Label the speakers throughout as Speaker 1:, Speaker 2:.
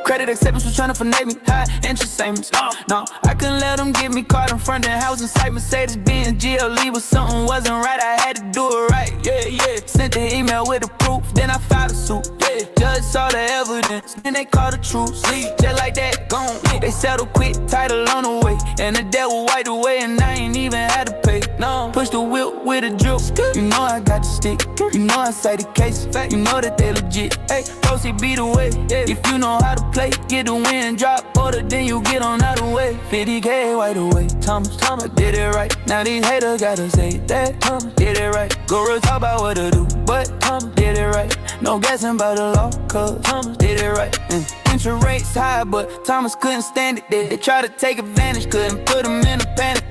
Speaker 1: Credit acceptance was tryna finesse me, high interest savings. No, I couldn't let them get me caught in front of the house inside Mercedes Benz GLE, but something wasn't right. I had to do it right. Yeah. Sent the email with the proof, then I filed a suit. Yeah, judge saw the evidence, then they called the truth. Just like that, gone. They settled quick, title on the way, and the debt was wiped away, and I ain't even had to pay. No, push the whip with a drip. You know I got the stick. You know I say the case. You know that they legit. Hey, proceed be the way. If you know how to play, get the win, drop order, then you get on out of the way. 50K right away. Thomas, I did it right. Now these haters gotta say that. Thomas did it right. Go real talk about what to do, but Thomas did it right. No guessing about the law, cause Thomas did it right. Interest rates high, but Thomas couldn't stand it. They tried to take advantage, couldn't put him in a panic.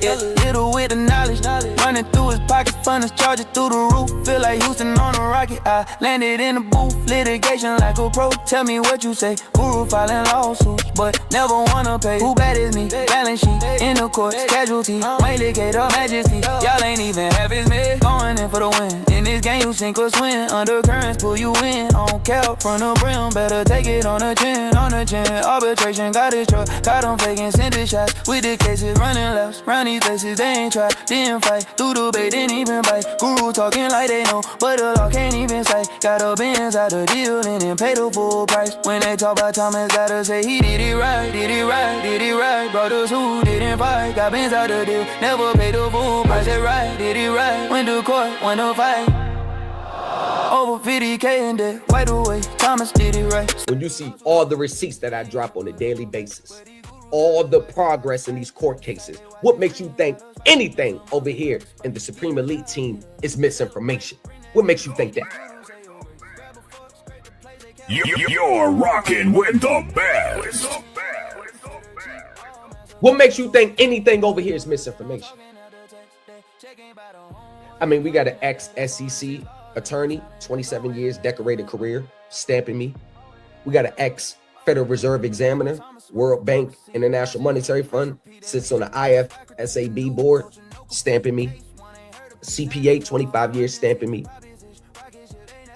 Speaker 1: Little with the knowledge, running through his pockets, funds charging through the roof. Feel like Houston on a rocket. I landed in the booth, litigation like a pro. Tell me what you say. Guru filing lawsuits, but never wanna pay. Who bad is me? Balance sheet in the courts, casualty. Might liquidate up majesty. Y'all ain't even have his mid. Going in for the win. In this game, you sink or swim. Undercurrents pull you in. On cap from the brim, better take it on the chin. On the chin, arbitration got his truck. Got him faking, sent the shots. With the cases running laps. Round these places, they ain't try. Didn't fight. Through the bait, didn't even bite. Guru talking like they know, but the law can't even sight. Got a Benz out the deal and then pay the full price. When they talk about Thomas, gotta say he did it right, did it right, did it right. Brothers who didn't fight, got Benz out the deal, never paid the full price. Did it right, did it right. Went to court, went to fight. Over 50K in debt, right away. Thomas did it right.
Speaker 2: When you see all the receipts that I drop on a daily basis, all the progress in these court cases, what makes you think anything over here in the Supreme Elite team is misinformation? What makes you think that?
Speaker 3: You're rocking with the best.
Speaker 2: What makes you think anything over here is misinformation? I mean, we got an ex-SEC attorney, 27 years, decorated career, stamping me. We got an ex-Federal Reserve examiner, World Bank, International Monetary Fund, sits on the IFSAB board, stamping me. CPA, 25 years, stamping me.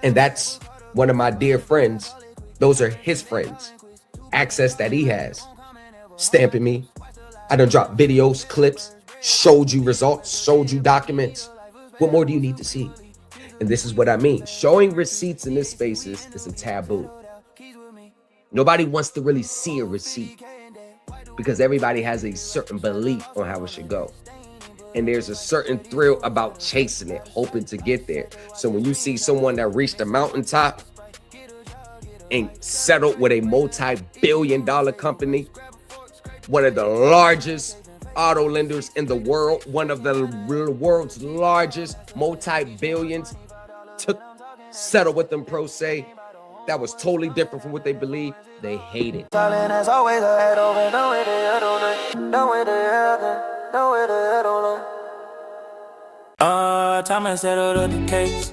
Speaker 2: And that's one of my dear friends. Those are his friends. Access that he has, stamping me. I done dropped videos, clips, showed you results, showed you documents. What more do you need to see? And this is what I mean. Showing receipts in this space is a taboo. Nobody wants to really see a receipt because everybody has a certain belief on how it should go. And there's a certain thrill about chasing it, hoping to get there. So when you see someone that reached the mountaintop and settled with a multi-billion-dollar company, one of the largest auto lenders in the world, one of the world's largest multi-billions, settle with them pro se, that was totally different from what they believe. They hate it.
Speaker 1: As always, I had over, Thomas settled the case.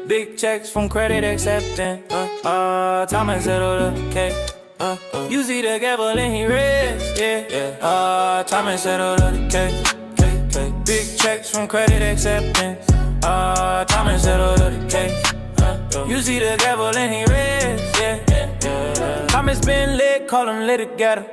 Speaker 1: Big checks from credit accepting. Thomas settled the case. You see the gavel and he read, yeah. Thomas settled the case. Big checks from credit acceptance. Thomas settled the case. You see the gavel and he read, yeah. Thomas been lit, call him litigator.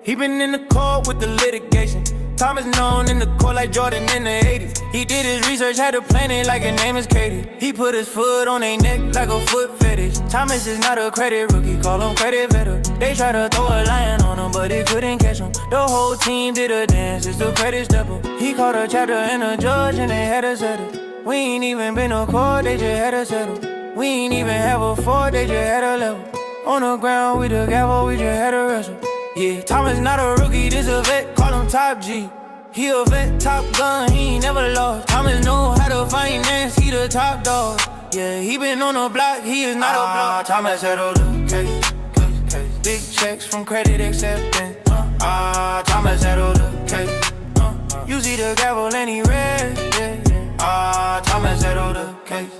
Speaker 1: He been in the court with the litigation. Thomas known in the court like Jordan in the 80s. He did his research, had to plan it like his name is Katie. He put his foot on their neck like a foot fetish. Thomas is not a credit rookie, call him credit veteran. They try to throw a lion on him, but he couldn't catch him. The whole team did a dance, it's the credit stepper. He caught a chapter and a judge and they had to settle. We ain't even been to court, they just had to settle. We ain't even have a fort, they just had a level. On the ground with the gavel, we just had to wrestle. Yeah, Thomas not a rookie, this a vet, call him Top G. He a vet, top gun, he ain't never lost. Thomas know how to finance, he the top dog. Yeah, he been on the block, he is not a block. Thomas settled the case. Big checks from credit acceptance. Thomas settled the case. You see the gavel and he read, yeah. Thomas settled the case.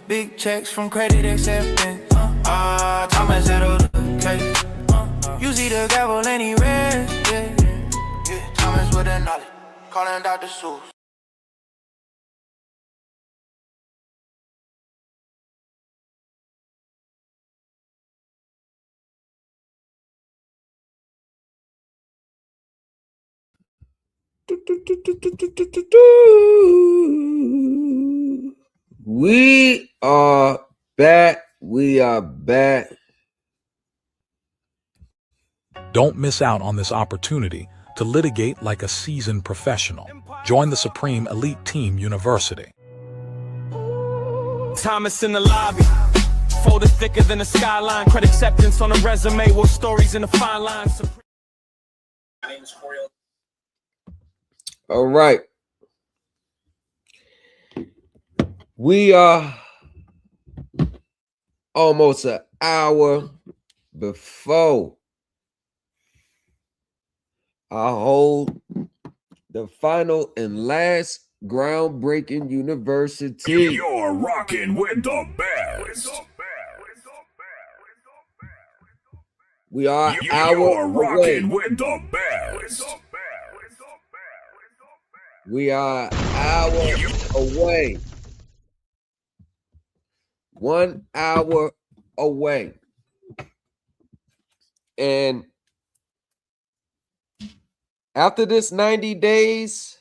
Speaker 1: Big checks from credit acceptance. Thomas settled the case. You see the gavel and he read, yeah. Thomas with the knowledge, calling Dr. Seuss.
Speaker 2: We are back. We are back.
Speaker 4: Don't miss out on this opportunity to litigate like a seasoned professional. Join the Supreme Elite Team University.
Speaker 5: Thomas in the lobby, folder thicker than a skyline. Credit acceptance on a resume with stories in the fine lines.
Speaker 2: All right. We are almost an hour before I hold the final and last groundbreaking university.
Speaker 3: You're rocking with the best.
Speaker 2: We are
Speaker 3: You're
Speaker 2: hour
Speaker 3: rocking
Speaker 2: away.
Speaker 3: with the best.
Speaker 2: We are hour away. 1 hour away. And after this 90 days,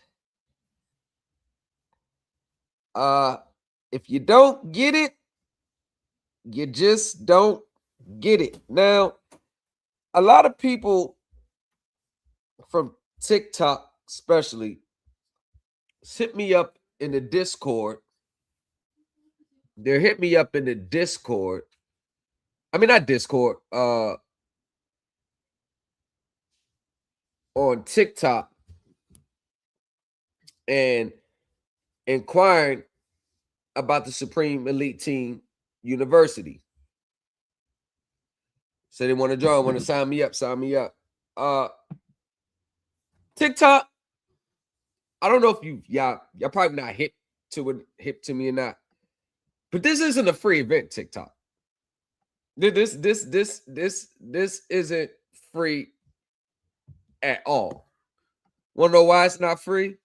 Speaker 2: if you don't get it, you just don't get it. Now, a lot of people from TikTok especially hit me up in the Discord. They hit me up in the Discord. I mean, not Discord, on TikTok, and inquiring about the Supreme Elite Team University. So they want to join, want to sign me up, TikTok, I don't know if y'all probably not hip to me or not, but this isn't a free event, TikTok. This isn't free at all. Want to know why it's not free?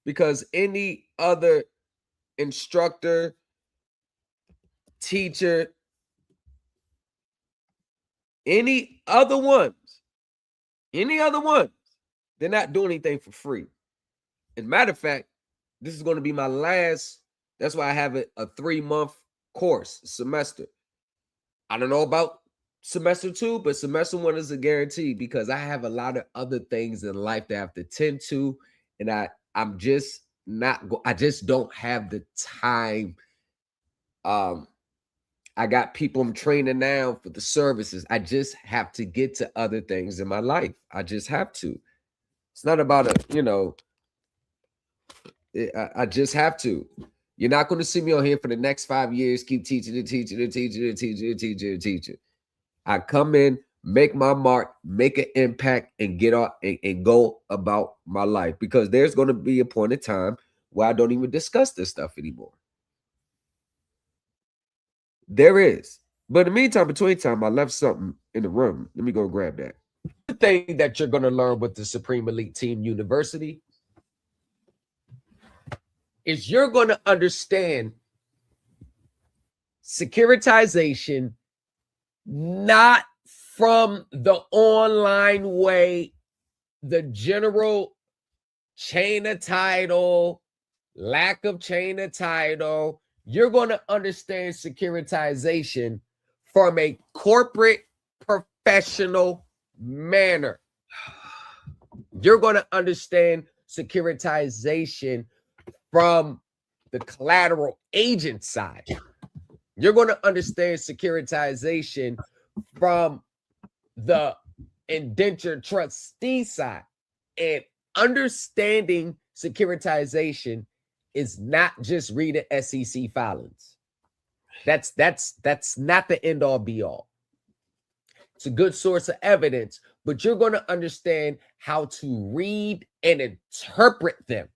Speaker 2: Because any other instructor, teacher, any other ones, they're not doing anything for free. As a matter of fact, this is going to be my last. That's why I have a 3-month course semester. I don't know about semester 2, but semester 1 is a guarantee because I have a lot of other things in life that I have to tend to, and I'm just I just don't have the time. I got people I'm training now for the services. I just have to get to other things in my life. I just have to. It's not about I just have to. You're not going to see me on here for the next 5 years, keep teaching and teaching and teaching and teaching and teaching and teaching. I come in, make my mark, make an impact, and get off and go about my life, because there's going to be a point in time where I don't even discuss this stuff anymore. There is. But in the meantime, between time, I left something in the room. Let me go grab that. The thing that you're going to learn with the Supreme Elite Team University is you're going to understand securitization not from the online way, the general chain of title, lack of chain of title. You're going to understand securitization from a corporate professional manner. You're going to understand securitization from the collateral agent side. You're going to understand securitization from the indentured trustee side. And understanding securitization is not just reading SEC filings. That's not the end all be all. It's a good source of evidence, but you're going to understand how to read and interpret them.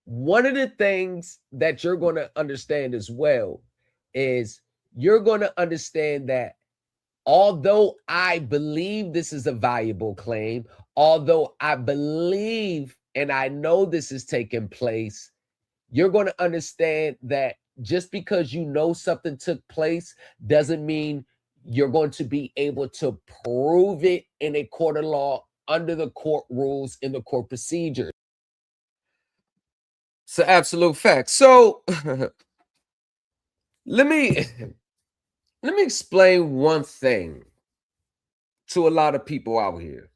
Speaker 2: One of the things that you're going to understand as well is you're going to understand that although I believe this is a valuable claim, although I believe and I know this is taking place, you're going to understand that just because you know something took place doesn't mean you're going to be able to prove it in a court of law under the court rules and the court procedures. It's an absolute fact. So let me explain one thing to a lot of people out here,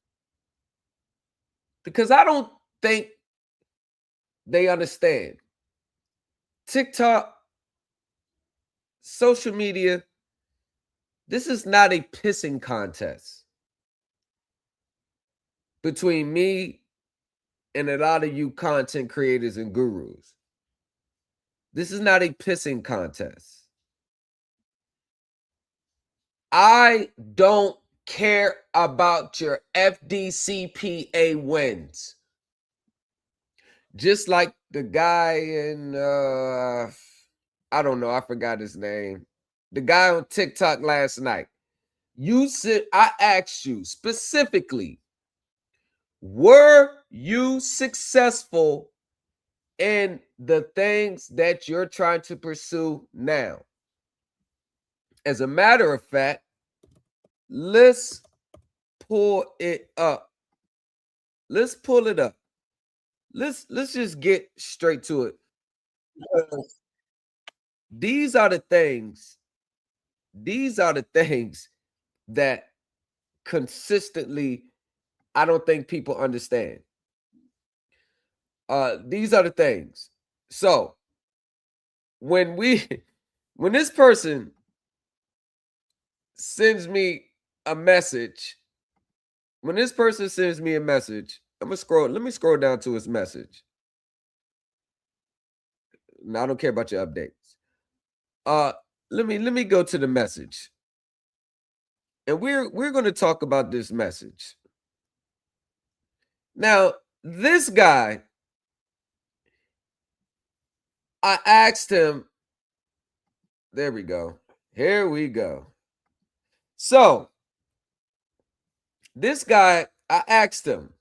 Speaker 2: because I don't think they understand. TikTok, social media, this is not a pissing contest between me and a lot of you content creators and gurus. This is not a pissing contest. I don't care about your FDCPA wins. Just like the guy in, I don't know, I forgot his name. The guy on TikTok last night. I asked you specifically, were you successful in the things that you're trying to pursue now? As a matter of fact, let's pull it up. Let's pull it up. Let's just get straight to it. These are the things that consistently I don't think people understand. These are the things. So when this person sends me a message, I'm gonna scroll. Let me scroll down to his message. No, I don't care about your updates. Let me go to the message. And we're going to talk about this message. Now, this guy, I asked him, there we go. Here we go. So, this guy, I asked him,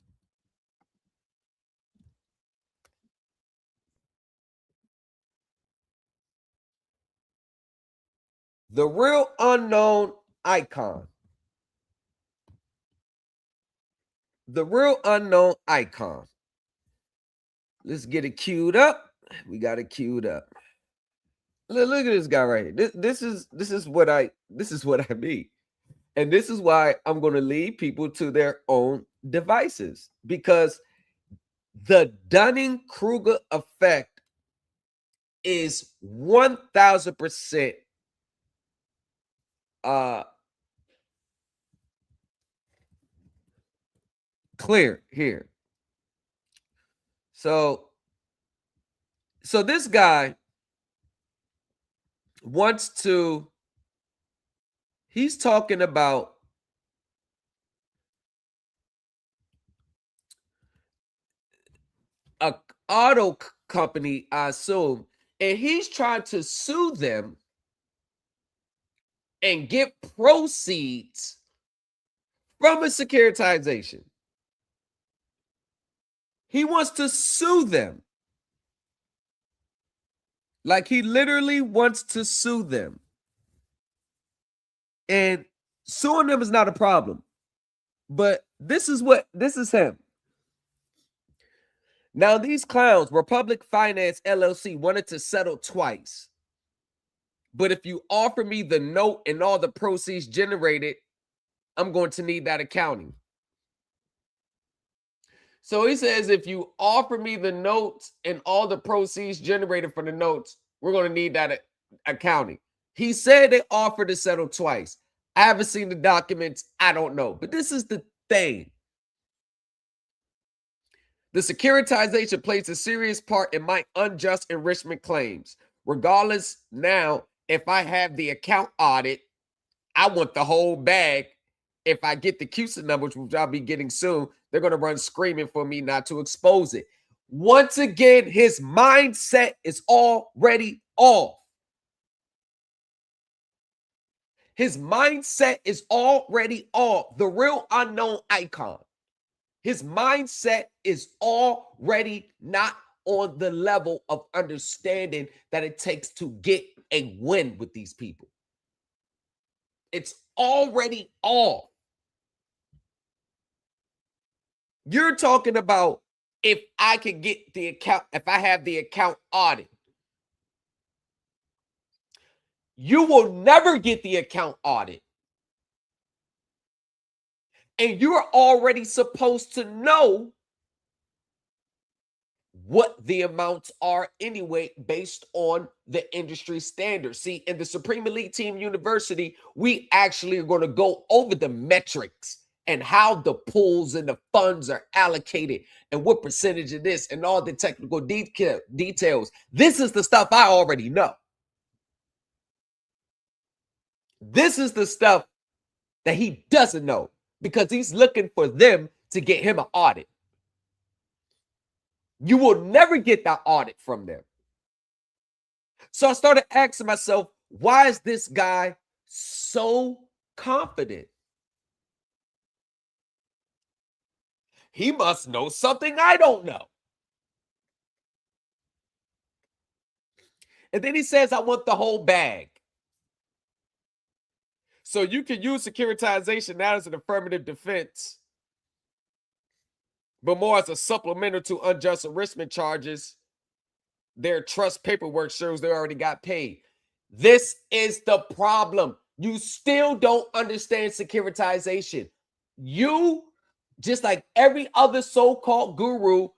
Speaker 2: the real unknown icon. The real unknown icon. Let's get it queued up. We got it queued up. Look at this guy right here. This is what I mean. And this is why I'm going to lead people to their own devices, because the Dunning-Kruger effect is 1000% clear here. So this guy he's talking about a auto company, I assume, and he's trying to sue them and get proceeds from a securitization. He wants to sue them. Like, he literally wants to sue them. And suing them is not a problem. But this is him. Now, these clowns, Republic Finance LLC, wanted to settle twice. But if you offer me the note and all the proceeds generated, I'm going to need that accounting. So he says, if you offer me the notes and all the proceeds generated from the notes, we're going to need that accounting. He said they offered to settle twice. I haven't seen the documents. I don't know. But this is the thing. The securitization plays a serious part in my unjust enrichment claims. Regardless, now, if I have the account audit, I want the whole bag. If I get the CUSA numbers, which I'll be getting soon, they're going to run screaming for me not to expose it. Once again, his mindset is already off. His mindset is already off. The real unknown icon. His mindset is already not on the level of understanding that it takes to get a win with these people. It's already off. You're talking about if I can get the account, if I have the account audit. You will never get the account audit. And you're already supposed to know what the amounts are anyway, based on the industry standards. See, in the Supreme Elite Team University, we actually are going to go over the metrics and how the pools and the funds are allocated and what percentage of this and all the technical details. This is the stuff I already know. This is the stuff that he doesn't know because he's looking for them to get him an audit. You will never get that audit from them. So I started asking myself, why is this guy so confident? He must know something I don't know. And then he says, I want the whole bag. So you can use securitization not as an affirmative defense, but more as a supplemental to unjust enrichment charges. Their trust paperwork shows they already got paid. This is the problem. You still don't understand securitization. You, just like every other so-called guru,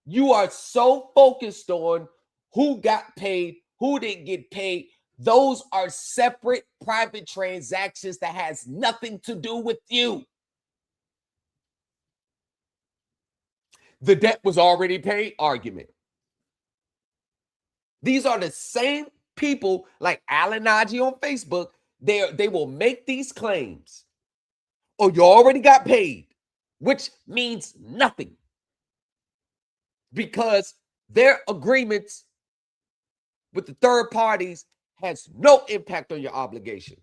Speaker 2: you are so focused on who got paid, who didn't get paid. Those are separate private transactions that has nothing to do with you. The debt was already paid argument. These are the same people like Alan Najee on Facebook. They will make these claims. Oh, you already got paid, which means nothing because their agreements with the third parties has no impact on your obligation.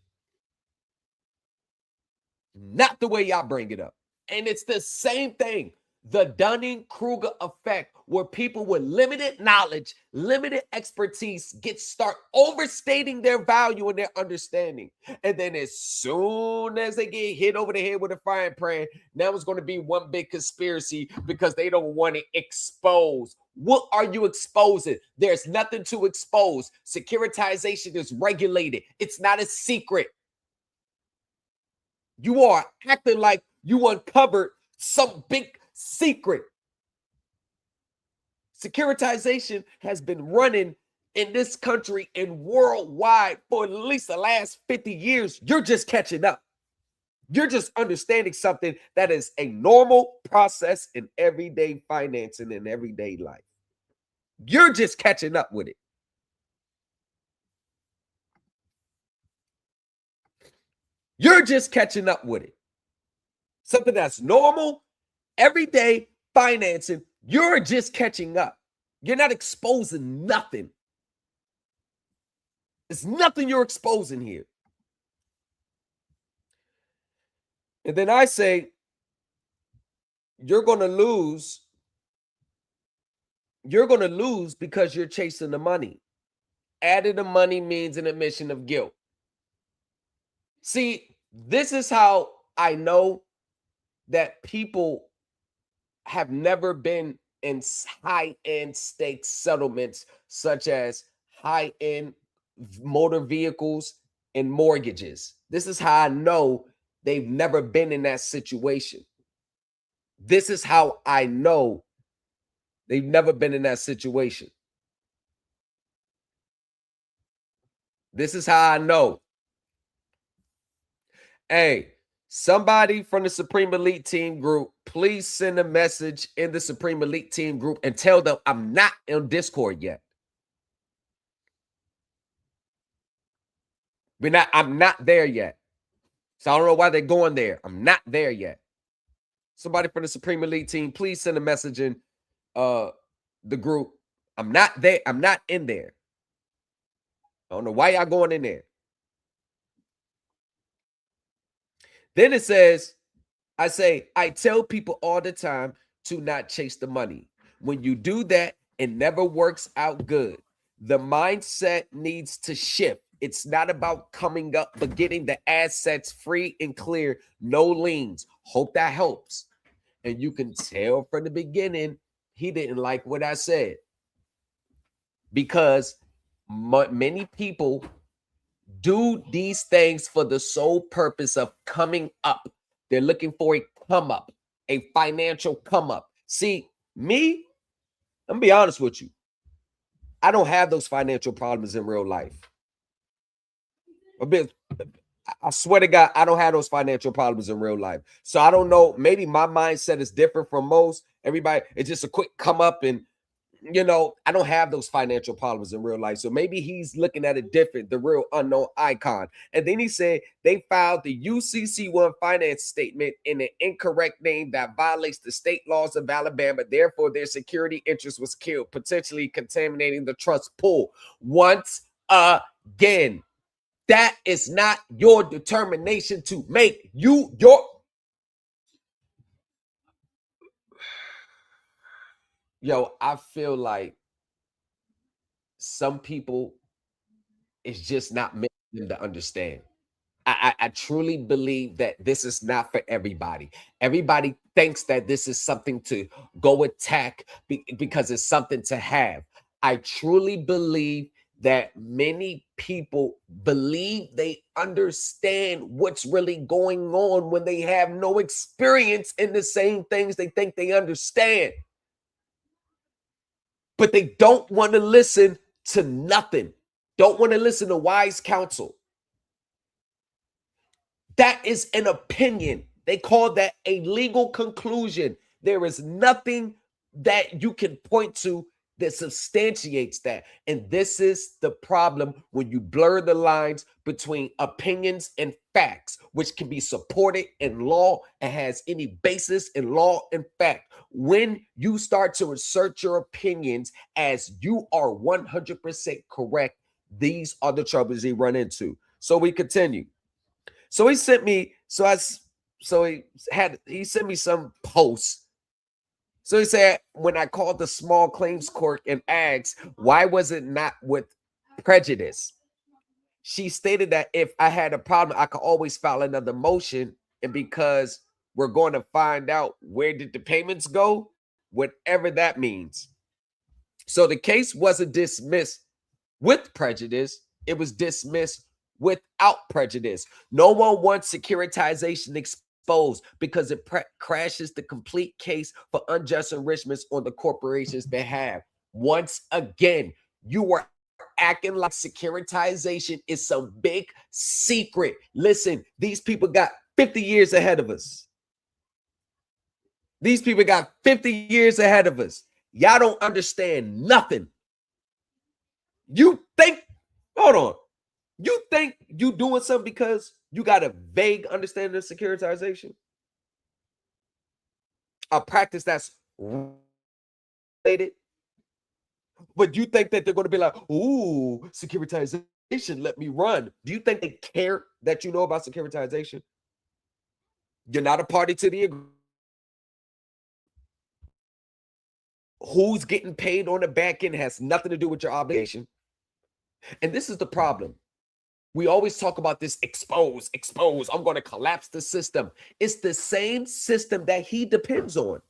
Speaker 2: Not the way y'all bring it up. And it's the same thing. The Dunning-Kruger effect, where people with limited knowledge, limited expertise start overstating their value and their understanding. And then as soon as they get hit over the head with a frying pan, now it's going to be one big conspiracy because they don't want to expose. What are you exposing? There's nothing to expose. Securitization is regulated. It's not a secret. You are acting like you uncovered some big secret. Securitization has been running in this country and worldwide for at least the last 50 years. You're just catching up. You're just understanding something that is a normal process in everyday financing in everyday life. You're just catching up with it. You're just catching up with it. Something that's normal, everyday financing, you're just catching up. You're not exposing nothing. There's nothing you're exposing here. And then I say, you're going to lose. You're going to lose because you're chasing the money. Adding the money means an admission of guilt. See, this is how I know that people have never been in high-end stakes settlements, such as high-end motor vehicles and mortgages. This is how I know they've never been in that situation. This is how I know they've never been in that situation. This is how I know. Hey, somebody from the Supreme Elite Team group, please send a message in the Supreme Elite Team group and tell them I'm not on Discord yet. I'm not there yet. So I don't know why they're going there. I'm not there yet. Somebody from the Supreme Elite Team, please send a message in the group. I'm not there. I'm not in there. I don't know why y'all going in there. Then it says, I tell people all the time to not chase the money. When you do that, it never works out good. The mindset needs to shift. It's not about coming up, but getting the assets free and clear, no liens. Hope that helps. And you can tell from the beginning, he didn't like what I said. Because many people do these things for the sole purpose of coming up. They're looking for a come up, a financial come up. See, me, I'm gonna be honest with you. I don't have those financial problems in real life. I swear to God, I don't have those financial problems in real life. So I don't know. Maybe my mindset is different from most. Everybody, it's just a quick come up, and I don't have those financial problems in real life. So maybe he's looking at it different, the real unknown icon. And then he said they filed the UCC1 finance statement in an incorrect name that violates the state laws of Alabama. Therefore, their security interest was killed, potentially contaminating the trust pool. Once again, that is not your determination to make. I feel like some people, it's just not meant for them to understand. I truly believe that this is not for everybody. Everybody thinks that this is something to go attack because it's something to have. I truly believe that many people believe they understand what's really going on when they have no experience in the same things they think they understand. But they don't want to listen to nothing. Don't want to listen to wise counsel. That is an opinion. They call that a legal conclusion. There is nothing that you can point to that substantiates that. And this is the problem when you blur the lines between opinions and facts, which can be supported in law and has any basis in law and fact. When you start to assert your opinions as you are 100% correct, these are the troubles they run into. So we continue. So he sent me, he sent me some posts. So he said, when I called the small claims court and asked, why was it not with prejudice? She stated that if I had a problem, I could always file another motion. And because we're going to find out where did the payments go, whatever that means. So the case wasn't dismissed with prejudice. It was dismissed without prejudice. No one wants securitization exposed because it crashes the complete case for unjust enrichments on the corporation's behalf. Once again, you were acting like securitization is some big secret. Listen, these people got 50 years ahead of us. These people got 50 years ahead of us. Y'all don't understand nothing. You think, hold on. You think you doing something because you got a vague understanding of securitization? A practice that's related? But you think that they're going to be like, ooh, securitization, let me run. Do you think they care that you know about securitization? You're not a party to the agreement. Who's getting paid on the back end has nothing to do with your obligation. And this is the problem. We always talk about this expose. I'm going to collapse the system. It's the same system that he depends on.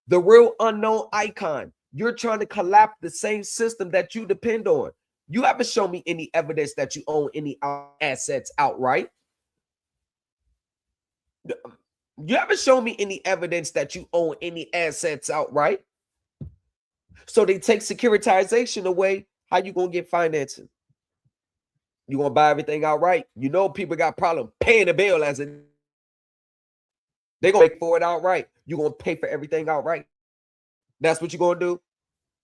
Speaker 2: The real unknown icon. You're trying to collapse the same system that you depend on. You haven't shown me any evidence that you own any assets outright. You haven't shown me any evidence that you own any assets outright. So they take securitization away. How you going to get financing? You gonna buy everything outright? You know people got problem paying the bill as it. They gonna pay for it outright. You gonna pay for everything outright. That's what you're gonna do.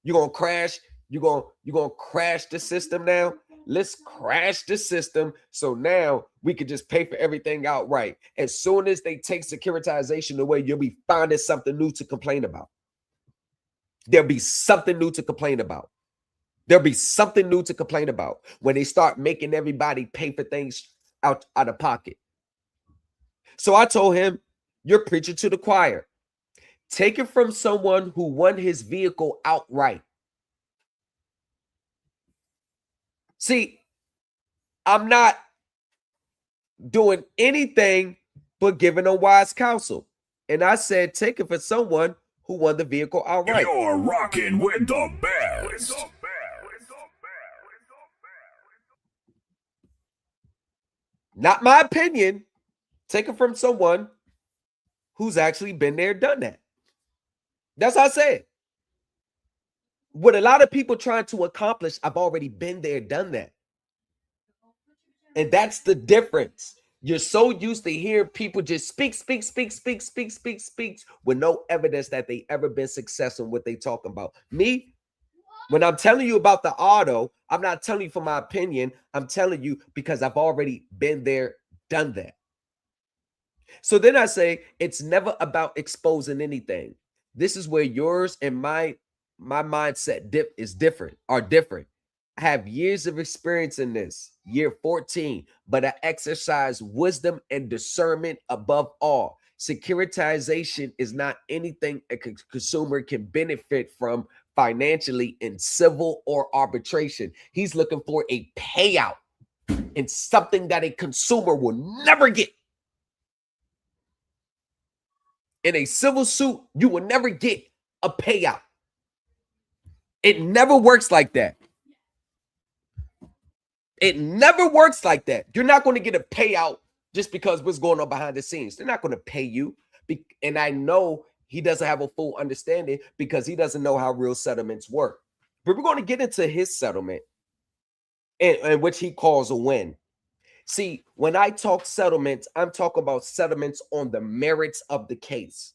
Speaker 2: You're gonna crash. You're gonna crash the system now. Let's crash the system so now we can just pay for everything outright. As soon as they take securitization away, you'll be finding something new to complain about. There'll be something new to complain about. There'll be something new to complain about when they start making everybody pay for things out of pocket. So I told him, you're preaching to the choir. Take it from someone who won his vehicle outright. See, I'm not doing anything but giving a wise counsel. And I said, take it for someone who won the vehicle outright.
Speaker 3: You're rocking with the best.
Speaker 2: Not my opinion. Take it from someone who's actually been there, done that. That's how I said. What a lot of people trying to accomplish, I've already been there, done that. And that's the difference. You're so used to hearing people just speak with no evidence that they ever been successful in what they talking about. Me, when I'm telling you about the auto, I'm not telling you for my opinion. I'm telling you because I've already been there, done that. So then I say it's never about exposing anything. This is where yours and my mindset are different. I have years of experience in this, year 14, but I exercise wisdom and discernment above all. Securitization is not anything a consumer can benefit from financially in civil or arbitration. He's looking for a payout in something that a consumer will never get. In a civil suit, you will never get a payout. It never works like that. It never works like that. You're not going to get a payout just because what's going on behind the scenes. They're not going to pay you. And I know he doesn't have a full understanding because he doesn't know how real settlements work. But we're going to get into his settlement, and which he calls a win. See, when I talk settlements, I'm talking about settlements on the merits of the case,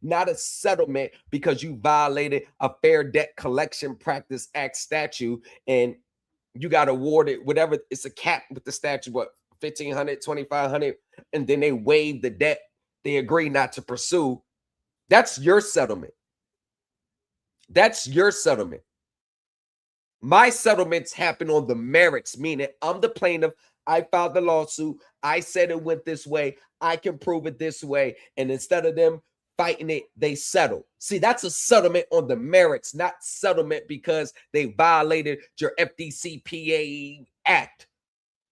Speaker 2: not a settlement because you violated a Fair Debt Collection Practice Act statute and you got awarded whatever. It's a cap with the statute, what, $1,500, $2,500, and then they waive the debt. They agree not to pursue. That's your settlement. That's your settlement. My settlements happen on the merits, meaning I'm the plaintiff. I filed the lawsuit. I said it went this way. I can prove it this way. And instead of them fighting it, they settle. See, that's a settlement on the merits, not settlement because they violated your FDCPA Act,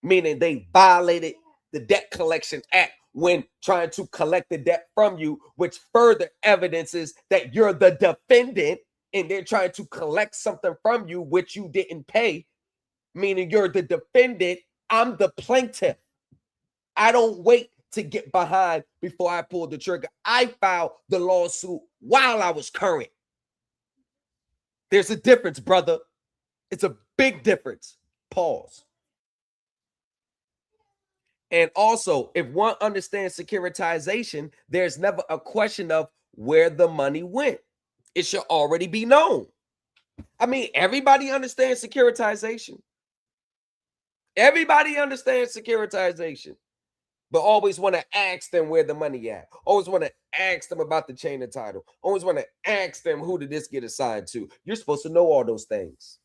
Speaker 2: meaning they violated the Debt Collection Act when trying to collect the debt from you, which further evidences that you're the defendant and they're trying to collect something from you which you didn't pay, meaning you're the defendant. I'm the plaintiff. I don't wait to get behind before I pull the trigger. I filed the lawsuit while I was current. There's a difference, brother. It's a big difference. Pause. And also, if one understands securitization, there's never a question of where the money went. It should already be known. I mean, everybody understands securitization. Everybody understands securitization, but always want to ask them where the money at. Always want to ask them about the chain of title. Always want to ask them who did this get assigned to. You're supposed to know all those things.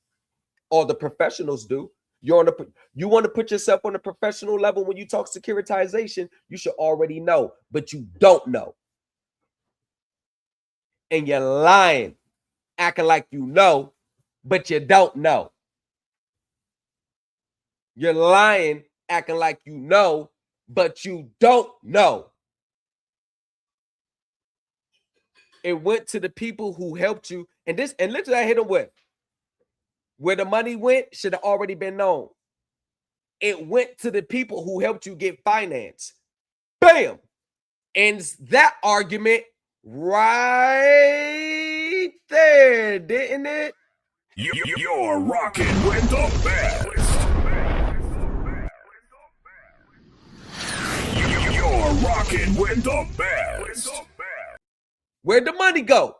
Speaker 2: All the professionals do. You want to put yourself on a professional level when you talk securitization. You should already know, but you don't know. And you're lying, acting like you know, but you don't know. You're lying, acting like you know, but you don't know. It went to the people who helped you. And look what I hit them with. Where the money went should have already been known. It went to the people who helped you get finance. Bam! Ends that argument right there, didn't it?
Speaker 3: You're rocking with the best. You're rocking with the best.
Speaker 2: Where'd the money go?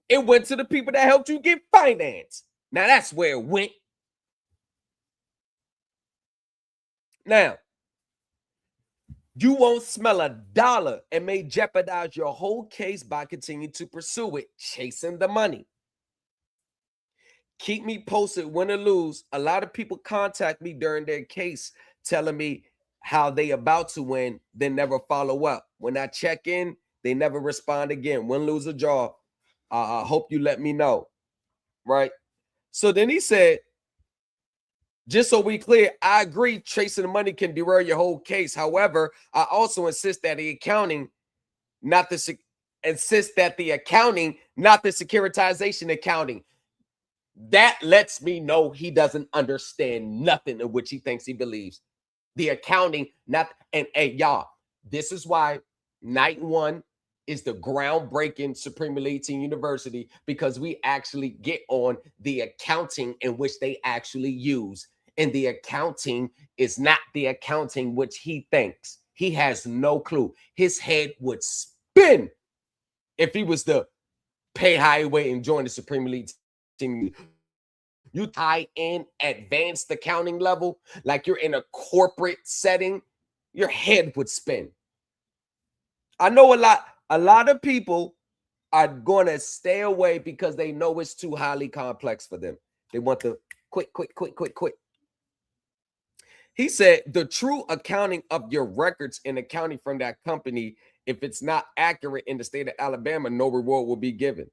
Speaker 2: It went to the people that helped you get finance. Now that's where it went. Now, you won't smell a dollar and may jeopardize your whole case by continuing to pursue it, chasing the money. Keep me posted, win or lose. A lot of people contact me during their case telling me how they about to win, then never follow up. When I check in, they never respond again. Win, lose, or draw. I hope you let me know. Right? So then he said, just so we clear, I agree chasing the money can derail your whole case. However, I also insist that the accounting, not the insists that the accounting, not the securitization accounting. That lets me know he doesn't understand nothing of which he thinks he believes. The accounting, not, and hey, y'all, this is why night one is the groundbreaking Supreme Elite Team University, because we actually get on the accounting in which they actually use. And the accounting is not the accounting which he thinks. He has no clue. His head would spin if he was to pay highway and join the Supreme Elite Team. You tie in advanced accounting level, like you're in a corporate setting, your head would spin. I know a lot of people are going to stay away because they know it's too highly complex for them. They want the quick. He said the true accounting of your records and accounting from that company, if it's not accurate in the state of Alabama, no reward will be given.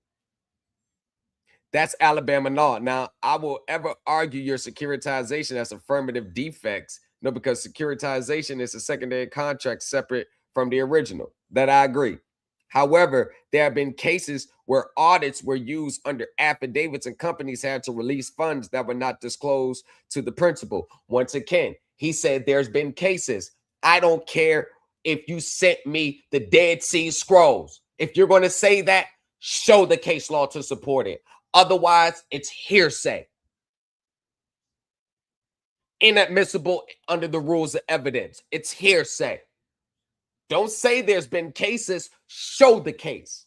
Speaker 2: That's Alabama law. Now, I will ever argue your securitization as affirmative defects. No, because securitization is a secondary contract separate from the original. That I agree. However, there have been cases where audits were used under affidavits and companies had to release funds that were not disclosed to the principal. Once again, he said there's been cases. I don't care if you sent me the Dead Sea Scrolls. If you're going to say that, show the case law to support it. Otherwise, it's hearsay. Inadmissible under the rules of evidence. It's hearsay. Don't say there's been cases. Show the case.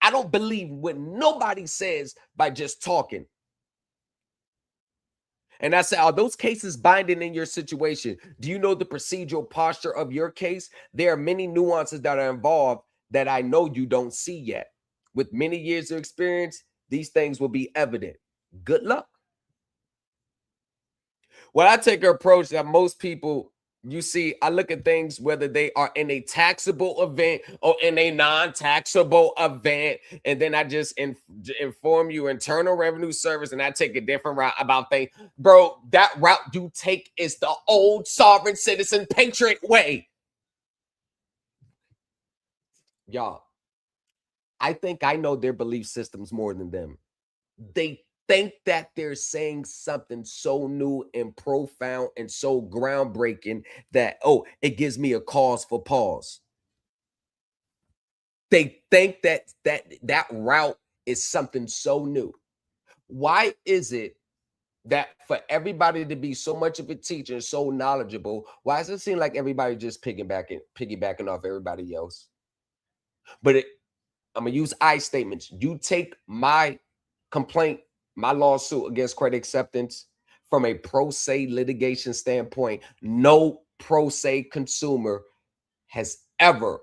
Speaker 2: I don't believe what nobody says by just talking. And I say, are those cases binding in your situation? Do you know the procedural posture of your case? There are many nuances that are involved that I know you don't see yet. With many years of experience, these things will be evident. Good luck. Well, I take an approach that most people, you see, I look at things whether they are in a taxable event or in a non-taxable event, and then I just inform you Internal Revenue Service, and I take a different route about things. Bro, that route you take is the old sovereign citizen patriot way. Y'all, I think I know their belief systems more than them. They think that they're saying something so new and profound and so groundbreaking that, oh, it gives me a cause for pause. They think that route is something so new. Why is it that for everybody to be so much of a teacher and so knowledgeable, why does it seem like everybody just piggybacking off everybody else? But I'm gonna use I statements. You take my complaint, my lawsuit against credit acceptance from a pro se litigation standpoint. No pro se consumer has ever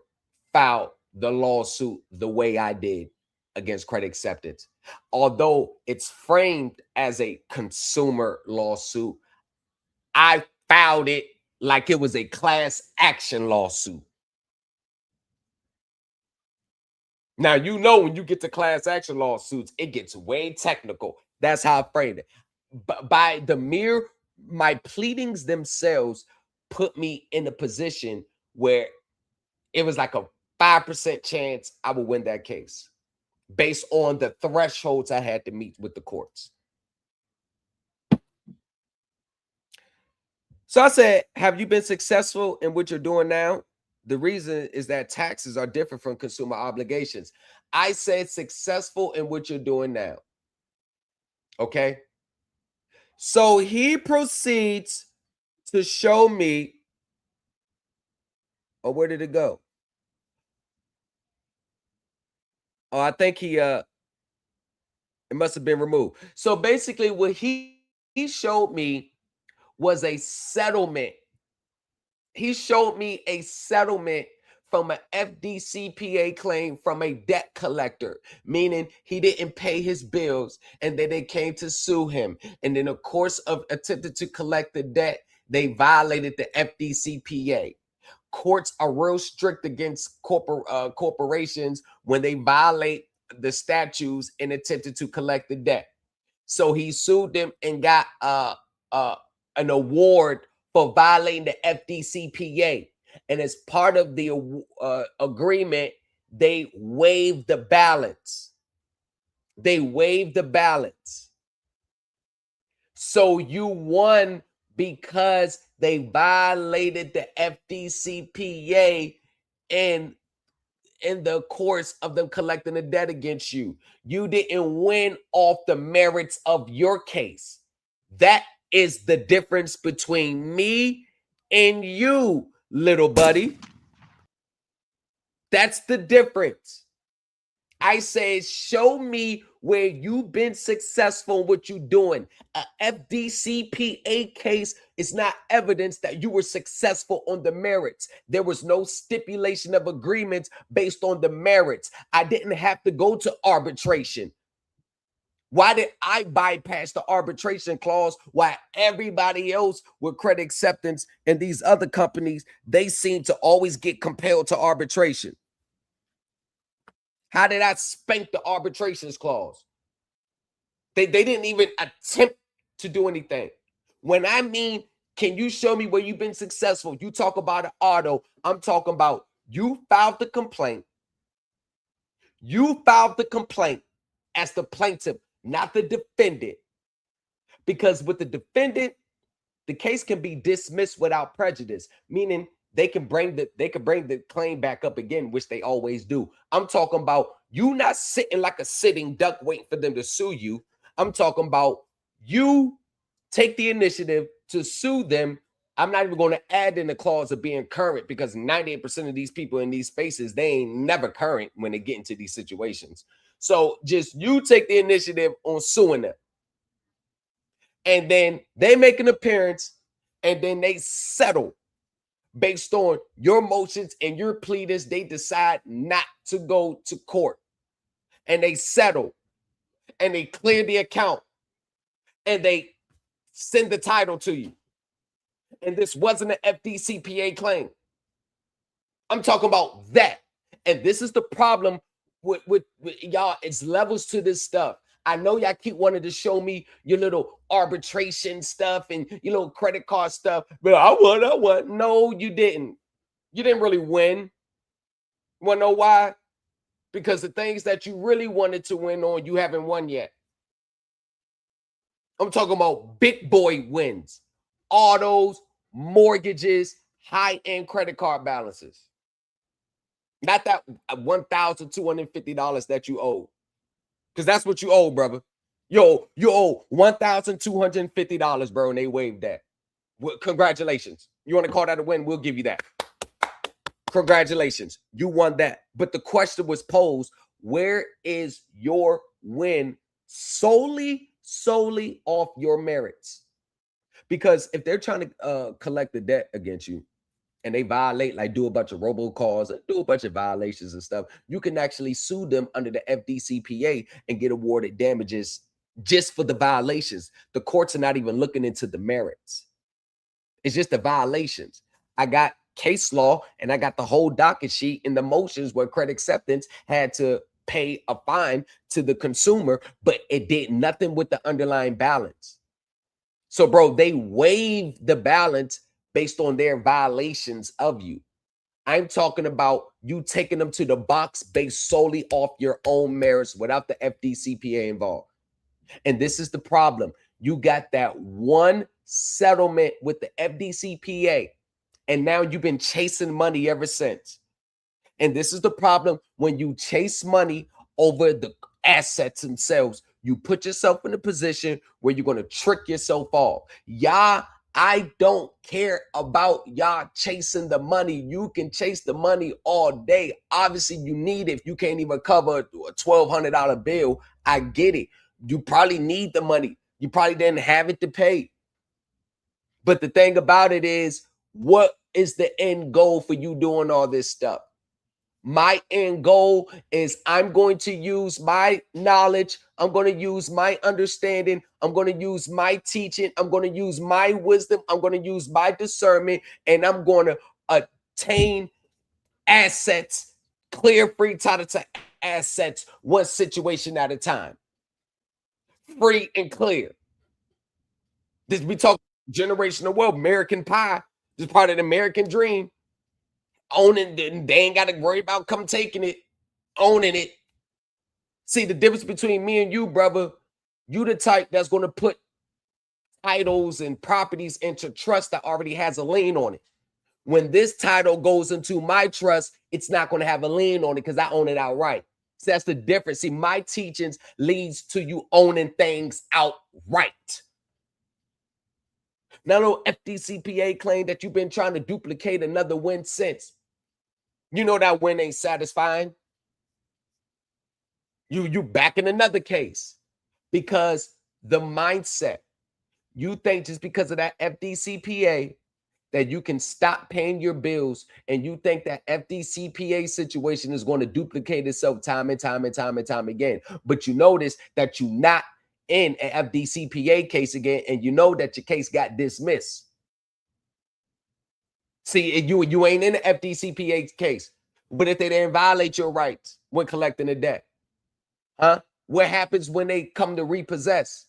Speaker 2: filed the lawsuit the way I did against credit acceptance. Although it's framed as a consumer lawsuit, I filed it like it was a class action lawsuit. Now, you know, when you get to class action lawsuits, it gets way technical. That's how I framed it. But by the mere, my pleadings themselves put me in a position where it was like a 5% chance I would win that case based on the thresholds I had to meet with the courts. So I said, have you been successful in what you're doing now? The reason is that taxes are different from consumer obligations. I said successful in what you're doing now. Okay. So he proceeds to show me, oh, where did it go? Oh, I think it must have been removed. So basically what he showed me was a settlement. He showed me a settlement from an FDCPA claim from a debt collector, meaning he didn't pay his bills and then they came to sue him. And in the course of attempting to collect the debt, they violated the FDCPA. Courts are real strict against corporations when they violate the statutes and attempted to collect the debt. So he sued them and got an award for violating the FDCPA. And as part of the agreement, they waived the balance. They waived the balance. So you won because they violated the FDCPA in the course of them collecting the debt against you. You didn't win off the merits of your case. That is the difference between me and you, little buddy. That's the difference. I say, show me where you've been successful in what you're doing. A FDCPA case is not evidence that you were successful on the merits. There was no stipulation of agreements based on the merits. I didn't have to go to arbitration. Why did I bypass the arbitration clause while everybody else with credit acceptance and these other companies, they seem to always get compelled to arbitration? How did I spank the arbitrations clause? They didn't even attempt to do anything. When I mean, can you show me where you've been successful? You talk about an auto. I'm talking about you filed the complaint. You filed the complaint as the plaintiff, not the defendant. Because with the defendant, the case can be dismissed without prejudice, meaning they can bring the claim back up again, which they always do. I'm talking about you not sitting like a sitting duck waiting for them to sue you. I'm talking about you take the initiative to sue them. I'm not even going to add in the clause of being current because 98% of these people in these spaces, they ain't never current when they get into these situations. So just you take the initiative on suing them. And then they make an appearance and then they settle based on your motions and your pleadings. They decide not to go to court and they settle and they clear the account and they send the title to you. And this wasn't an FDCPA claim. I'm talking about that. And this is the problem with y'all. It's levels to this stuff. I know y'all keep wanting to show me your little arbitration stuff and your little credit card stuff, but I won. No, you didn't. You didn't really win. You want to know why? Because the things that you really wanted to win on, you haven't won yet. I'm talking about big boy wins, autos, mortgages, high-end credit card balances. Not that $1,250 that you owe. Because that's what you owe, brother. You owe $1,250, bro, and they waived that. Well, congratulations. You want to call that a win? We'll give you that. Congratulations. You won that. But the question was posed, where is your win solely off your merits? Because if they're trying to collect the debt against you, and they violate, like do a bunch of robocalls and do a bunch of violations and stuff, you can actually sue them under the FDCPA and get awarded damages just for the violations. The courts are not even looking into the merits. It's just the violations. I got case law and I got the whole docket sheet in the motions where credit acceptance had to pay a fine to the consumer, but it did nothing with the underlying balance. So, bro, they waived the balance based on their violations of you. I'm talking about you taking them to the box based solely off your own merits without the FDCPA involved. And this is the problem. You got that one settlement with the FDCPA, and now you've been chasing money ever since. And this is the problem when you chase money over the assets themselves. You put yourself in a position where you're going to trick yourself off. I don't care about y'all chasing the money. You can chase the money all day. Obviously, you need it. If you can't even cover a $1,200 bill, I get it. You probably need the money. You probably didn't have it to pay. But the thing about it is, what is the end goal for you doing all this stuff? My end goal is I'm going to use my knowledge. I'm going to use my understanding. I'm going to use my teaching. I'm going to use my wisdom. I'm going to use my discernment, and I'm going to attain assets, clear free title to assets, one situation at a time. Free and clear. This we talk generational wealth, American pie. This is part of the American dream. Owning, they ain't got to worry about come taking it. owning it. See, the difference between me and you, brother, you the type that's going to put titles and properties into trust that already has a lien on it. When this title goes into my trust, it's not going to have a lien on it because I own it outright. So that's the difference. See, my teachings leads to you owning things outright. Now, no FDCPA claim that you've been trying to duplicate another win since. You know that win ain't satisfying. You back in another case because the mindset, you think just because of that FDCPA that you can stop paying your bills, and you think that FDCPA situation is going to duplicate itself time and time and time and time again. But you notice that you're not in an FDCPA case again, and you know that your case got dismissed. See, you ain't in the FDCPA case, but if they didn't violate your rights when collecting the debt, huh? What happens when they come to repossess?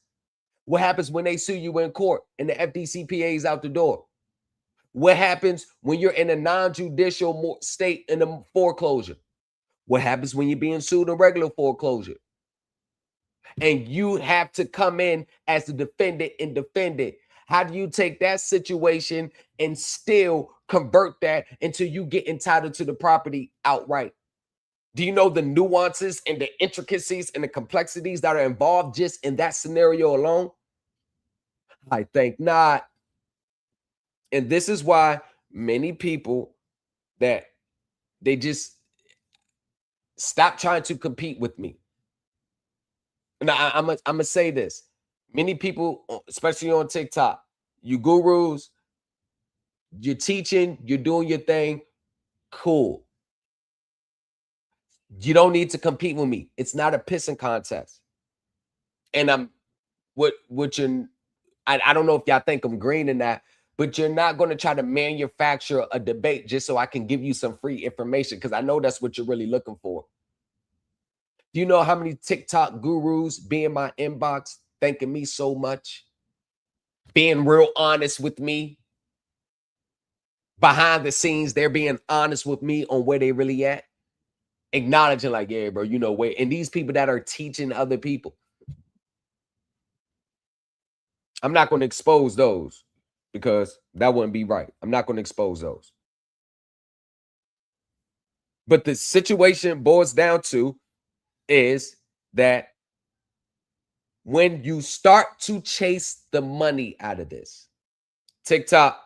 Speaker 2: What happens when they sue you in court and the FDCPA is out the door? What happens when you're in a non-judicial state in a foreclosure? What happens when you're being sued in regular foreclosure? And you have to come in as the defendant and defend it. How do you take that situation and still convert that until you get entitled to the property outright? Do you know the nuances and the intricacies and the complexities that are involved just in that scenario alone? I think not. And this is why many people that they just stop trying to compete with me. And I'm gonna say this. Many people, especially on TikTok, you gurus, you're teaching, you're doing your thing, cool. You don't need to compete with me. It's not a pissing contest. And I'm what you're I don't know if y'all think I'm green in that, but you're not going to try to manufacture a debate just so I can give you some free information, because I know that's what you're really looking for. Do you know how many TikTok gurus be in my inbox thanking me so much? Being real honest with me. Behind the scenes, they're being honest with me on where they really at. Acknowledging like, yeah, bro, you know where. And these people that are teaching other people. I'm not going to expose those because that wouldn't be right. I'm not going to expose those. But the situation boils down to is that when you start to chase the money out of this, TikTok,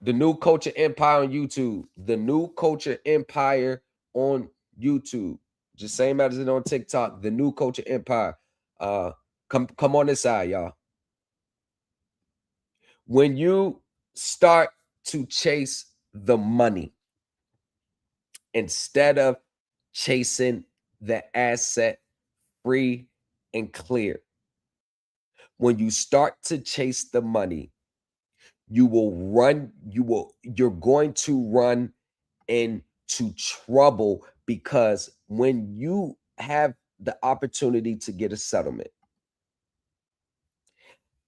Speaker 2: the new culture empire on YouTube, the new culture empire on YouTube, just same as it on TikTok, the new culture empire. Come on this side, y'all. When you start to chase the money instead of chasing the asset free and clear, when you start to chase the money, you're going to run into trouble, because when you have the opportunity to get a settlement,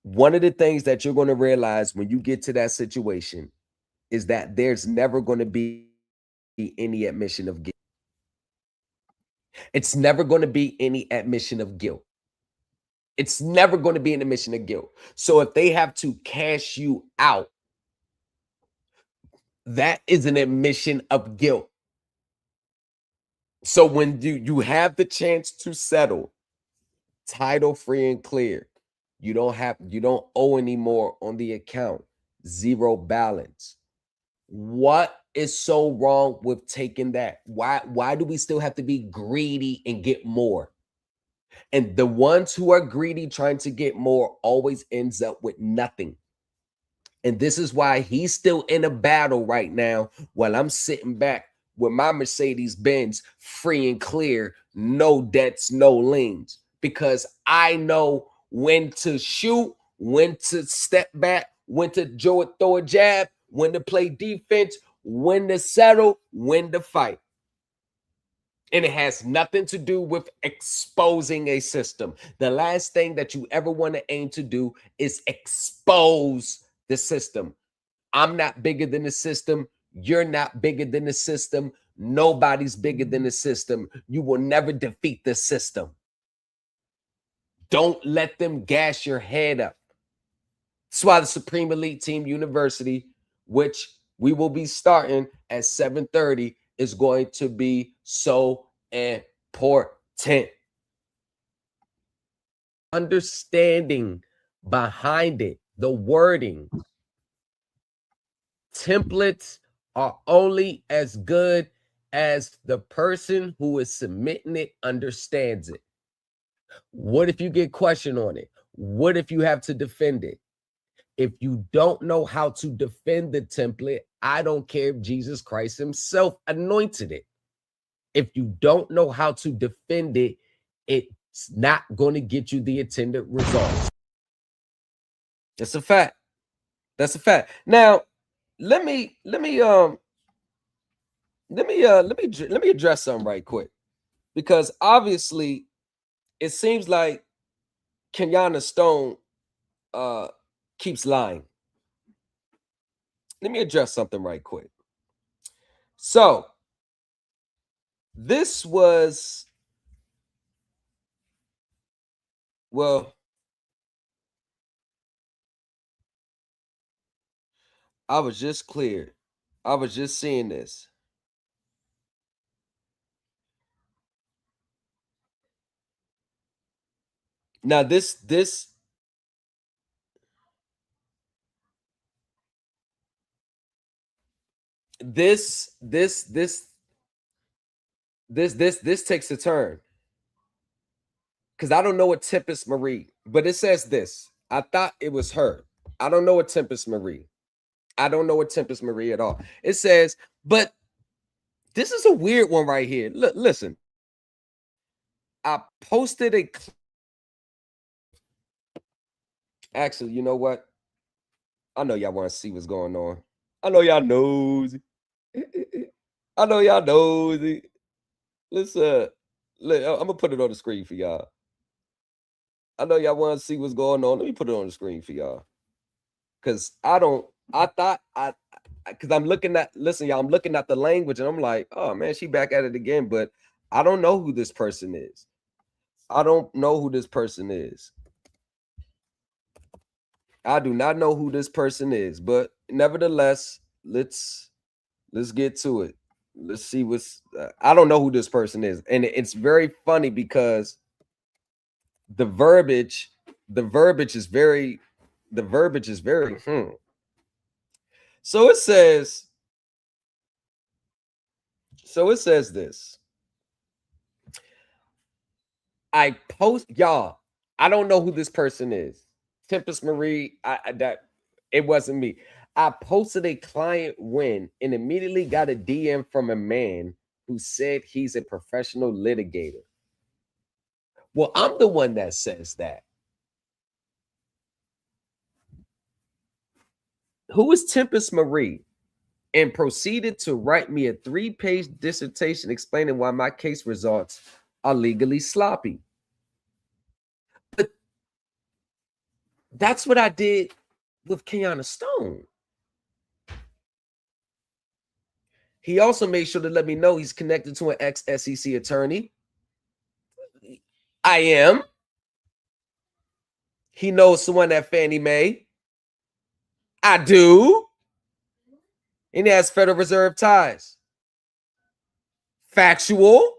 Speaker 2: one of the things that you're going to realize when you get to that situation is that there's never going to be any admission of guilt. It's never going to be any admission of guilt. It's never going to be an admission of guilt. So if they have to cash you out, that is an admission of guilt. So when you have the chance to settle, title free and clear, you don't owe anymore on the account, zero balance. What is so wrong with taking that? Why do we still have to be greedy and get more? And the ones who are greedy trying to get more always ends up with nothing. And this is why he's still in a battle right now while I'm sitting back with my Mercedes Benz free and clear, no debts, no liens, because I know when to shoot, when to step back, when to throw a jab, when to play defense, when to settle, when to fight. And it has nothing to do with exposing a system. The last thing that you ever want to aim to do is expose the system. I'm not bigger than the system. You're not bigger than the system. Nobody's bigger than the system. You will never defeat the system. Don't let them gas your head up. That's why the Supreme Elite Team University, which we will be starting at 7:30, is going to be so important. Understanding behind it, the wording. Templates are only as good as the person who is submitting it understands it. What if you get questioned on it? What if you have to defend it? If you don't know how to defend the template, I don't care if Jesus Christ himself anointed it. If you don't know how to defend it, it's not going to get you the intended results. That's a fact. That's a fact. Now, let me address something right quick, because obviously it seems like Kenyatta Stone keeps lying. Let me address something right quick. So this was, well, I was just cleared. I was just seeing this. Now this takes a turn, because I don't know what Tempest Marie, but it says this. I thought it was her. I don't know what Tempest Marie. I don't know what Tempest Marie at all. It says, but this is a weird one right here. Look, listen. I posted a. Actually, you know what? I know y'all want to see what's going on. I know y'all nosy. I know y'all nosy. Listen, I'm gonna put it on the screen for y'all. I know y'all want to see what's going on. Let me put it on the screen for y'all. Because because I'm looking at, listen, y'all, I'm looking at the language and I'm like, oh man, she back at it again. But I don't know who this person is. I don't know who this person is. I do not know who this person is. But nevertheless, let's get to it. Let's see what's. I don't know who this person is, and it's very funny because the verbiage is very. So it says. So it says this. I post, y'all. I don't know who this person is. Tempest Marie. That it wasn't me. I posted a client win and immediately got a DM from a man who said he's a professional litigator. Well, I'm the one that says that. Who is Tempest Marie? And proceeded to write me a 3-page dissertation explaining why my case results are legally sloppy. But that's what I did with Kenyatta Stone. He also made sure to let me know he's connected to an ex-SEC attorney. I am. He knows someone at Fannie Mae. I do. And he has Federal Reserve ties. Factual.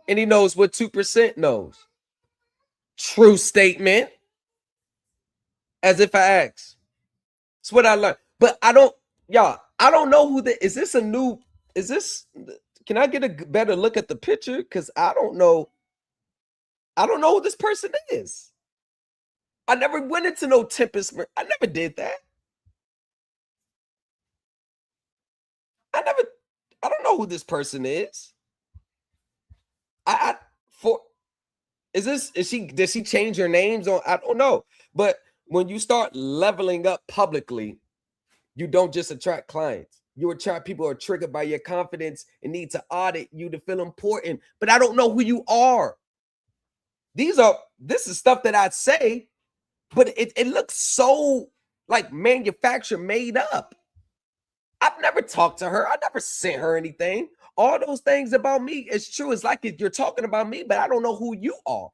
Speaker 2: And he knows what 2% knows. True statement. As if I asked. That's what I learned. But I don't, y'all, I don't know who is this a new, is this, can I get a better look at the picture? Because I don't know who this person is. I never went into no Tempest. I never did that. I don't know who this person is. Did she change her names on? I don't know. But when you start leveling up publicly, you don't just attract clients. You attract people who are triggered by your confidence and need to audit you to feel important. But I don't know who you are. This is stuff that I say, but it looks so like manufactured, made up. I've never talked to her. I never sent her anything. All those things about me is true. It's like you're talking about me, but I don't know who you are.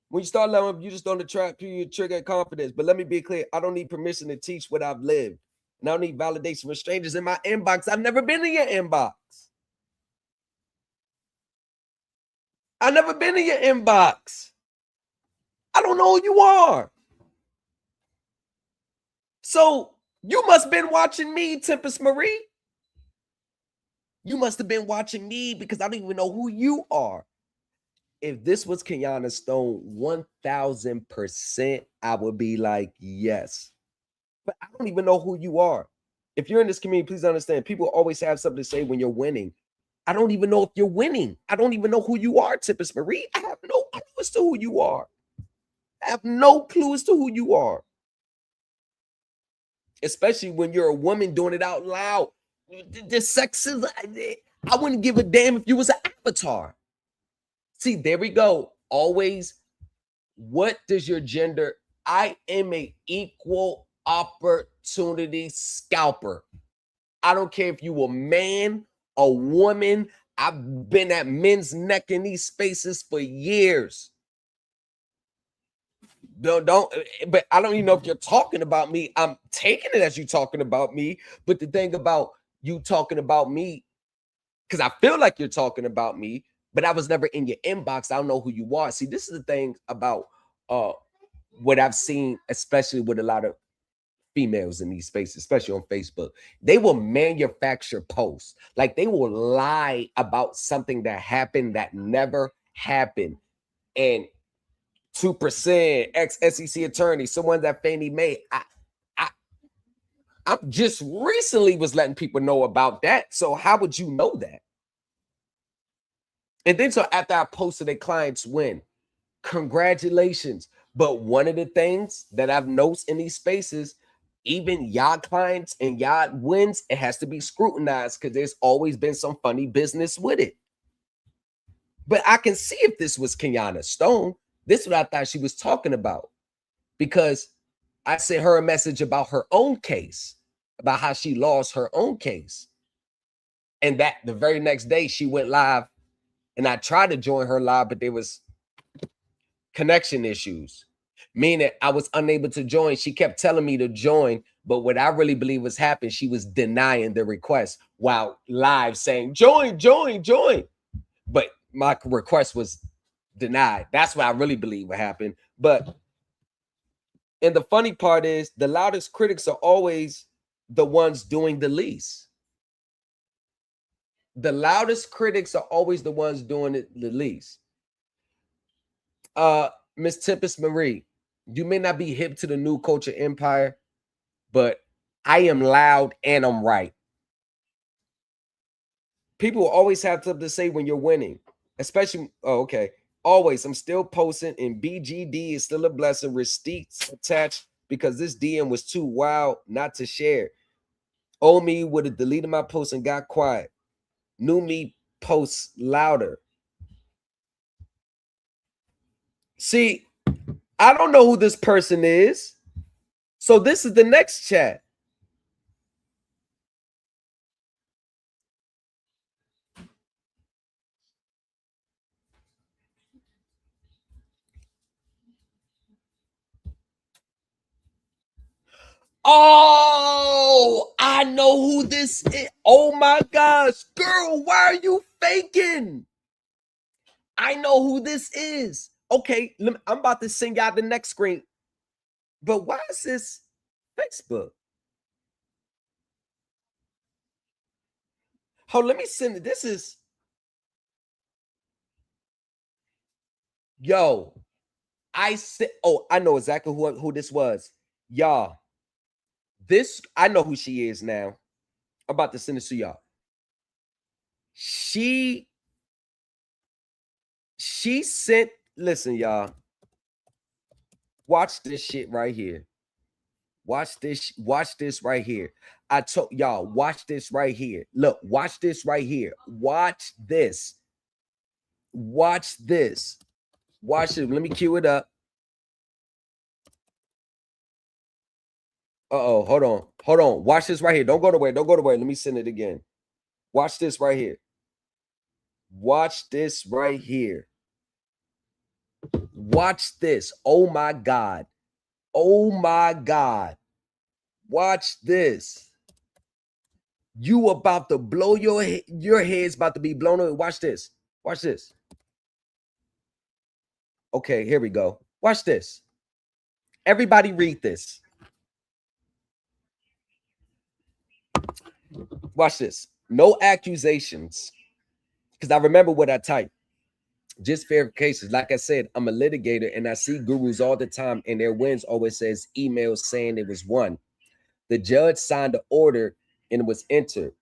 Speaker 2: When you start leveling up, you just don't attract people, you trigger confidence. But let me be clear, I don't need permission to teach what I've lived. And I don't need validation from strangers in my inbox. I've never been in your inbox. I've never been in your inbox. I don't know who you are. So you must have been watching me, Tempest Marie. You must have been watching me because I don't even know who you are. If this was Kiana Stone, 1000%, I would be like, yes. But I don't even know who you are. If you're in this community, please understand, people always have something to say when you're winning. I don't even know if you're winning. I don't even know who you are, Tempest Marie. I have no clue as to who you are. I have no clue as to who you are. Especially when you're a woman doing it out loud. The sexism, I wouldn't give a damn if you was an avatar. See, there we go. Always, what does your gender? I am an equal opportunity scalper. I don't care if you a man, a woman. I've been at men's neck in these spaces for years. Don't, but I don't even know if you're talking about me. I'm taking it as you talking about me. But the thing about you talking about me, because I feel like you're talking about me, but I was never in your inbox. I don't know who you are. See, this is the thing about what I've seen, especially with a lot of females in these spaces, especially on Facebook. They will manufacture posts. Like they will lie about something that happened that never happened. And 2%, ex-SEC attorney, someone that Fannie Mae. I just recently was letting people know about that. So how would you know that? And then so after I posted a client's win, congratulations. But one of the things that I've noticed in these spaces, even y'all clients and y'all wins, it has to be scrutinized because there's always been some funny business with it. But I can see if this was Kiana Stone, this is what I thought she was talking about. Because I sent her a message about her own case, about how she lost her own case. And that the very next day she went live, and I tried to join her live, but there was connection issues, meaning I was unable to join. She kept telling me to join, but what I really believe was happening, she was denying the request while live saying, join, join, join. But my request was denied. That's what I really believe what happened. But and the funny part is the loudest critics are always the ones doing the least. The loudest critics are always the ones doing it the least. Miss Tempest Marie, you may not be hip to the new culture empire, but I am loud and I'm right. People always have something to say when you're winning, especially, okay. Always, I'm still posting, and BGD is still a blessing. Receipts attached because this DM was too wild not to share. Old me would have deleted my post and got quiet. New me posts louder. See, I don't know who this person is. So this is the next chat. Oh, I know who this is. Oh my gosh, girl, why are you faking? I know who this is. Okay, I'm about to send y'all the next screen. But why is this Facebook? Oh, let me send it. This is, yo, I said, oh, I know exactly who this was. Y'all, this, I know who she is now. I'm about to send it to y'all. She sent, listen, y'all. Watch this shit right here. Watch this right here. I told y'all, watch this right here. Look, watch this right here. Watch this. Watch this. Watch it. Let me cue it up. Uh-oh, hold on. Hold on. Watch this right here. Don't go nowhere. Don't go nowhere. Let me send it again. Watch this right here. Watch this right here. Watch this. Oh my God. Oh my God. Watch this. You about to blow your head's about to be blown away. Watch this. Watch this. Okay, here we go. Watch this. Everybody read this. Watch this. No accusations. Because I remember what I typed. Just verifications. Like I said, I'm a litigator and I see gurus all the time, and their wins always says emails saying it was won. The judge signed the order and it was entered.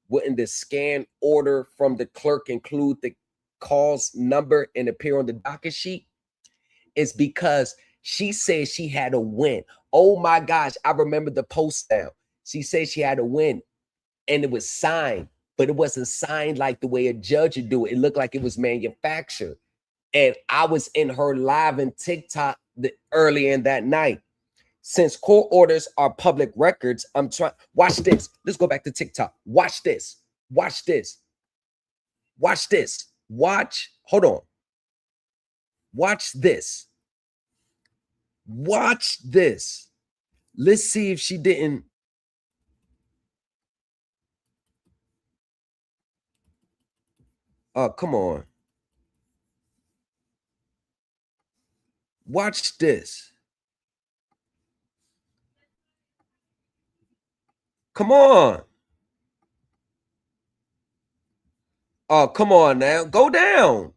Speaker 2: Wouldn't the scan order from the clerk include the cause number and appear on the docket sheet? It's because she said she had a win. Oh my gosh, I remember the post now. She said she had a win and it was signed, but it wasn't signed like the way a judge would do it. It looked like it was manufactured. And I was in her live in TikTok earlier in that night. Since court orders are public records, I'm trying. Watch this. Let's go back to TikTok. Watch this. Watch this. Watch this. Watch. Hold on. Watch this. Watch this. Let's see if she didn't. Oh, come on. Watch this. Come on. Oh, come on now. Go down.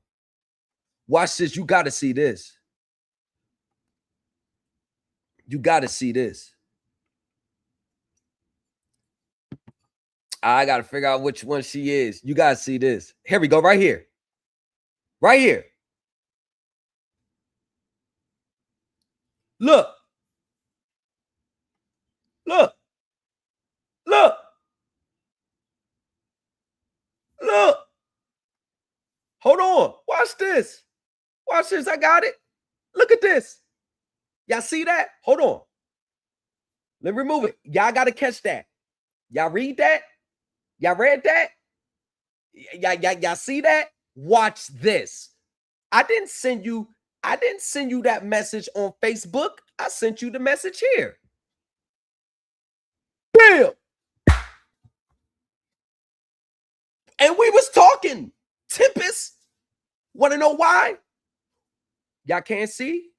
Speaker 2: Watch this. You got to see this. You got to see this. I got to figure out which one she is. You got to see this. Here we go. Right here. Right here. Look. Look. Look. Look. Hold on. Watch this. Watch this. I got it. Look at this. Y'all see that? Hold on. Let me remove it. Y'all got to catch that. Y'all read that? Y'all read that? Y'all see that? Watch this. I didn't send you that message on Facebook. I sent you the message here. Bam. And we was talking. Tempest. Want to know why? Y'all can't see?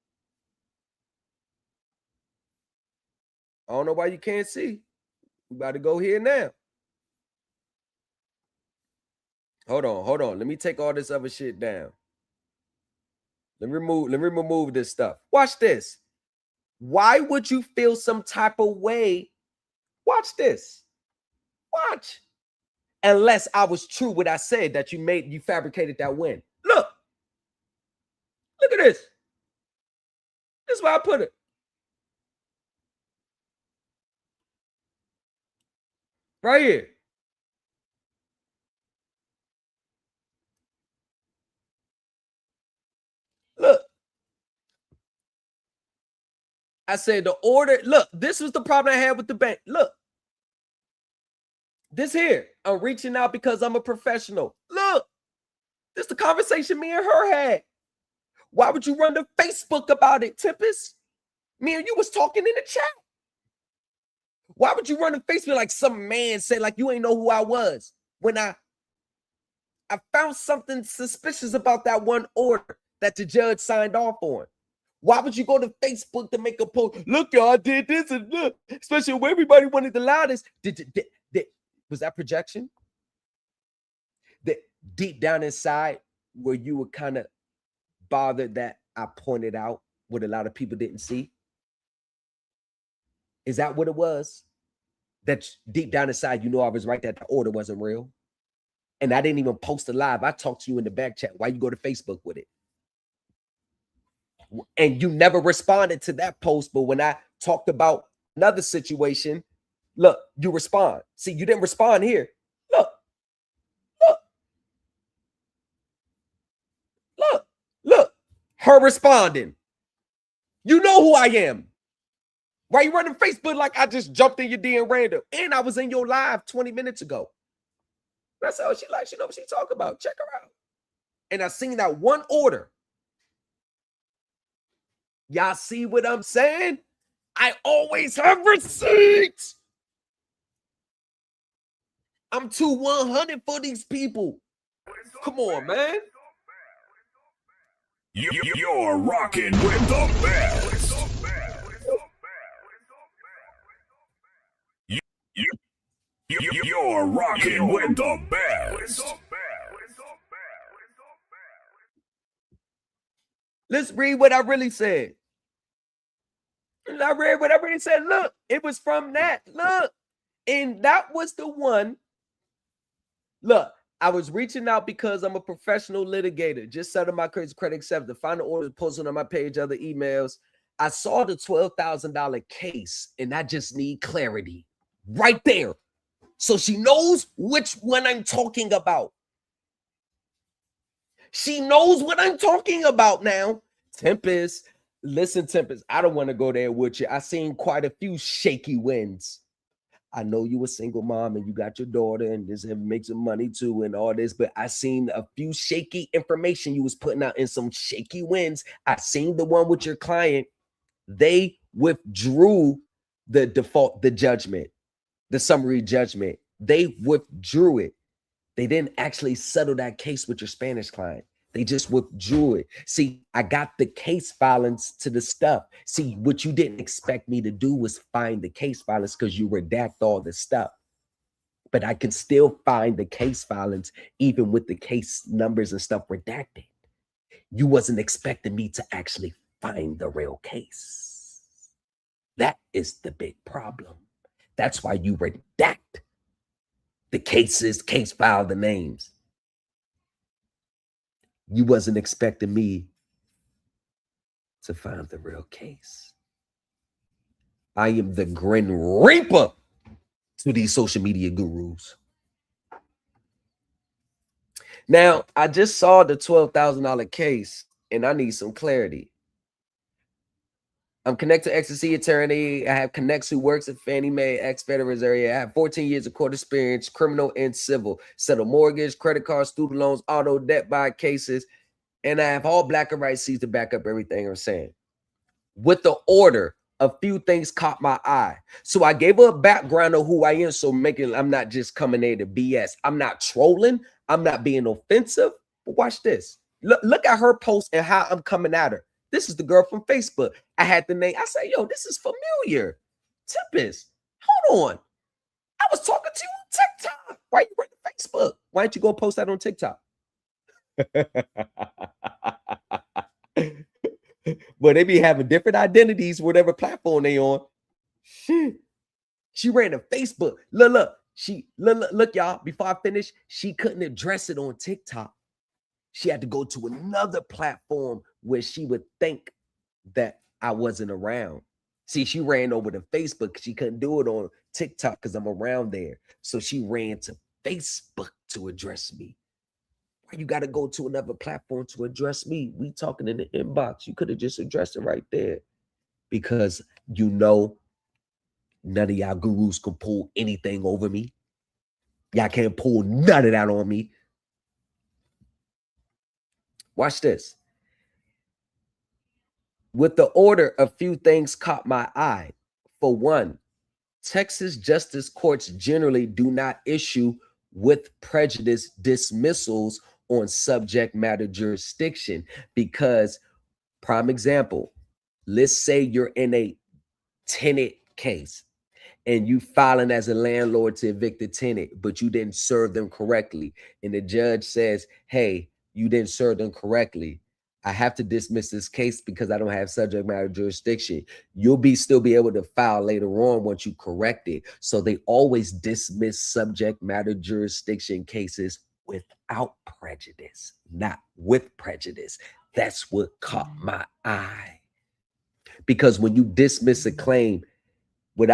Speaker 2: I don't know why you can't see. We about to go here now. Hold on. Let me take all this other shit down. Let me remove this stuff. Watch this. Why would you feel some type of way? Watch this. Watch. Unless I was true what I said, that you fabricated that win. Look. Look at this. This is where I put it. Right here. Look. I said the order. Look, this was the problem I had with the bank. Look. This here. I'm reaching out because I'm a professional. Look. This is the conversation me and her had. Why would you run to Facebook about it, Tempest? Me and you was talking in the chat. Why would you run to Facebook like some man said, like you ain't know who I was? When I found something suspicious about that one order that the judge signed off on. Why would you go to Facebook to make a post? Look, y'all, I did this and look, especially when everybody wanted the loudest. Was that projection? That deep down inside where you were kind of bothered that I pointed out what a lot of people didn't see? Is that what it was? That deep down inside, you know I was right that the order wasn't real. And I didn't even post it live. I talked to you in the back chat. Why you go to Facebook with it? And you never responded to that post. But when I talked about another situation, look, you respond. See, you didn't respond here. Look, look, look, her responding. You know who I am. Why you running Facebook like I just jumped in your DM random? And I was in your live 20 minutes ago. That's how she likes. She know what she talk about. Check her out. And I seen that one order. Y'all see what I'm saying? I always have receipts. I'm too 100 for these people. Come on, man.
Speaker 3: You're rocking with the best. You're rocking with the best.
Speaker 2: Let's read what I really said. I read what I really said. Look, it was from that. Look, and that was the one. Look, I was reaching out because I'm a professional litigator. Just settled my credit accepted. The final order posted on my page, other emails. I saw the $12,000 case, and I just need clarity right there. So she knows which one I'm talking about. She knows what I'm talking about now. Tempest, listen, Tempest, I don't want to go there with you. I seen quite a few shaky wins. I know you a single mom and you got your daughter and this makes some money too and all this, but I seen a few shaky information you was putting out in some shaky wins. I seen the one with your client. They withdrew the default, the judgment, the summary judgment. They withdrew it. They didn't actually settle that case with your Spanish client. They just withdrew it. See, I got the case filings to the stuff. See, what you didn't expect me to do was find the case filings because you redact all the stuff. But I can still find the case filings even with the case numbers and stuff redacted. You wasn't expecting me to actually find the real case. That is the big problem. That's why you redact the cases, case file, the names. You wasn't expecting me to find the real case. I am the Grim Reaper to these social media gurus. Now, I just saw the $12,000 case and I need some clarity. I'm connected to ecstasy attorney. I have connects who works at Fannie Mae, ex-Federal Reserve. I have 14 years of court experience, criminal and civil. Settle mortgage, credit cards, student loans, auto debt buy cases. And I have all black and white seats to back up everything I'm saying. With the order, a few things caught my eye. So I gave her a background of who I am. So I'm not just coming there to BS. I'm not trolling. I'm not being offensive. But watch this. Look at her post and how I'm coming at her. This is the girl from Facebook. I had the name. I said, yo, this is familiar. Tempest, hold on. I was talking to you on TikTok. Why you running Facebook? Why don't you go post that on TikTok? But they be having different identities, whatever platform they on. Shit. She ran to Facebook. Look, y'all. Before I finish, she couldn't address it on TikTok. She had to go to another platform where she would think that I wasn't around. See, she ran over to Facebook. She couldn't do it on TikTok because I'm around there. So she ran to Facebook to address me. Why you got to go to another platform to address me? We talking in the inbox. You could have just addressed it right there. Because you know none of y'all gurus can pull anything over me. Y'all can't pull none of that on me. Watch this. With the order, a few things caught my eye. For one, Texas justice courts generally do not issue with prejudice dismissals on subject matter jurisdiction because, prime example, let's say you're in a tenant case and you filing as a landlord to evict the tenant, but you didn't serve them correctly. And the judge says, hey, you didn't serve them correctly. I have to dismiss this case because I don't have subject matter jurisdiction. You'll still be able to file later on once you correct it. So they always dismiss subject matter jurisdiction cases without prejudice, not with prejudice. That's what caught my eye. Because when you dismiss a claim with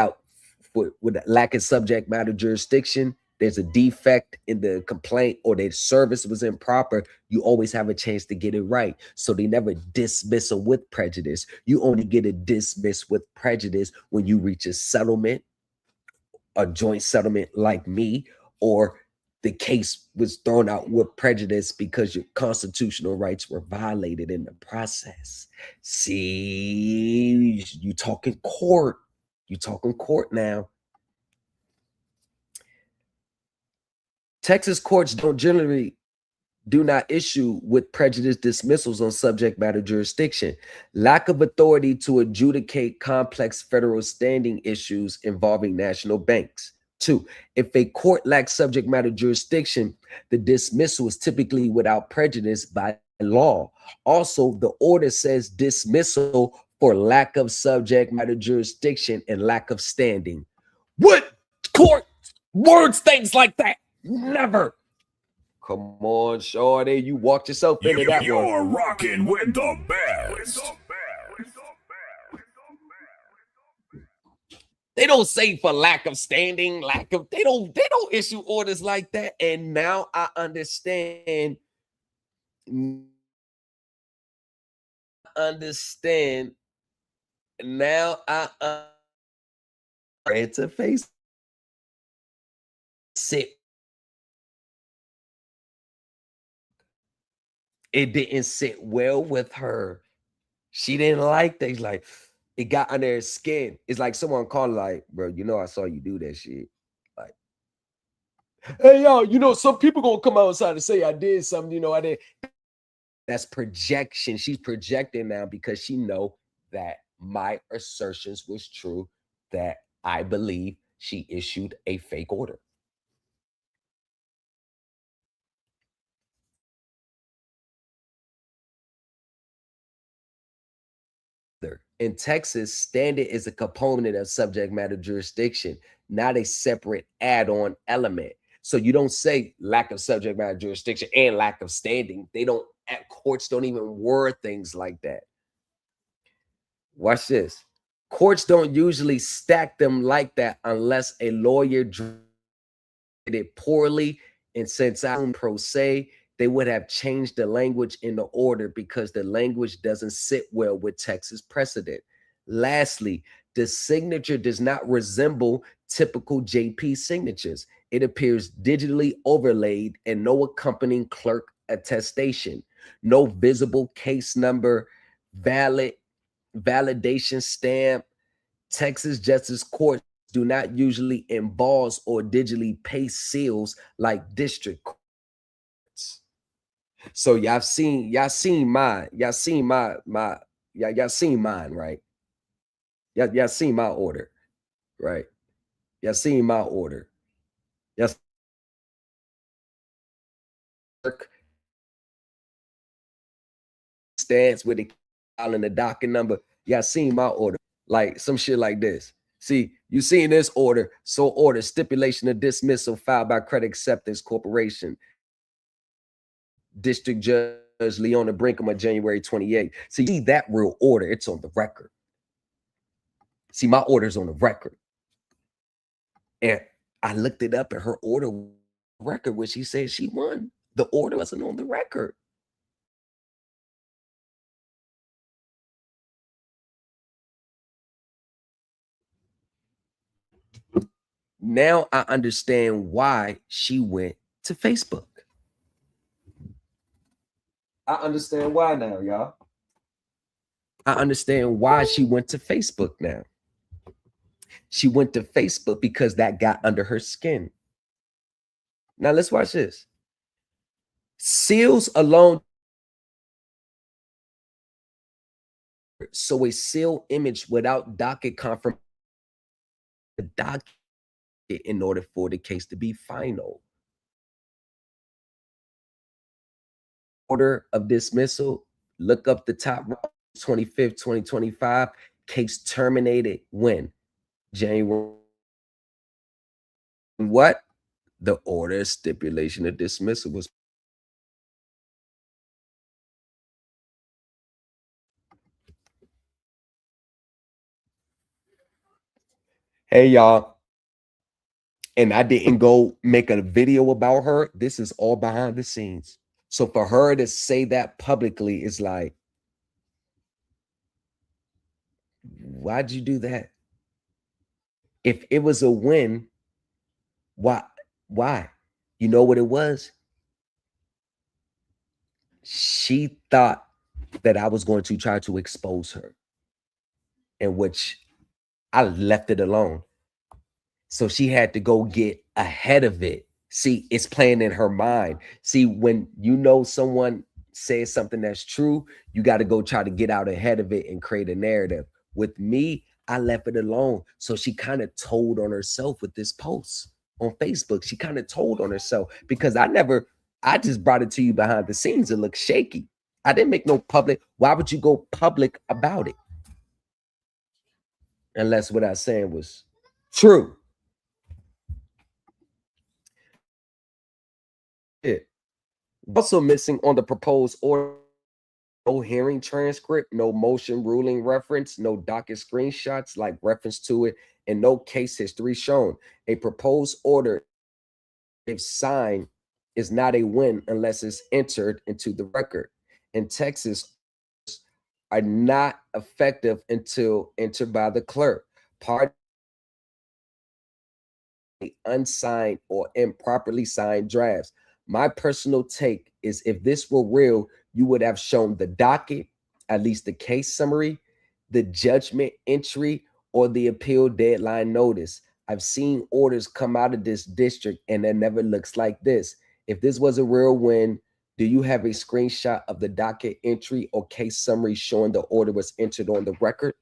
Speaker 2: lack of subject matter jurisdiction, there's a defect in the complaint or their service was improper, you always have a chance to get it right. So they never dismiss them with prejudice. You only get a dismiss with prejudice when you reach a settlement, a joint settlement like me, or the case was thrown out with prejudice because your constitutional rights were violated in the process. See, you talking court. You talking court now. Texas courts do not issue with prejudice dismissals on subject matter jurisdiction. Lack of authority to adjudicate complex federal standing issues involving national banks. 2, if a court lacks subject matter jurisdiction, the dismissal is typically without prejudice by law. Also, the order says dismissal for lack of subject matter jurisdiction and lack of standing. What court words things like that? Never. Come on, Shorty. You walked yourself into that one.
Speaker 3: You're rocking with the best.
Speaker 2: They don't say for lack of standing, they don't issue orders like that. And now I understand. Now I interface sit. It didn't sit well with her. She didn't like things like it got under her skin. It's like someone called like, bro, you know, I saw you do that shit. Like, hey, yo, you know, some people gonna come outside and say I did something, you know, I did. That's projection. She's projecting now because she know that my assertions was true, that I believe she issued a fake order. In Texas, standing is a component of subject matter jurisdiction, not a separate add-on element. So you don't say lack of subject matter jurisdiction and lack of standing. They don't, courts don't even word things like that. Watch this. Courts don't usually stack them like that unless a lawyer did it poorly. And since I'm pro se, they would have changed the language in the order because the language doesn't sit well with Texas precedent. Lastly, the signature does not resemble typical JP signatures. It appears digitally overlaid and no accompanying clerk attestation, no visible case number, validation stamp. Texas Justice Courts do not usually emboss or digitally paste seals like district courts. So y'all seen mine, y'all seen mine, right? Y'all seen my order, right? Y'all seen my order. Y'all stance with the file and the docket number. Y'all seen my order, like some shit like this. See, you seen this order. So order stipulation of dismissal filed by Credit Acceptance Corporation. District Judge Leona Brinkman on January 28th. See that real order, it's on the record. See, my order's on the record. And I looked it up in her order record where she said she won. The order wasn't on the record. Now I understand why she went to Facebook. I understand why now, y'all. I understand why she went to Facebook now. She went to Facebook because that got under her skin. Now let's watch this. Seals alone. So a seal image without docket confirmation, the docket in order for the case to be final. Order of dismissal, look up the top 25th, 2025. Case terminated when? January. What? The order stipulation of dismissal was. Hey, y'all. And I didn't go make a video about her. This is all behind the scenes. So for her to say that publicly is like, why'd you do that? If it was a win, why? Why? You know what it was? She thought that I was going to try to expose her, in which I left it alone. So she had to go get ahead of it. See, it's playing in her mind. See, when you know someone says something that's true, you got to go try to get out ahead of it and create a narrative. With me, I left it alone. So she kind of told on herself with this post on Facebook. She kind of told on herself because I just brought it to you behind the scenes. It looks shaky. I didn't make no public. Why would you go public about it? Unless what I was saying was true. It. Also missing on the proposed order, no hearing transcript, no motion ruling reference, no docket screenshots like reference to it, and no case history shown. A proposed order, if signed, is not a win unless it's entered into the record. In Texas, are not effective until entered by the clerk. Part unsigned or improperly signed drafts. My personal take is if this were real, you would have shown the docket, at least the case summary, the judgment entry, or the appeal deadline notice. I've seen orders come out of this district and it never looks like this. If this was a real win, do you have a screenshot of the docket entry or case summary showing the order was entered on the record?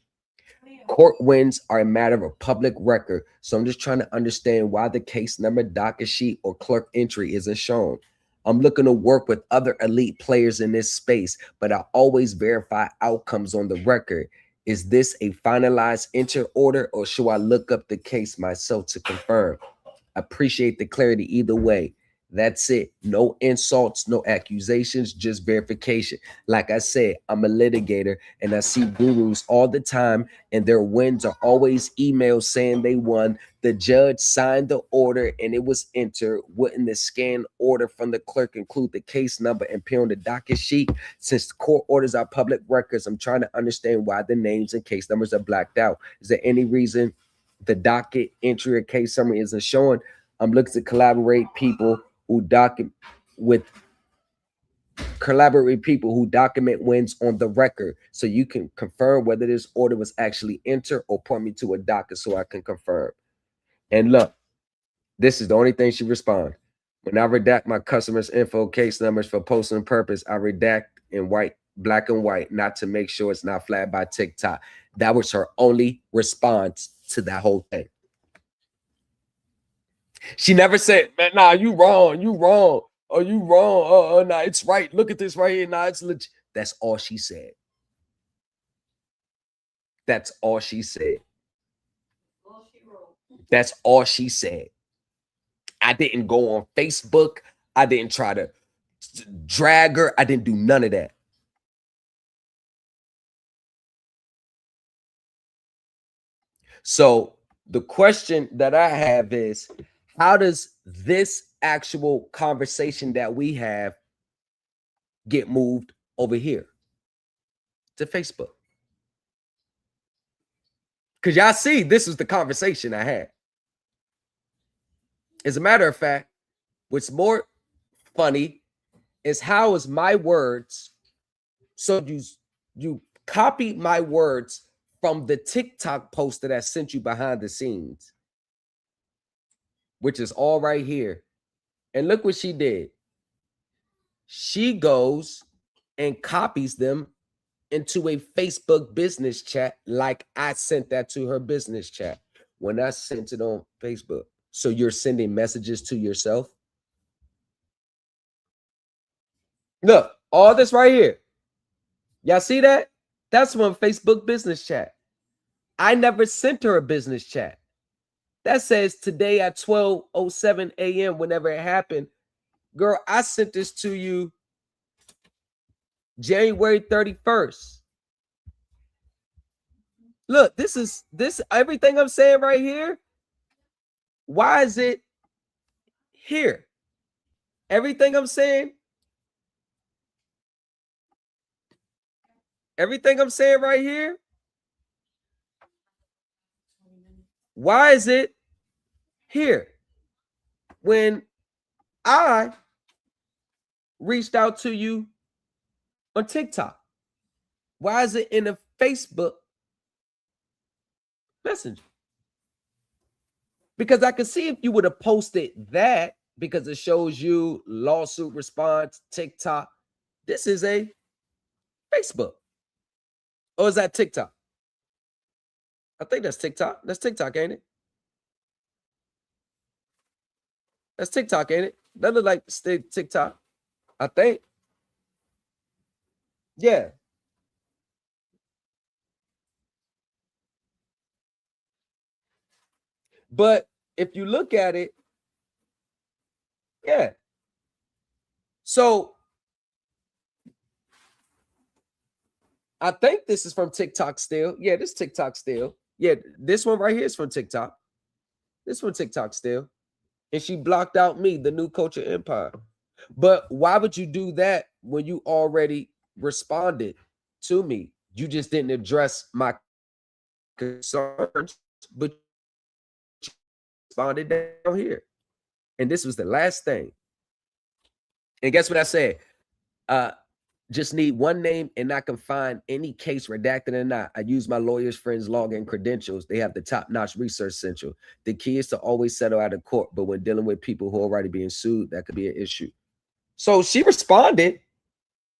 Speaker 2: Court wins are a matter of public record, so I'm just trying to understand why the case number, docket sheet, or clerk entry isn't shown. I'm looking to work with other elite players in this space, but I always verify outcomes on the record. Is this a finalized enter order, or should I look up the case myself to confirm? Appreciate the clarity either way. That's it. No insults, no accusations, just verification. Like I said, I'm a litigator and I see gurus all the time, and their wins are always emails saying they won. The judge signed the order and it was entered. Wouldn't the scanned order from the clerk include the case number and appear on the docket sheet? Since the court orders are public records, I'm trying to understand why the names and case numbers are blacked out. Is there any reason the docket entry or case summary isn't showing? I'm looking to collaborate people who document wins on the record, so you can confirm whether this order was actually entered, or point me to a docket so I can confirm. And look, this is the only thing she respond. When I redact my customers' info case numbers for posting purpose, I redact in black and white, not to make sure it's not flagged by TikTok. That was her only response to that whole thing. She never said, man, nah, you wrong. Oh, you wrong. Nah, it's right. Look at this right here. Nah, it's legit. That's all she said. That's all she said. That's all she said. I didn't go on Facebook. I didn't try to drag her. I didn't do none of that. So the question that I have is, how does this actual conversation that we have get moved over here to Facebook? Because y'all see, this is the conversation I had. As a matter of fact, what's more funny is how is my words. So you copied my words from the TikTok post that I sent you behind the scenes, which is all right here. And look what she did. She goes and copies them into a Facebook business chat, like I sent that to her business chat when I sent it on Facebook. So you're sending messages to yourself? Look, all this right here. Y'all see that? That's one Facebook business chat. I never sent her a business chat. That says today at 12:07 a.m. whenever it happened. Girl, I sent this to you January 31st. Look, this everything I'm saying right here. why is it here? Everything I'm saying right here, why is it here? When I reached out to you on TikTok, why is it in a Facebook Messenger? Because I could see if you would have posted that, because it shows you lawsuit response, TikTok. This is a Facebook. Or is that TikTok? I think that's TikTok. That's TikTok, ain't it? That's TikTok, ain't it? That look like TikTok, I think. Yeah. But if you look at it, yeah. So I think this is from TikTok still. Yeah, this TikTok still. Yeah, this one right here is from TikTok. This one TikTok still. And she blocked out me, the new coach of Empire. But why would you do that when you already responded to me? You just didn't address my concerns, but you responded down here. And this was the last thing. And guess what I said? Just need one name and I can find any case redacted or not. I use my lawyer's friends' login credentials. They have the top-notch research central. The key is to always settle out of court, but when dealing with people who are already being sued, that could be an issue. So she responded.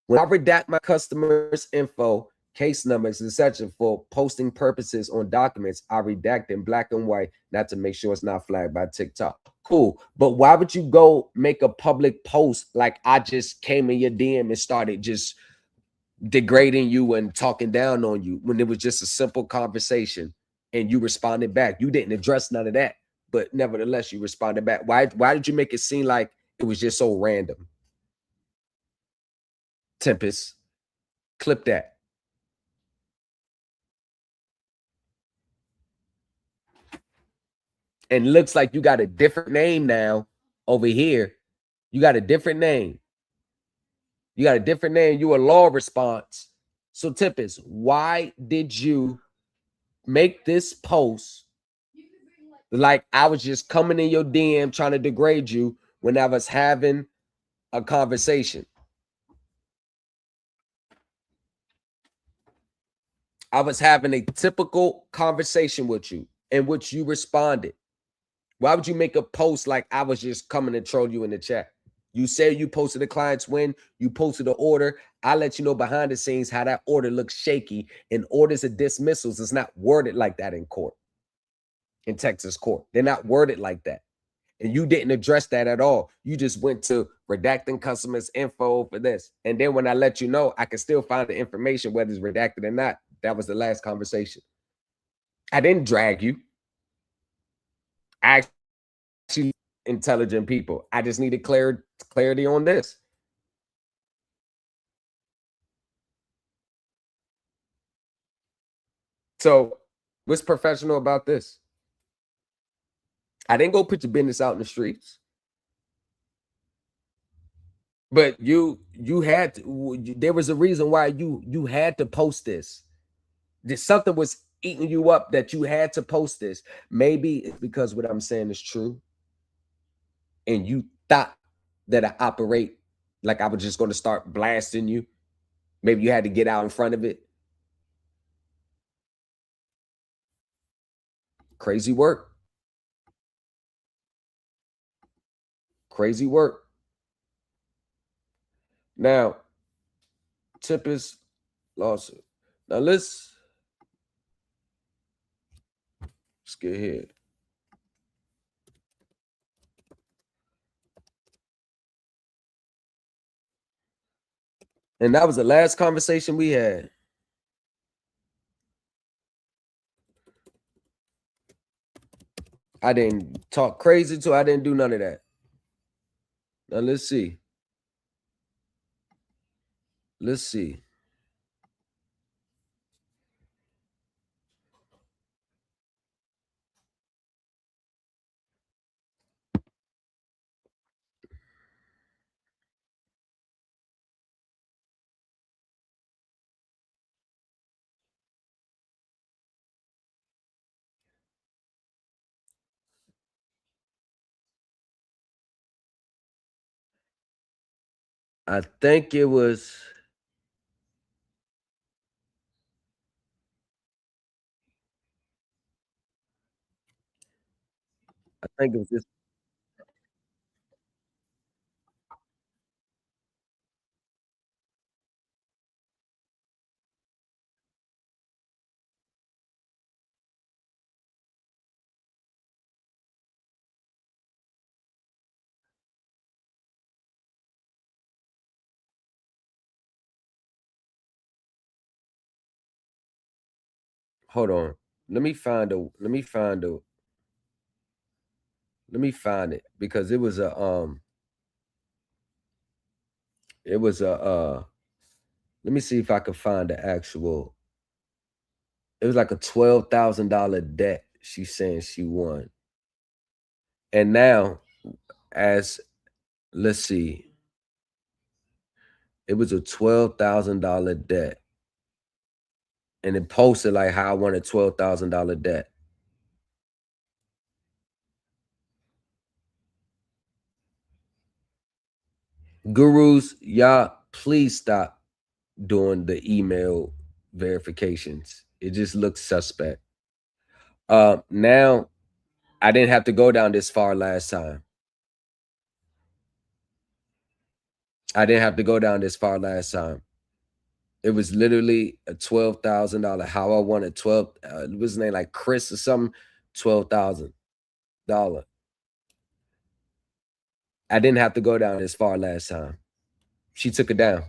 Speaker 2: When I redact my customers' info, case numbers, etc., for posting purposes on documents, I redact in black and white, not to make sure it's not flagged by TikTok. Cool. But why would you go make a public post like I just came in your DM and started just degrading you and talking down on you when it was just a simple conversation and you responded back? You didn't address none of that, but nevertheless, you responded back. Why did you make it seem like it was just so random? Tempest, clip that. And looks like you got a different name now over here. You got a different name. You got a different name. You a law response. So Tempest, why did you make this post like I was just coming in your DM trying to degrade you when I was having a conversation? I was having a typical conversation with you in which you responded. Why would you make a post like I was just coming to troll you in the chat? You said you posted a client's win. You posted an order. I let you know behind the scenes how that order looks shaky. And orders of dismissals is not worded like that in court, in Texas court. They're not worded like that. And you didn't address that at all. You just went to redacting customers' info for this. And then when I let you know, I can still find the information, whether it's redacted or not. That was the last conversation. I didn't drag you. I actually intelligent people. I just needed clarity on this. So what's professional about this? I didn't go put your business out in the streets. But you had to, there was a reason why you had to post this. Something was eating you up that you had to post this. Maybe it's because what I'm saying is true. And you thought that I operate like I was just going to start blasting you. Maybe you had to get out in front of it. Crazy work. Crazy work. Now, Tempest lawsuit. Now let's get here. And that was the last conversation we had. I didn't talk crazy to her. I didn't do none of that. Now let's see. Let's see. I think it was. I think it was this. Hold on. Let me find a. Let me find a. Let me find it because it was a. It was a. Let me see if I can find the actual. It was like a $12,000 debt. She's saying she won, and now, as let's see, it was a $12,000 debt, and it posted like how I won a $12,000 debt. Gurus, y'all, please stop doing the email verifications. It just looks suspect. Now I didn't have to go down this far last time. I didn't have to go down this far last time. It was literally a $12,000. How I wanted 12. What's his name, like Chris or something? $12,000. I didn't have to go down this far last time. She took it down.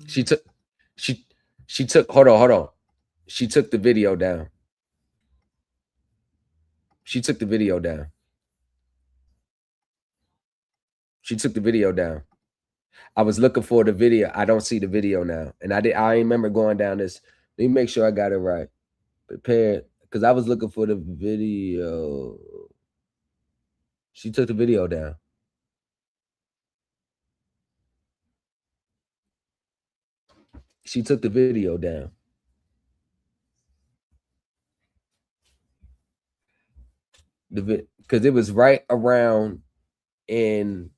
Speaker 2: She took. She took. Hold on. She took the video down. She took the video down. She took the video down. I was looking for the video. I don't see the video now. And I remember going down this. Let me make sure I got it right. Prepared. Because I was looking for the video. She took the video down. She took the video down. Because it was right around in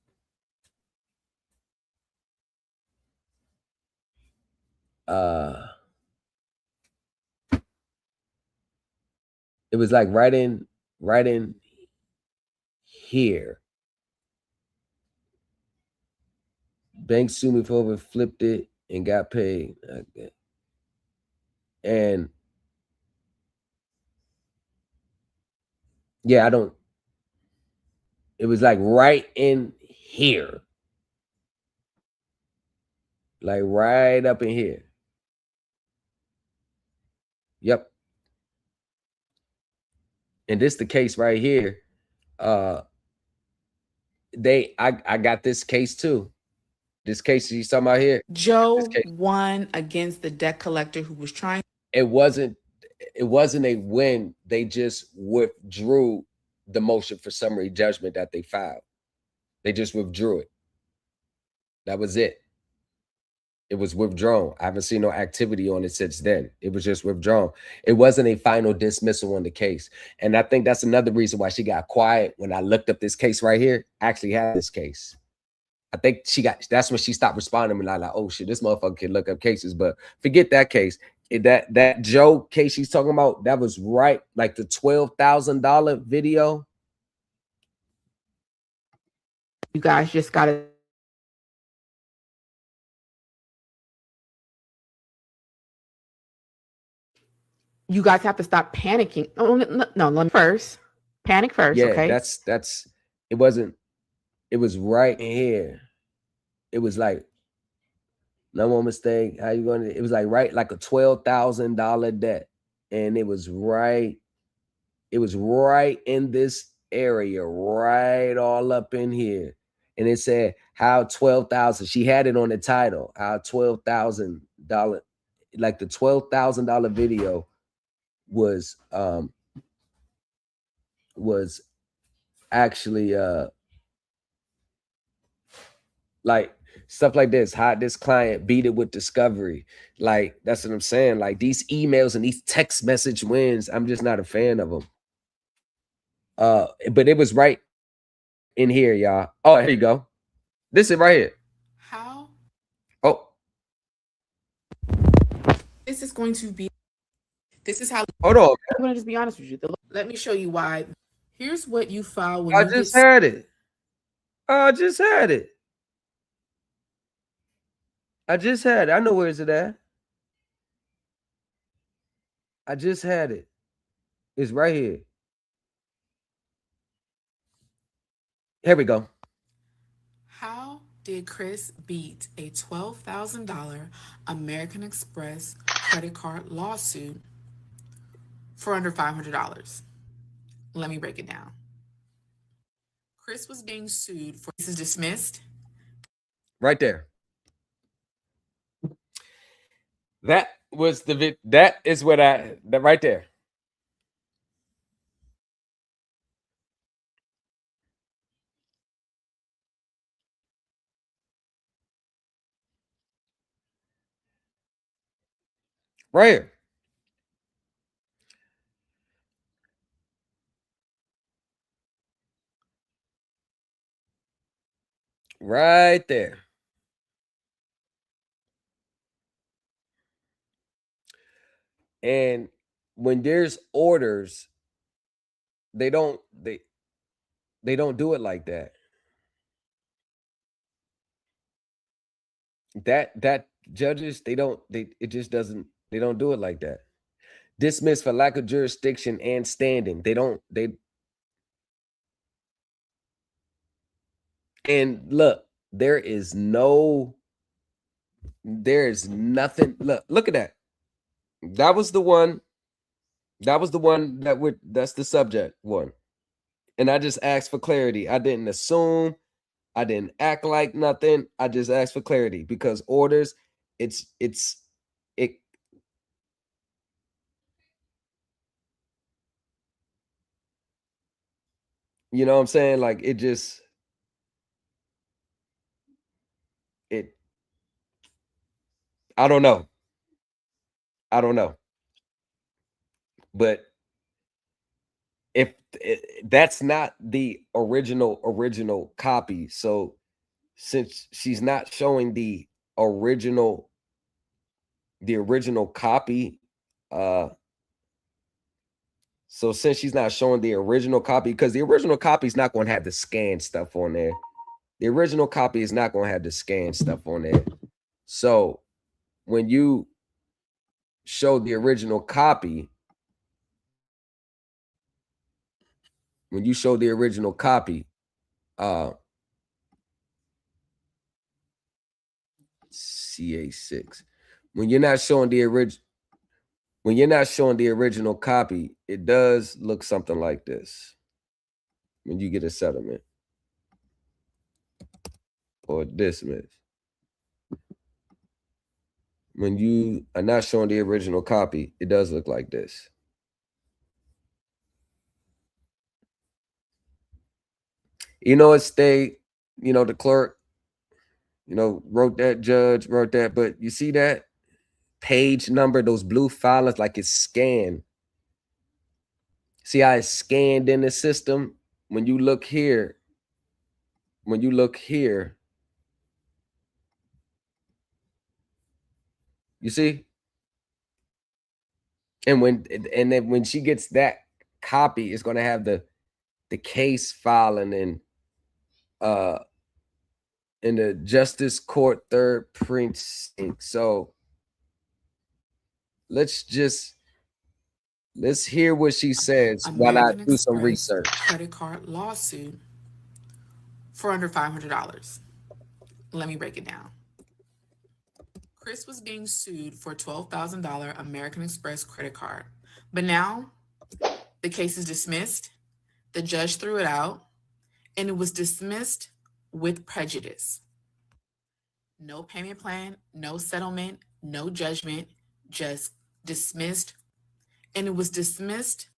Speaker 2: it was like right in here. Bank sued me for over, flipped it and got paid. Okay. And yeah, I don't. It was like right in here. Like right up in here. Yep. And this the case right here. I got this case too. This case you talking about here.
Speaker 6: Joe won against the debt collector who was trying.
Speaker 2: It wasn't a win. They just withdrew the motion for summary judgment that they filed. They just withdrew it. That was it. It was withdrawn. I haven't seen no activity on it since then. It was just withdrawn. It wasn't a final dismissal on the case. And I think that's another reason why she got quiet. When I looked up this case right here, I actually had this case. I think that's when she stopped responding and I like, oh shit, this motherfucker can look up cases. But forget that case. That Joe case she's talking about, that was right, like the $12,000 video.
Speaker 6: You guys just gotta. You guys have to stop panicking. Oh, no, let me first. Panic first,
Speaker 2: Yeah,
Speaker 6: okay?
Speaker 2: that's it wasn't, it was right in here. It was like, no more mistake. How you going to, it was like right, like a $12,000 debt. And it was right in this area, right all up in here. And it said how 12,000, she had it on the title, how $12,000, like the $12,000 video was actually like stuff like this. How this client beat it with discovery. Like that's what I'm saying. Like these emails and these text message wins, I'm just not a fan of them. But it was right in here, y'all. Oh, here you go. This is right here.
Speaker 6: this is going to be. This is how.
Speaker 2: Hold on.
Speaker 6: I'm going to just be honest with you. Let me show you why. Here's what you file when
Speaker 2: I
Speaker 6: you
Speaker 2: just
Speaker 6: get.
Speaker 2: had it. I just had it. I know where's it at. I just had it. It's right here. Here we go.
Speaker 6: How did Chris beat a $12,000 American Express credit card lawsuit for under $500? Let me break it down. Chris was being sued for this is dismissed.
Speaker 2: Right there. That was that is what that right there. Right here. Right there. And when there's orders, they don't do it like that. That judges, they don't do it like that. Dismissed for lack of jurisdiction and standing. And look, there's nothing. Look at that. That was the one that's the subject one. And I just asked for clarity. I didn't assume, I didn't act like nothing. I just asked for clarity because orders, it you know what I'm saying? Like it just I don't know. But if that's not the original copy, so since she's not showing the original copy, so since she's not showing the original copy, because the original copy is not going to have the scan stuff on there. The original copy is not going to have the scan stuff on there. So when you show the original copy, CA6, when you're not showing the original copy, it does look something like this. When you get a settlement or dismiss, when you are not showing the original copy, it does look like this. The clerk, wrote that, judge wrote that, but you see that page number, those blue filings, like it's scanned. See how it's scanned in the system? When you look here, you see? And then when she gets that copy, it's going to have the case filing in the Justice Court 3rd Precinct. So let's hear what she says while I do some research.
Speaker 6: Credit card lawsuit for under $500. Let me break it down. Chris was being sued for a $12,000 American Express credit card, but now the case is dismissed. The judge threw it out, and it was dismissed with prejudice. No payment plan, no settlement, no judgment, just dismissed. And it was dismissed.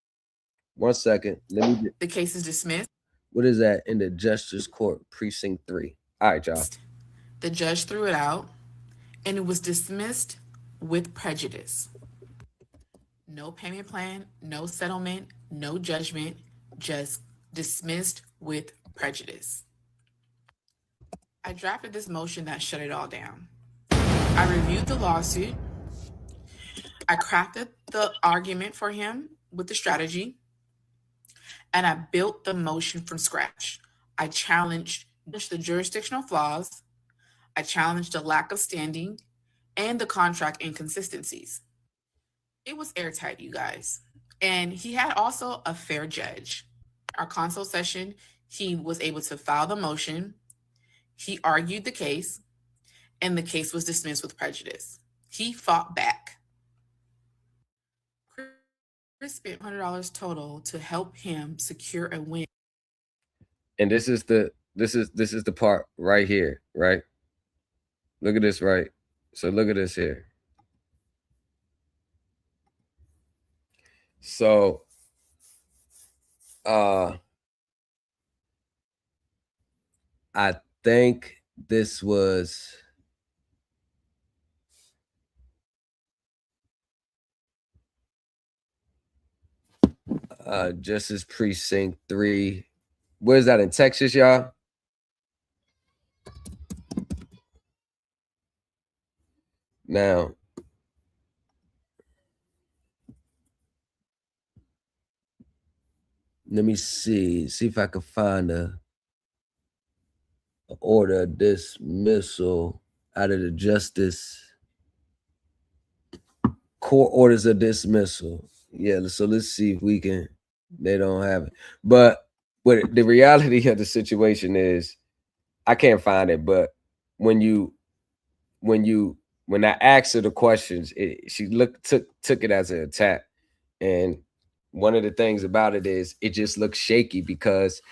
Speaker 2: 1 second.
Speaker 6: The case is dismissed.
Speaker 2: What is that in the Justice Court Precinct 3? All right, y'all.
Speaker 6: The judge threw it out, and it was dismissed with prejudice. No payment plan, no settlement, no judgment, just dismissed with prejudice. I drafted this motion that shut it all down. I reviewed the lawsuit. I crafted the argument for him with the strategy, and I built the motion from scratch. I challenged the jurisdictional flaws, I challenged the lack of standing, and the contract inconsistencies. It was airtight, you guys. And he had also a fair judge. Our consult session, he was able to file the motion, he argued the case, and the case was dismissed with prejudice. He fought back. Chris spent $100 total to help him secure a win.
Speaker 2: And this is the part right here, right? Look at this, right? So look at this here. So I think this was Justice Precinct 3. Where's that, in Texas, y'all? Now, let me see if I can find a order of dismissal out of the Justice Court orders of dismissal. Yeah, so let's see if we can. They don't have it, but what the reality of the situation is, I can't find it. But when I asked her the questions, she took it as an attack, and one of the things about it is it just looks shaky because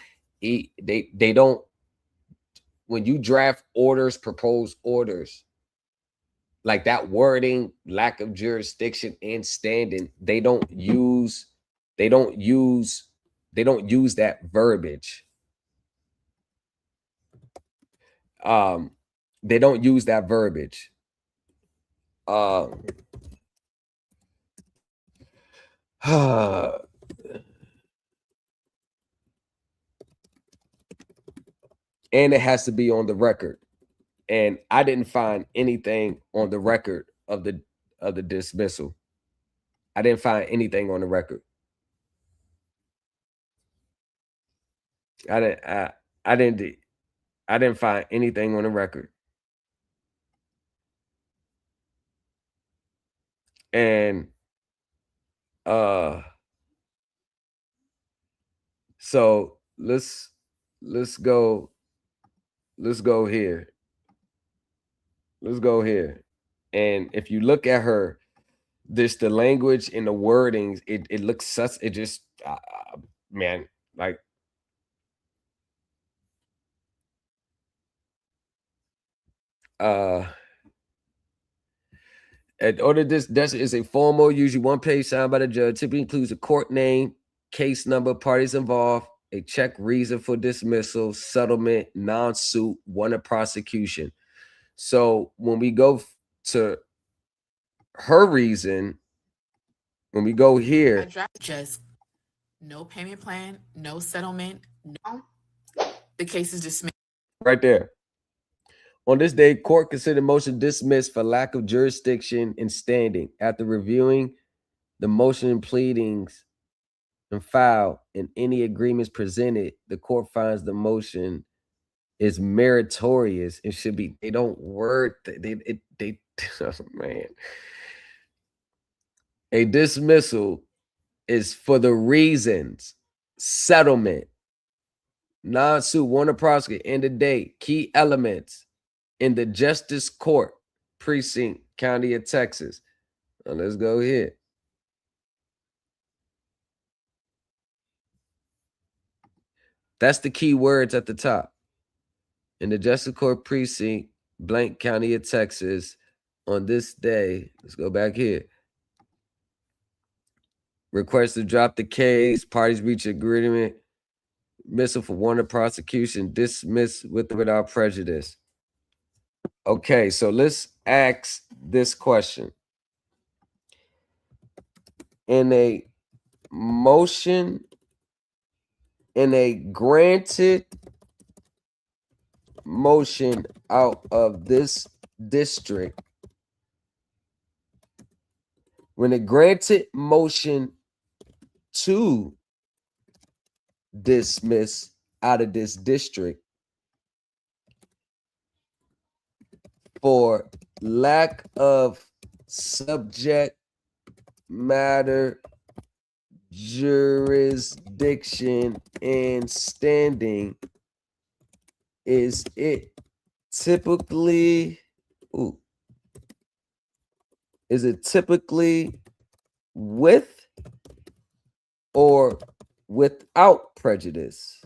Speaker 2: they don't, when you draft orders, propose orders, like that wording, lack of jurisdiction and standing, they don't use that verbiage. They don't use that verbiage. And it has to be on the record. And I didn't find anything on the record of the dismissal. I didn't find anything on the record. I didn't find anything on the record. And so let's go here. Let's go here. And if you look at her, the language and the wordings, it looks sus. It just man, like an order this is a formal, usually one-page signed by the judge. Typically includes a court name, case number, parties involved, a check reason for dismissal, settlement, non-suit, warrant of prosecution. So when we go to her reason, when we go here,
Speaker 6: just no payment plan, no settlement, no. The case is dismissed.
Speaker 2: Right there. On this day, court considered motion dismissed for lack of jurisdiction and standing. After reviewing the motion and pleadings and filed and any agreements presented, the court finds the motion is meritorious and should be. They don't word they oh, man. A dismissal is for the reasons settlement, non-suit, warrant of prosecution, end of day, key elements in the Justice Court, Precinct, County of Texas. Now let's go here. That's the key words at the top. In the Justice Court Precinct, blank, County of Texas, on this day, let's go back here. Request to drop the case, parties reach agreement, dismissal for warrant of prosecution, dismiss with or without prejudice. Okay, so let's ask this question. In a motion, in a granted motion out of this district, when it granted motion to dismiss out of this district for lack of subject matter jurisdiction and standing, is it typically with or without prejudice?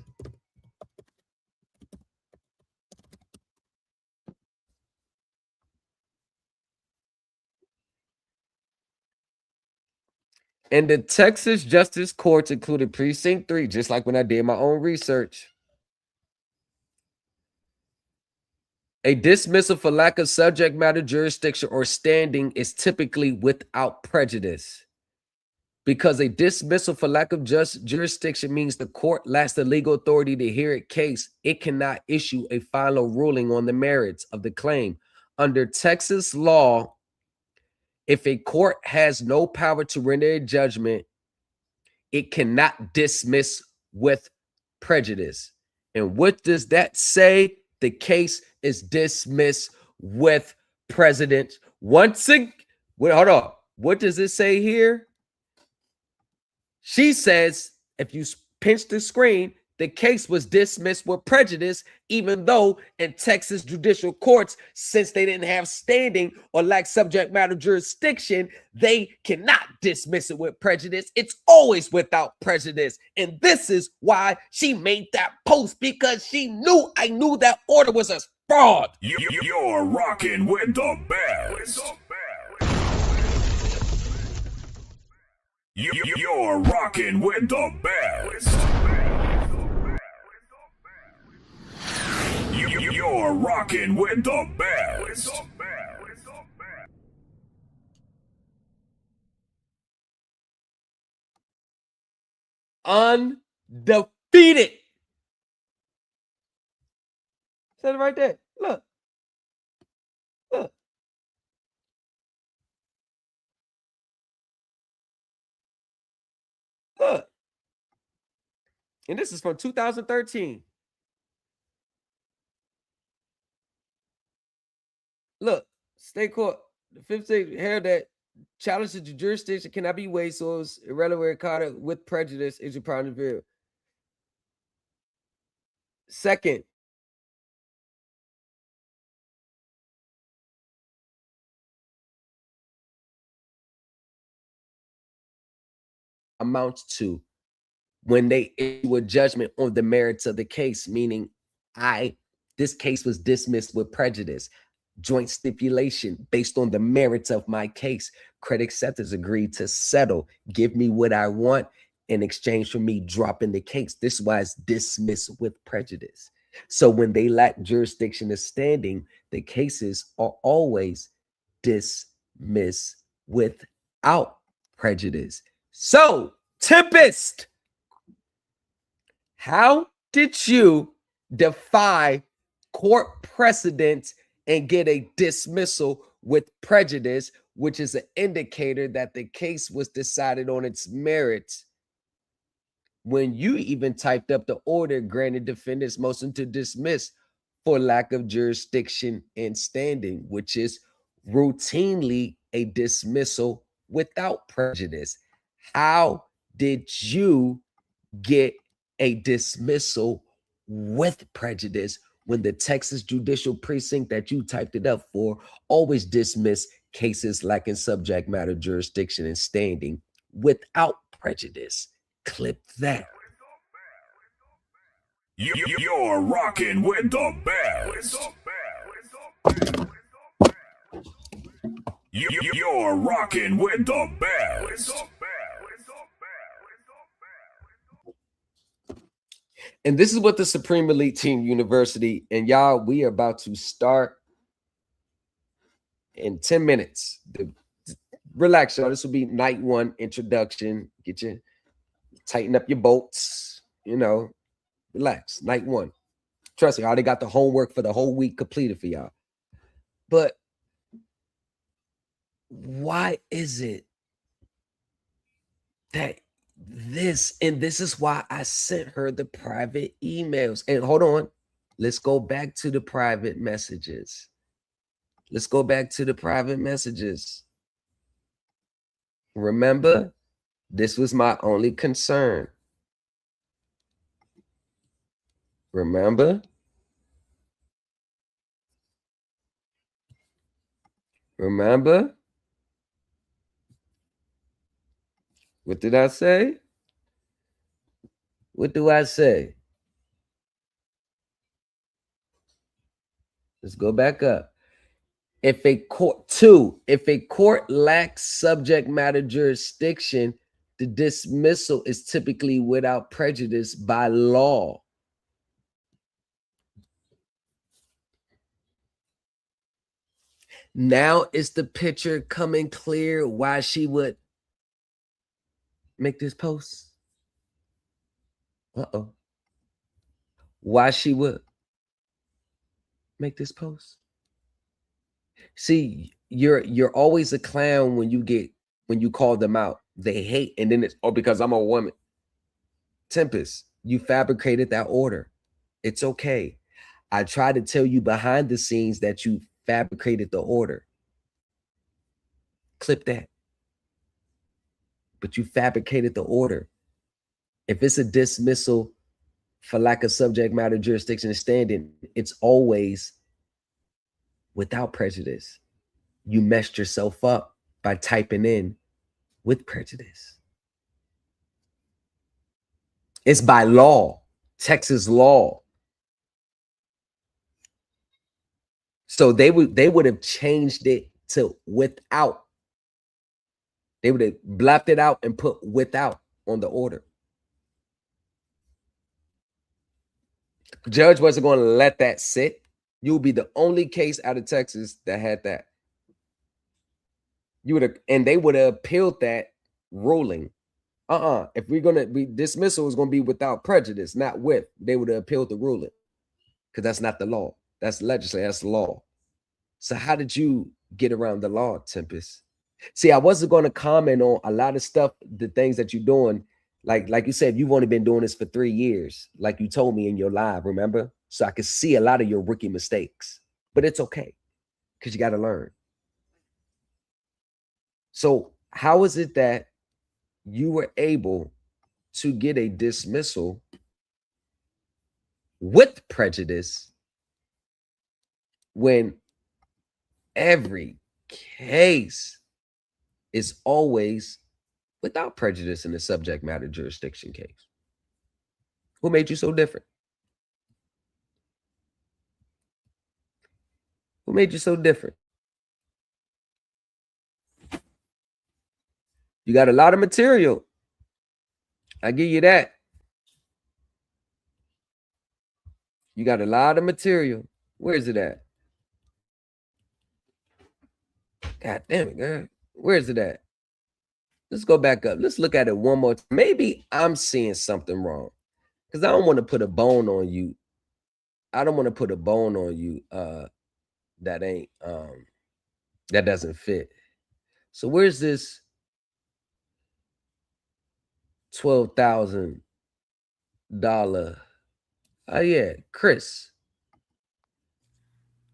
Speaker 2: And the Texas Justice Courts included Precinct 3, just like when I did my own research. A dismissal for lack of subject matter jurisdiction or standing is typically without prejudice. Because a dismissal for lack of jurisdiction means the court lacks the legal authority to hear a case, it cannot issue a final ruling on the merits of the claim. Under Texas law, if a court has no power to render a judgment, it cannot dismiss with prejudice. And what does that say? The case is dismissed with prejudice. Once again, wait, hold on. What does it say here? She says, if you pinch the screen, the case was dismissed with prejudice, even though in Texas judicial courts, since they didn't have standing or lack subject matter jurisdiction, they cannot dismiss it with prejudice. It's always without prejudice. And this is why she made that post, because she knew I knew that order was a fraud.
Speaker 3: You're rocking with the best. You're rocking with the best. You're rocking with the best.
Speaker 2: Undefeated. Said it right there. Look. Look. Look. And this is from 2013. Look, state court, the fifth state held that challenge to the jurisdiction cannot be waived, so it's irrelevant caught with prejudice is your prime view. Second, amounts to when they issue a judgment on the merits of the case, meaning this case was dismissed with prejudice. Joint stipulation based on the merits of my case. Credit acceptors agreed to settle, give me what I want in exchange for me dropping the case. This is why it's dismissed with prejudice. So when they lack jurisdiction or standing, the cases are always dismissed without prejudice. So, Tempest, how did you defy court precedent and get a dismissal with prejudice, which is an indicator that the case was decided on its merits, when you even typed up the order granted defendants motion to dismiss for lack of jurisdiction and standing, which is routinely a dismissal without prejudice? How did you get a dismissal with prejudice when the Texas judicial precinct that you typed it up for always dismiss cases lacking subject matter jurisdiction and standing without prejudice? Clip that.
Speaker 3: You're rocking with the best. You're rocking with the best.
Speaker 2: And this is what the Supreme Elite Team University, and y'all, we are about to start in 10 minutes. Relax, y'all. This will be night one introduction. Tighten up your bolts, relax. Night one. Trust me, I already got the homework for the whole week completed for y'all. But why is it This is why I sent her the private emails. And hold on, let's go back to the private messages. Let's go back to the private messages. Remember, this was my only concern. Remember? Remember? What did I say? What do I say? Let's go back up. If a court lacks subject matter jurisdiction, the dismissal is typically without prejudice by law. Now is the picture coming clear why she would make this post? Why she would make this post? See, you're always a clown when you call them out. They hate, and then it's because I'm a woman. Tempest, you fabricated that order. It's okay. I try to tell you behind the scenes that you fabricated the order. Clip that. But you fabricated the order. If it's a dismissal for lack of subject matter jurisdiction and standing, it's always without prejudice. You messed yourself up by typing in with prejudice. It's by law, Texas law. So they would have changed it to without. They would have blapped it out and put without on the order. The judge wasn't going to let that sit. You'll be the only case out of Texas that had that. You would have, and they would have appealed that ruling. If we're gonna be dismissal is gonna be without prejudice, not with. They would have appealed the ruling because that's not the law. That's legislature. That's the law. So how did you get around the law, Tempest? See, I wasn't going to comment on a lot of stuff, the things that you're doing. Like you said, you've only been doing this for 3 years, like you told me in your live, remember? So I could see a lot of your rookie mistakes, but it's okay because you got to learn. So how is it that you were able to get a dismissal with prejudice when every case is always without prejudice in the subject matter jurisdiction case? What made you so different? What made you so different? You got a lot of material. I give you that. You got a lot of material. Where is it at? God damn it, girl. Where is it at? Let's go back up. Let's look at it one more time. Maybe I'm seeing something wrong because I don't want to put a bone on you. I don't want to put a bone on you that ain't that doesn't fit. So where's this $12,000? Oh yeah, Chris.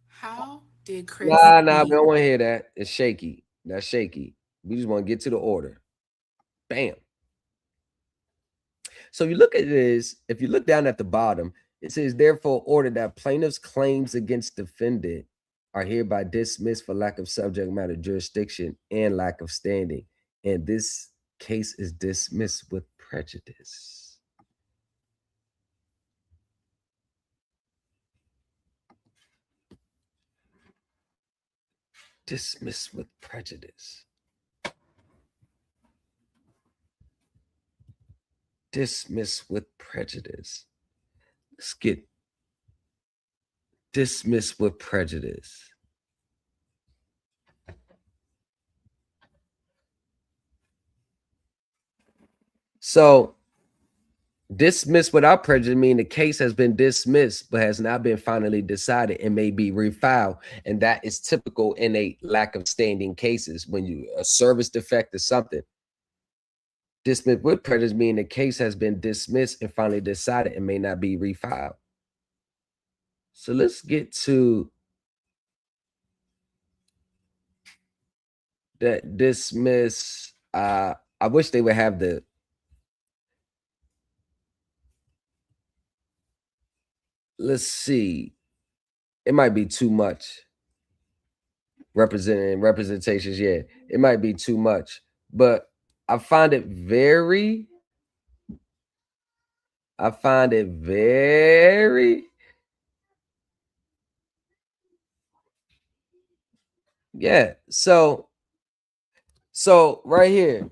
Speaker 6: How did Chris?
Speaker 2: Nah, we don't want to hear that. It's shaky. That's shaky. We just want to get to the order. Bam. So you look at this, if you look down at the bottom, it says, therefore, order that plaintiff's claims against defendant are hereby dismissed for lack of subject matter jurisdiction and lack of standing. And this case is dismissed with prejudice. Dismissed with prejudice. Dismissed with prejudice. Let's get dismissed with prejudice. So dismissed without prejudice means the case has been dismissed but has not been finally decided and may be refiled. And that is typical in a lack of standing cases when you a service defect or something. Dismissed with prejudice meaning the case has been dismissed and finally decided and may not be refiled. So let's get to that dismiss. I wish they would have the let's see. It might be too much. Representations, yeah. It might be too much. But I find it very yeah. So right here.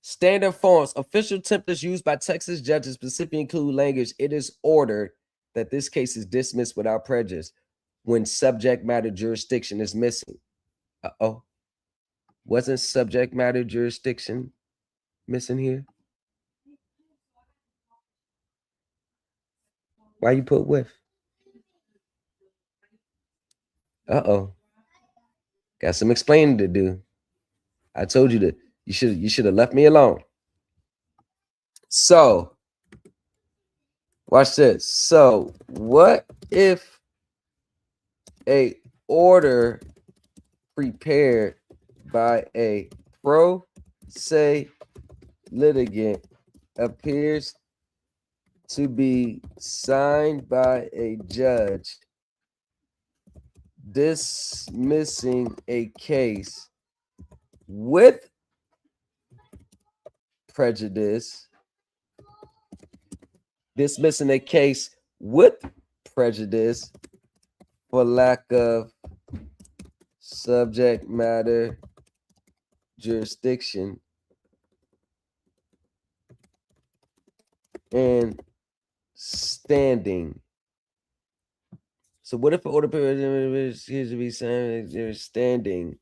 Speaker 2: Standard forms, official templates used by Texas judges specifically include language. It is ordered that this case is dismissed without prejudice when subject matter jurisdiction is missing. Uh-oh. Wasn't subject matter jurisdiction missing here? Why you put with? Uh-oh. Got some explaining to do. I told you that you should have left me alone. So watch this. So what if a order prepared by a pro se litigant appears to be signed by a judge dismissing a case with prejudice, for lack of subject matter jurisdiction and standing. So what if an order appears to be signed standing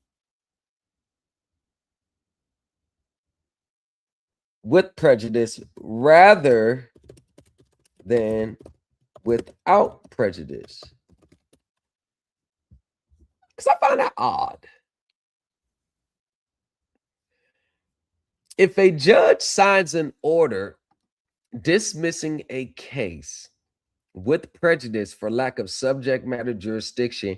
Speaker 2: with prejudice rather than without prejudice? Because I find that odd. If a judge signs an order dismissing a case with prejudice for lack of subject matter jurisdiction,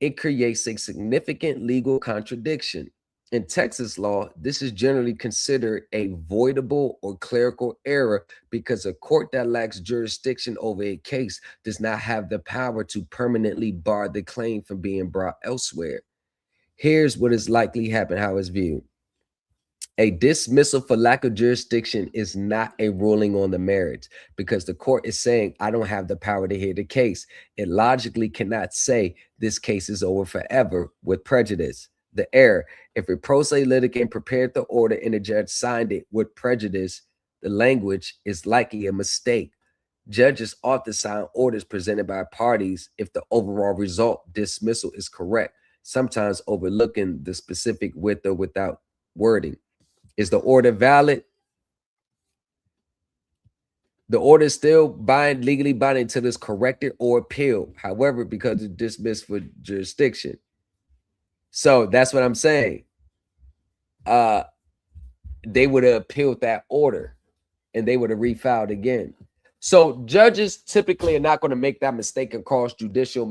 Speaker 2: it creates a significant legal contradiction. In Texas law, this is generally considered a voidable or clerical error because a court that lacks jurisdiction over a case does not have the power to permanently bar the claim from being brought elsewhere. Here's what is likely happened, how it's viewed. A dismissal for lack of jurisdiction is not a ruling on the merits because the court is saying, I don't have the power to hear the case. It logically cannot say this case is over forever with prejudice. The error, if a pro se litigant prepared the order and the judge signed it with prejudice, the language is likely a mistake. Judges often sign orders presented by parties if the overall result dismissal is correct, sometimes overlooking the specific with or without wording. Is the order valid? The order is still legally binding until it's corrected or appealed. However, because it's dismissed for jurisdiction. So that's what I'm saying. They would have appealed that order and they would have refiled again. So judges typically are not going to make that mistake and cause judicial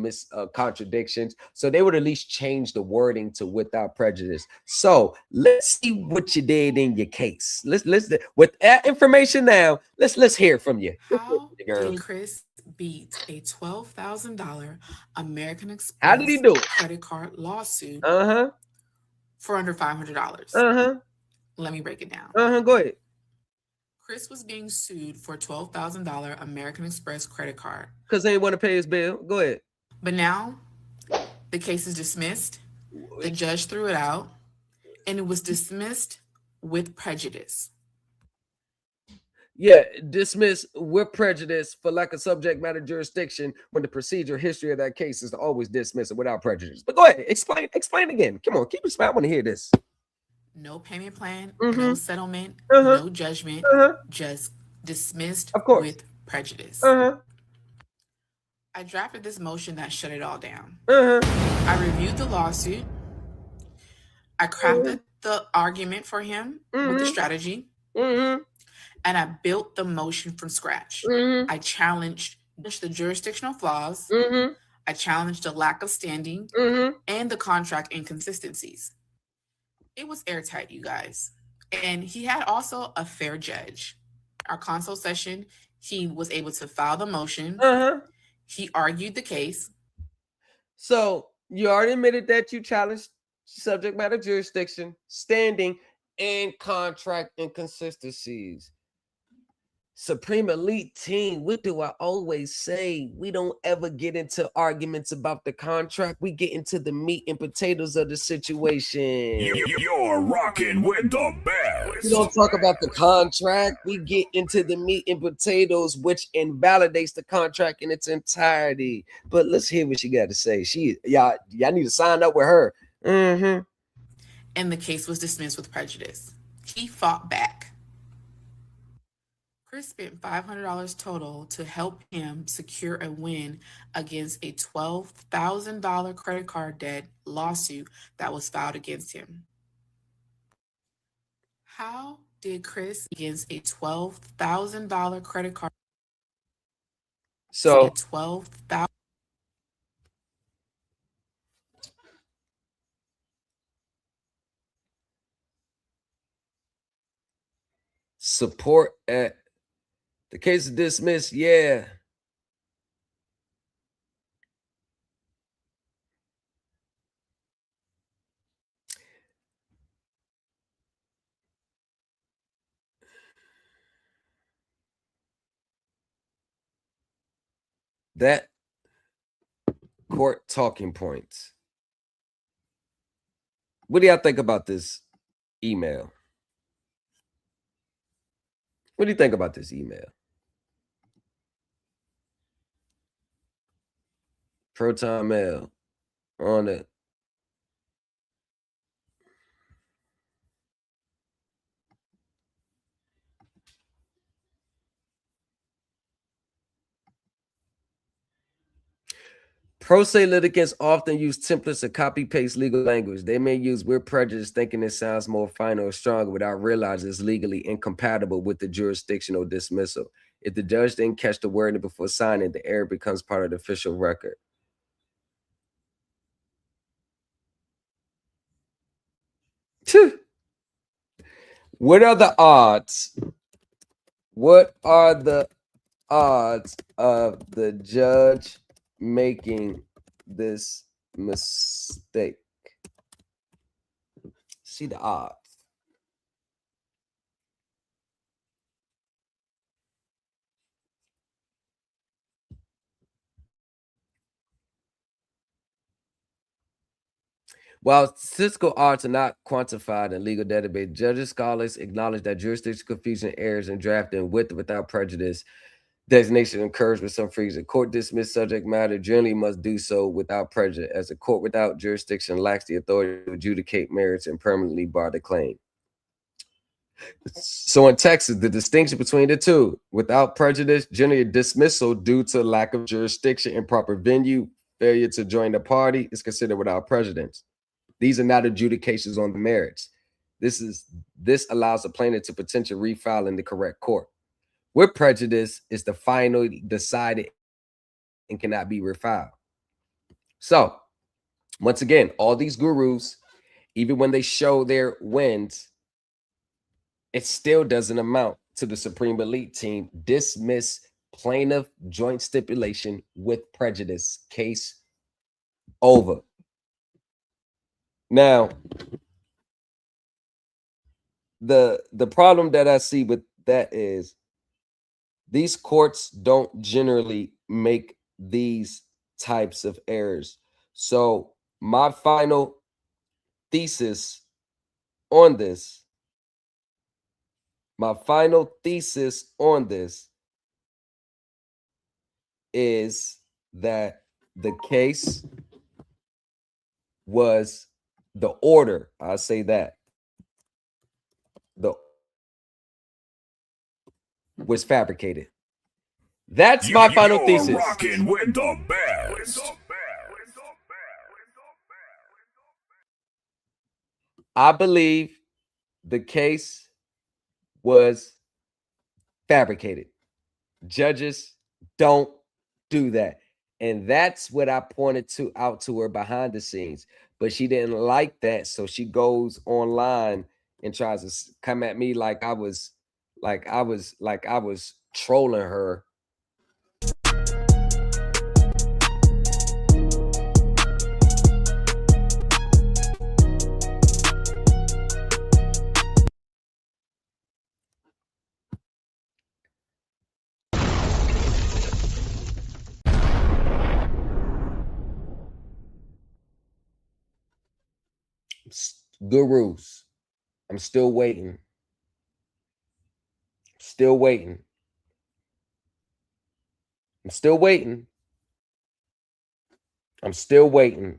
Speaker 2: contradictions. So they would at least change the wording to without prejudice. So let's see what you did in your case. Let's with that information now. Let's hear from you.
Speaker 6: How did Chris beat a $12,000 American Express
Speaker 2: How did he do it?
Speaker 6: credit card lawsuit for under
Speaker 2: $500?
Speaker 6: Let me break it down.
Speaker 2: Go ahead.
Speaker 6: Chris was being sued for a $12,000 American Express credit card.
Speaker 2: Because they didn't want to pay his bill. Go ahead.
Speaker 6: But now the case is dismissed. The judge threw it out, and it was dismissed with prejudice.
Speaker 2: Yeah, dismiss with prejudice for lack of subject matter jurisdiction when the procedure history of that case is to always dismiss it without prejudice. But go ahead, explain again. Come on, keep it smart. I want to hear this.
Speaker 6: No payment plan, no settlement, no judgment, just dismissed with prejudice. I drafted this motion that shut it all down. I reviewed the lawsuit. I crafted the argument for him with the strategy,
Speaker 2: Mm-hmm.
Speaker 6: and I built the motion from scratch.
Speaker 2: Mm-hmm.
Speaker 6: I challenged the jurisdictional flaws.
Speaker 2: Mm-hmm.
Speaker 6: I challenged the lack of standing
Speaker 2: Mm-hmm.
Speaker 6: and the contract inconsistencies. It was airtight, you guys. And he had also a fair judge. Our consult session, he was able to file the motion.
Speaker 2: Uh-huh.
Speaker 6: He argued the case.
Speaker 2: So you already admitted that you challenged subject matter jurisdiction, standing, and contract inconsistencies. Supreme Elite Team, what do I always say? We don't ever get into arguments about the contract. We get into the meat and potatoes of the situation.
Speaker 3: You're rocking with the best.
Speaker 2: We don't talk about the contract. We get into the meat and potatoes, which invalidates the contract in its entirety. But let's hear what she got to say. Y'all need to sign up with her. Mm-hmm.
Speaker 6: And the case was dismissed with prejudice. He fought back. Chris spent $500 total to help him secure a win against a $12,000 credit card debt lawsuit that was filed against him. How did Chris against a $12,000 credit card?
Speaker 2: So
Speaker 6: $12,000.
Speaker 2: support at the case is dismissed. Yeah. That court talking points. What do y'all think about this email? What do you think about this email? Proton mail on it. Pro se litigants often use templates to copy paste legal language. They may use with prejudice, thinking it sounds more final or stronger without realizing it's legally incompatible with the jurisdictional dismissal. If the judge didn't catch the wording before signing, the error becomes part of the official record. What are the odds? What are the odds of the judge making this mistake? See the odds. While statistical odds are not quantified in legal database, judges, scholars acknowledge that jurisdictional confusion, errors in drafting with or without prejudice designation occurs with some frequency. Court dismissed subject matter generally must do so without prejudice, as a court without jurisdiction lacks the authority to adjudicate merits and permanently bar the claim. So in Texas, the distinction between the two, without prejudice, generally dismissal due to lack of jurisdiction, improper venue, failure to join the party is considered without prejudice. These are not adjudications on the merits. This allows the plaintiff to potentially refile in the correct court. With prejudice, is the final decided and cannot be refiled. So, once again, all these gurus, even when they show their wins, it still doesn't amount to the Supreme Elite Team dismiss plaintiff joint stipulation with prejudice. Case over. Now, the problem that I see with that is these courts don't generally make these types of errors. So my final thesis on this, is that the case was the order. I'll say that. Was fabricated. That's my final thesis.
Speaker 3: Rocking with the best.
Speaker 2: I believe the case was fabricated. Judges don't do that. And that's what I pointed out to her behind the scenes. But she didn't like that. So she goes online and tries to come at me like I was trolling her. Gurus. I'm still waiting. Still waiting. I'm still waiting. I'm still waiting.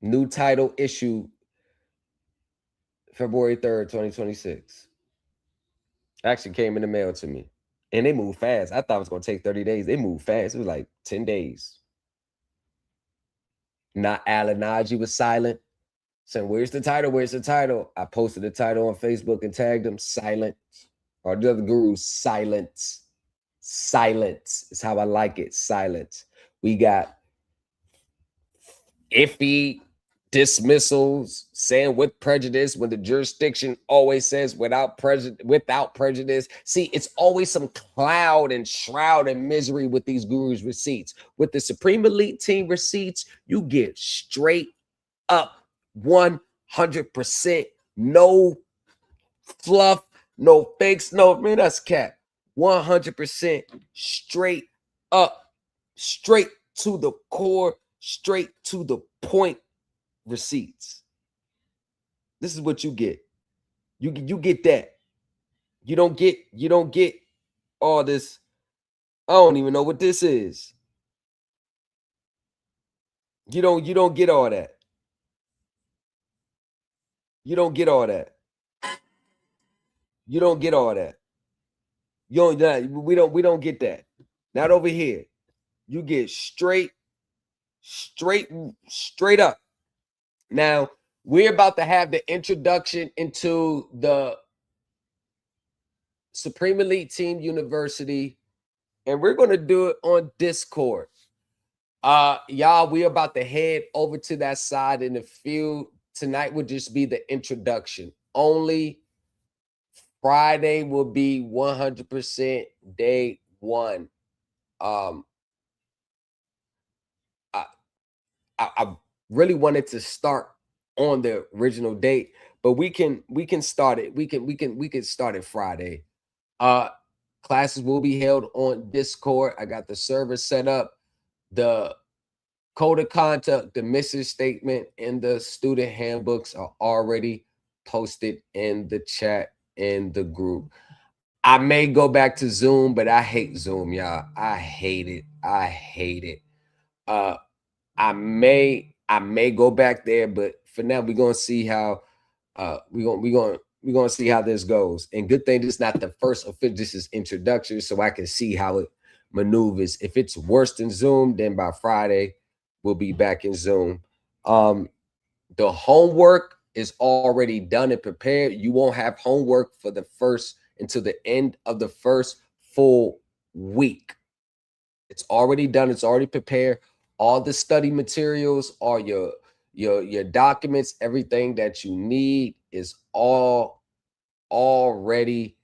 Speaker 2: New title issued February 3rd, 2026. Actually came in the mail to me. And they moved fast. I thought it was going to take 30 days. They moved fast. It was like 10 days. Not Alan Najee was silent. Saying, where's the title? Where's the title? I posted the title on Facebook and tagged them. Silent. Or the other gurus, silence. Silence is how I like it. Silence. We got iffy dismissals, saying with prejudice when the jurisdiction always says without prejudice. See, it's always some cloud and shroud and misery with these gurus receipts. With the Supreme Elite Team receipts, you get straight up 100%, no fluff, no fakes, no, man, that's cap. 100% straight up, straight to the core, straight to the point receipts. This is what you get. You get that. You don't get all this. I don't even know what this is. You don't get all that. You don't get all that. You don't get all that. You don't we don't get that. Not over here. You get straight up. Now, we're about to have the introduction into the Supreme Elite Team University, and we're going to do it on Discord. Y'all, we're about to head over to that side in the field. Tonight will just be the introduction. Only Friday will be 100% day one. I really wanted to start on the original date, but we can start it. We can start it Friday. Classes will be held on Discord. I got the server set up. The code of conduct, the mission statement, and the student handbooks are already posted in the chat in the group. I may go back to Zoom, but I hate Zoom, y'all. I hate it. I hate it. I may go back there, but for now we're gonna see how we're gonna see how this goes. And good thing this is not the first official, this is introductory, so I can see how it maneuvers. If it's worse than Zoom, then by Friday we'll be back in Zoom. The homework is already done and prepared. You won't have homework for the first until the end of the first full week. It's already done. It's already prepared. All the study materials, all your documents, everything that you need is all already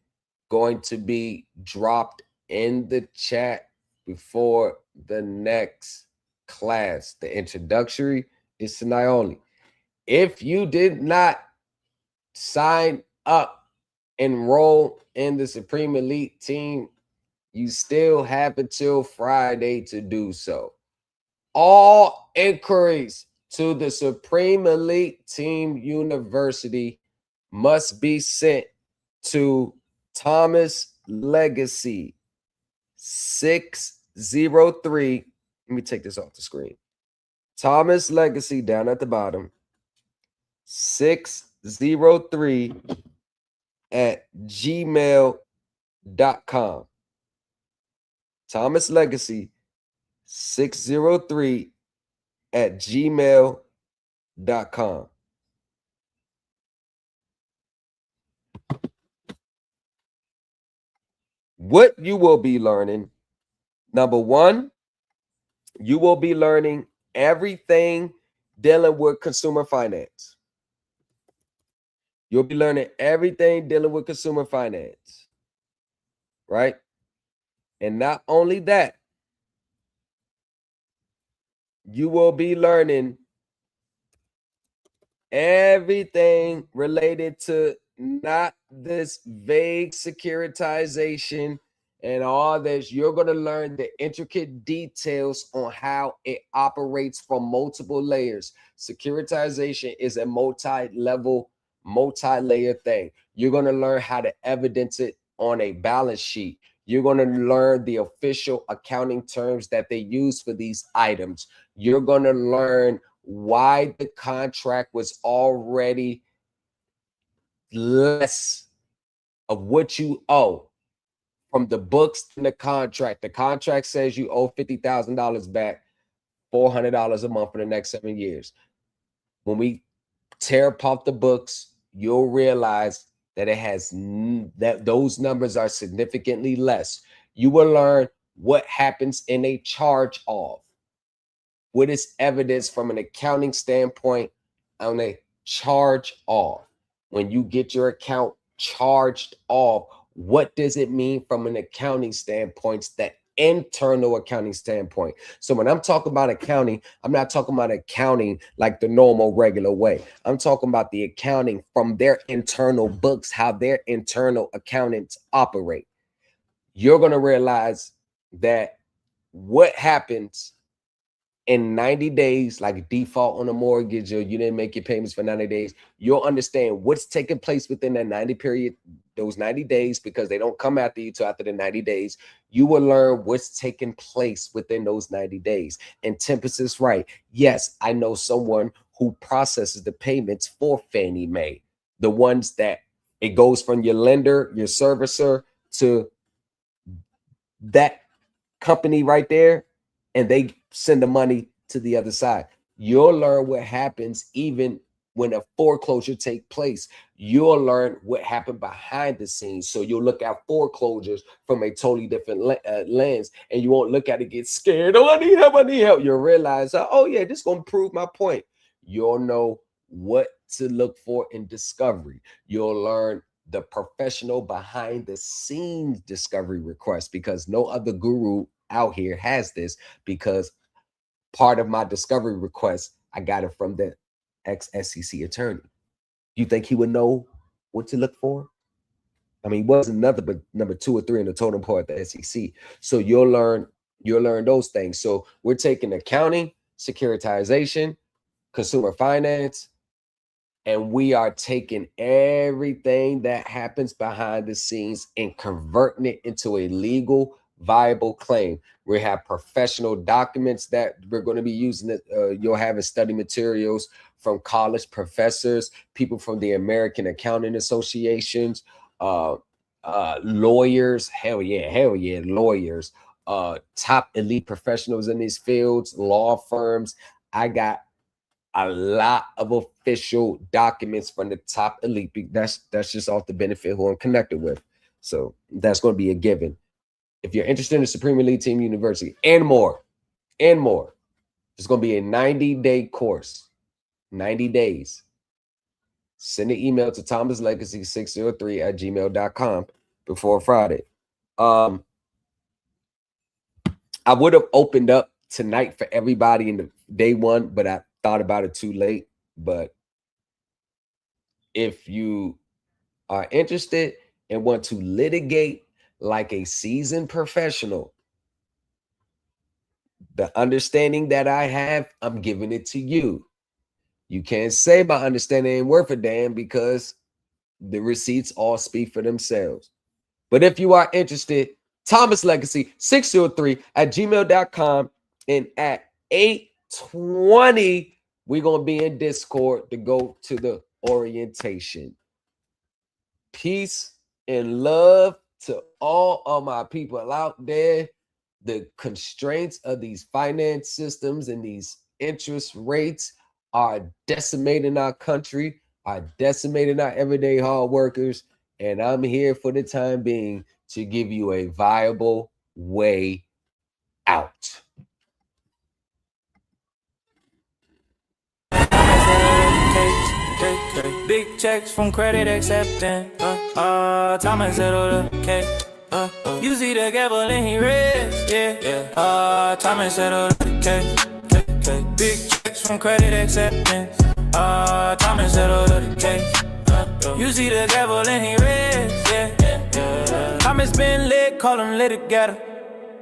Speaker 2: going to be dropped in the chat before the next class. The introductory is tonight only. If you did not sign up, enroll in the Supreme Elite Team, you still have until Friday to do so. All inquiries to the Supreme Elite Team University must be sent to Thomas Legacy 603. Let me take this off the screen. Thomas Legacy down at the bottom. 603 at gmail.com. Thomas Legacy 603 at gmail.com. What you will be learning, number one, you will be learning everything dealing with consumer finance. You'll be learning everything dealing with consumer finance, right? And not only that, you will be learning everything related to not this vague securitization and all this. You're going to learn the intricate details on how it operates from multiple layers. Securitization is a multi-level, multi-layer thing. You're going to learn how to evidence it on a balance sheet. You're going to learn the official accounting terms that they use for these items. You're going to learn why the contract was already less of what you owe from the books in the contract. The contract says you owe $50,000 back, $400 a month for the next 7 years. When we tear apart the books, you'll realize that it has that those numbers are significantly less. You will learn what happens in a charge off. What is evidence from an accounting standpoint on a charge off? When you get your account charged off, what does it mean from an accounting standpoint, that internal accounting standpoint? So when I'm talking about accounting, I'm not talking about accounting like the normal regular way. I'm talking about the accounting from their internal books, how their internal accountants operate. You're going to realize that what happens in 90 days, like default on a mortgage, or you didn't make your payments for 90 days, you'll understand what's taking place within that 90 period, those 90 days, because they don't come after you till after the 90 days. You will learn what's taking place within those 90 days. And Tempest is right. Yes, I know someone who processes the payments for Fannie Mae, the ones that it goes from your lender, your servicer, to that company right there, and they send the money to the other side. You'll learn what happens even when a foreclosure takes place. You'll learn what happened behind the scenes. So you'll look at foreclosures from a totally different lens, and you won't look at it, get scared. Oh, I need help, I need help. You'll realize, oh yeah, this is going to prove my point. You'll know what to look for in discovery. You'll learn the professional behind the scenes discovery request, because no other guru out here has this, because part of my discovery request, I got it from the ex-SEC attorney. You think he would know what to look for? I mean, he wasn't nothing but number 2 or 3 in the totem pole at the SEC. So you'll learn those things. So we're taking accounting, securitization, consumer finance, and we are taking everything that happens behind the scenes and converting it into a legal, viable claim. We have professional documents that we're going to be using. You'll have as study materials from college professors, people from the American Accounting Associations, lawyers. Hell yeah, lawyers. Top elite professionals in these fields, law firms. I got a lot of official documents from the top elite. That's just off the benefit who I'm connected with. So that's going to be a given. If you're interested in the Supreme Elite Team University and more, it's going to be a 90-day course, 90 days. Send an email to thomaslegacy603@gmail.com before Friday. I would have opened up tonight for everybody in the day one, but I thought about it too late. But if you are interested and want to litigate like a seasoned professional, the understanding that I have, I'm giving it to you. You can't say my understanding ain't worth a damn, because the receipts all speak for themselves. But if you are interested, thomaslegacy603@gmail.com, and at 8:20, we're going to be in Discord to go to the orientation. Peace and love to all of my people out there. The constraints of these finance systems and these interest rates are decimating our country, are decimating our everyday hard workers. And I'm here for the time being to give you a viable way out.
Speaker 1: Big checks from credit accepting. Thomas settled the case. You see the devil and he rich, yeah. Thomas settled the case. Big checks from credit acceptance. Thomas settled the case. You see the devil and he rich, yeah. Thomas been lit, call him litigator.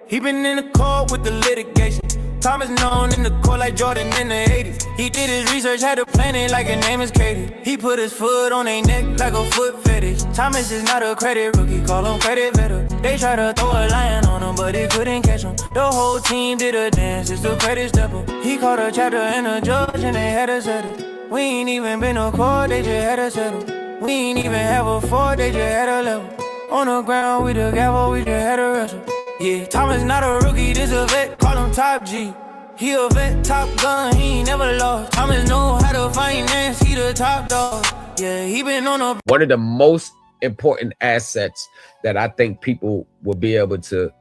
Speaker 1: He been in the court with the litigation. Thomas known in the court like Jordan in the 80s. He did his research, had to plan it like her name is Katie. He put his foot on their neck like a foot fetish. Thomas is not a credit rookie, call him credit veteran. They try to throw a lion on him, but they couldn't catch him. The whole team did a dance, it's the credit stepper. He caught a chapter and a judge and they had to settle. We ain't even been to court, they just had to settle. We ain't even have a fort, they just had a level. On the ground with the gavel, we just had a wrestle. Yeah, Thomas not a rookie, this a vet, call him Top G. He a vet, top gun, he ain't never lost. Thomas know how to finance, he the top dog. Yeah, he been on a...
Speaker 2: One of the most important assets that I think people will be able to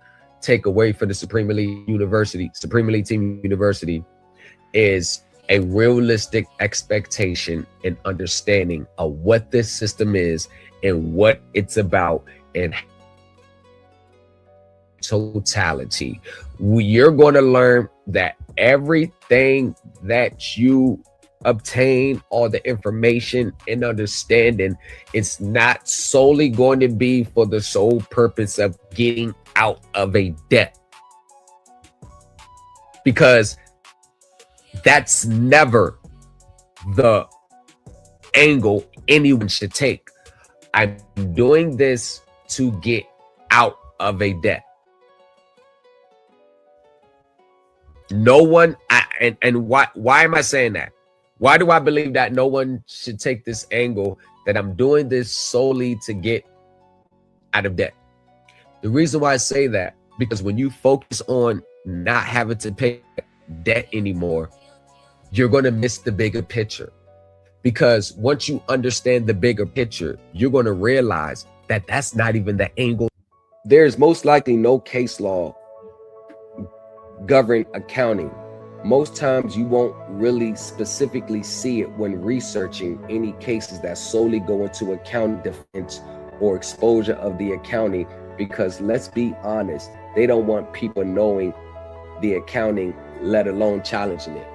Speaker 2: take away from the Supreme Elite Team University is a realistic expectation and understanding of what this system is and what it's about and totality. You're going to learn that everything that you obtain, all the information and understanding, it's not solely going to be for the sole purpose of getting out of a debt, because that's never the angle anyone should take. I'm doing this to get out of a debt. No one, why am I saying that? Why do I believe that no one should take this angle that I'm doing this solely to get out of debt? The reason why I say that, because when you focus on not having to pay debt anymore, you're going to miss the bigger picture. Because once you understand the bigger picture, you're going to realize that that's not even the angle. There's most likely no case law govern accounting. Most times you won't really specifically see it when researching any cases that solely go into accounting defense or exposure of the accounting, because let's be honest, they don't want people knowing the accounting, let alone challenging it.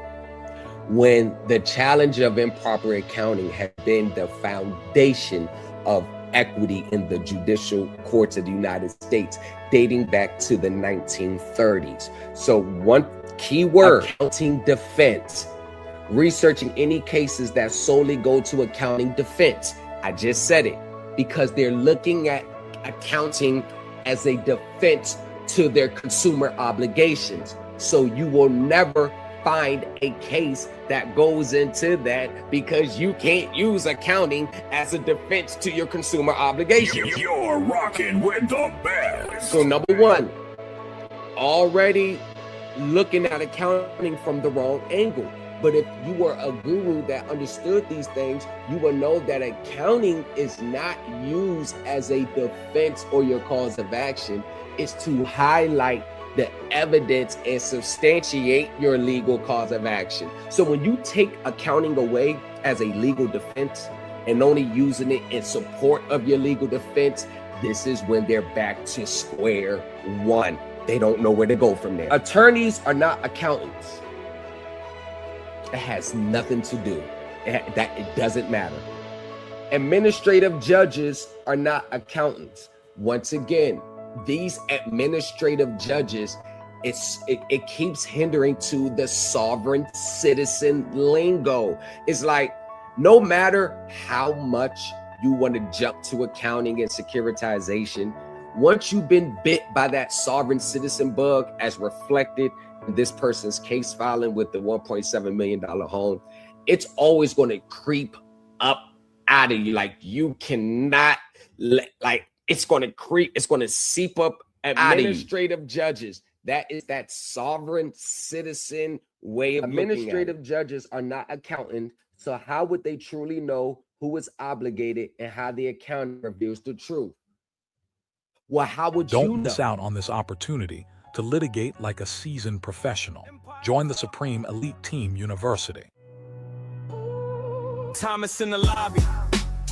Speaker 2: When the challenge of improper accounting has been the foundation of equity in the judicial courts of the United States, dating back to the 1930s. So one key word, accounting defense. Researching any cases that solely go to accounting defense. I just said it, because they're looking at accounting as a defense to their consumer obligations. So you will never find a case that goes into that, because you can't use accounting as a defense to your consumer obligations.
Speaker 3: You're rocking with the best.
Speaker 2: So number one, already looking at accounting from the wrong angle. But if you were a guru that understood these things, you will know that accounting is not used as a defense or your cause of action. It's to highlight the evidence and substantiate your legal cause of action. So when you take accounting away as a legal defense and only using it in support of your legal defense, this is when they're back to square one. They don't know where to go from there. Attorneys are not accountants. It has nothing to do. It doesn't matter. Administrative judges are not accountants. Once again, these administrative judges, it keeps hindering to the sovereign citizen lingo. It's like, no matter how much you want to jump to accounting and securitization, once you've been bit by that sovereign citizen bug, as reflected in this person's case filing with the $1.7 million home, it's always going to creep up out of you. Like, you cannot let, like, it's going to creep, it's going to seep up. Administrative judges, That is that sovereign citizen way of administrative judges are not accountants. So how would they truly know who is obligated and how the accountant reveals the truth? Well, how would you
Speaker 4: Don't miss
Speaker 2: know?
Speaker 4: out on this opportunity to litigate like a seasoned professional. Join the Supreme Elite Team University.
Speaker 5: Thomas in the lobby.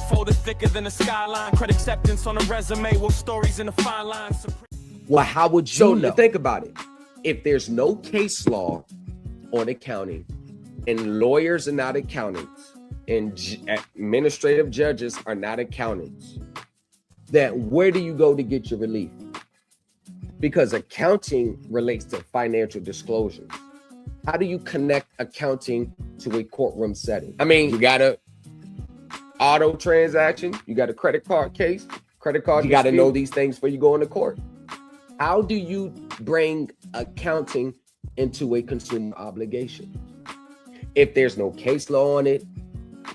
Speaker 5: Folded thicker than a skyline. Credit acceptance on a resume with stories in the fine lines.
Speaker 2: Well, how would you know? Think about it. If there's no case law on accounting and lawyers are not accountants and administrative judges are not accountants, then where do you go to get your relief? Because accounting relates to financial disclosures. How do you connect accounting to a courtroom setting? I mean, you got a auto transaction, you got a credit card case, you got to know these things before you go into court. How do you bring accounting into a consumer obligation? If there's no case law on it,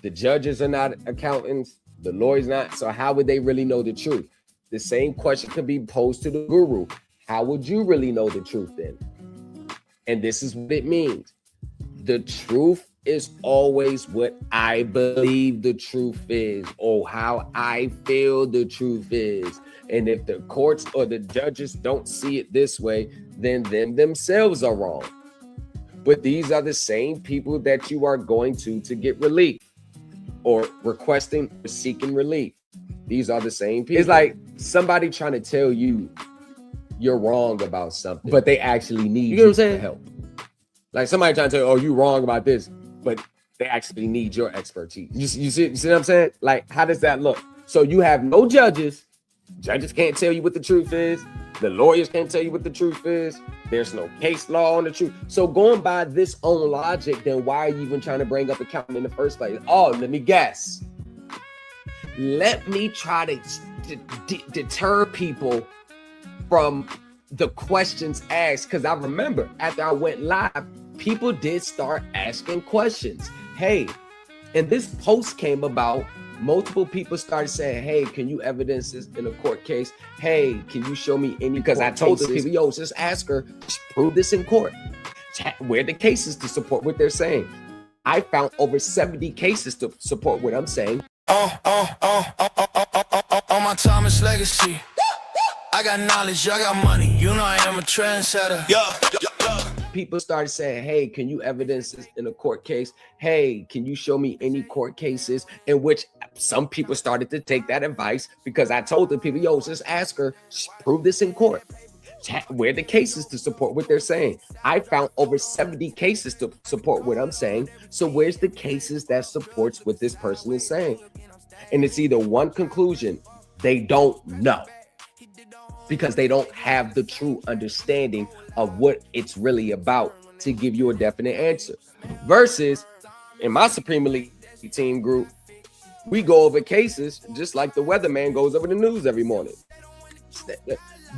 Speaker 2: the judges are not accountants, the lawyers not, so how would they really know the truth? The same question could be posed to the guru. How would you really know the truth then? And this is what it means. The truth is always what I believe the truth is, or how I feel the truth is. And if the courts or the judges don't see it this way, then them themselves are wrong. But these are the same people that you are going to get relief or requesting or seeking relief. These are the same people. It's like somebody trying to tell you you're wrong about something, but they actually need you for help. Like somebody trying to tell you, oh, you wrong about this, but they actually need your expertise. You see what I'm saying? Like, how does that look? So you have no judges. Judges can't tell you what the truth is. The lawyers can't tell you what the truth is. There's no case law on the truth. So going by this own logic, then why are you even trying to bring up accounting in the first place? Oh, let me guess. Let me try to deter people from the questions asked. Because I remember after I went live, people did start asking questions. Hey, and this post came about. Multiple people started saying, hey, can you evidence this in a court case? Hey, can you show me any? Because I told the people, yo, just ask her, just prove this in court. Where are the cases to support what they're saying? I found over 70 cases to support what I'm saying.
Speaker 7: On my Thomas legacy. I got knowledge, I got money. You know I am a trendsetter. Yeah.
Speaker 2: People started saying, hey, can you evidence this in a court case? Hey, can you show me any court cases? In which some people started to take that advice because I told the people, yo, just ask her, prove this in court. Where are the cases to support what they're saying? I found over 70 cases to support what I'm saying. So where's the cases that supports what this person is saying? And it's either one conclusion, they don't know, because they don't have the true understanding of what it's really about to give you a definite answer. Versus in my Supreme Elite Team group, we go over cases just like the weatherman goes over the news every morning.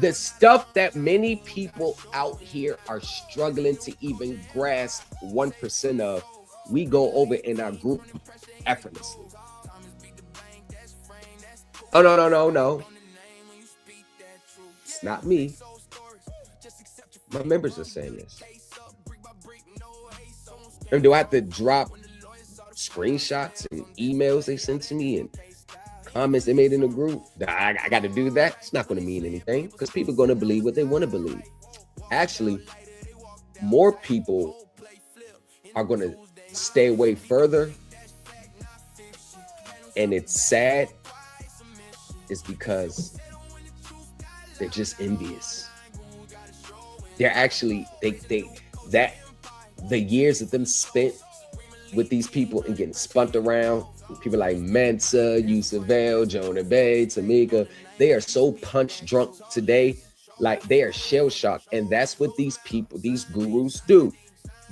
Speaker 2: The stuff that many people out here are struggling to even grasp 1% of, we go over in our group effortlessly. Oh, no. It's not me. My members are saying this. And do I have to drop screenshots and emails they sent to me and comments they made in the group? I got to do that. It's not going to mean anything because people are going to believe what they want to believe. Actually, more people are going to stay away further. And it's sad. It's because they're just envious. They're actually, the years of them spent with these people and getting spunked around, people like Mensa, Yusavelle, Jonah Bay, Tamika, they are so punch drunk today, like they are shell shocked. And that's what these people, these gurus do.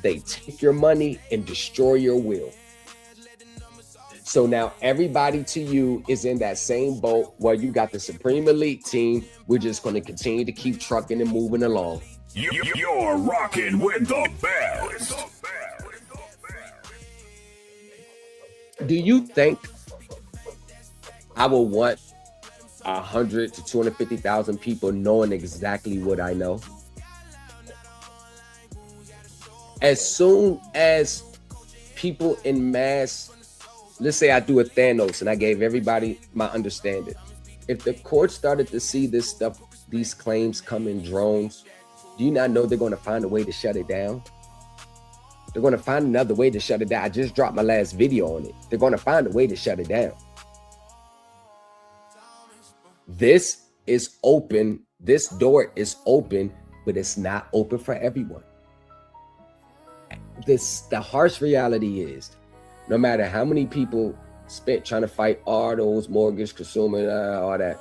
Speaker 2: They take your money and destroy your will. So now everybody to you is in that same boat where you got the Supreme Elite Team. We're just going to continue to keep trucking and moving along.
Speaker 3: You're rocking with the best.
Speaker 2: Do you think I will want 100 to 250,000 people knowing exactly what I know? As soon as people in mass, let's say I do a Thanos and I gave everybody my understanding. If the court started to see this stuff, these claims come in drones, do you not know they're going to find a way to shut it down? They're going to find another way to shut it down. I just dropped my last video on it. They're going to find a way to shut it down. This is open. This door is open, but it's not open for everyone. The harsh reality is, no matter how many people spent trying to fight all those mortgage, consumer, all that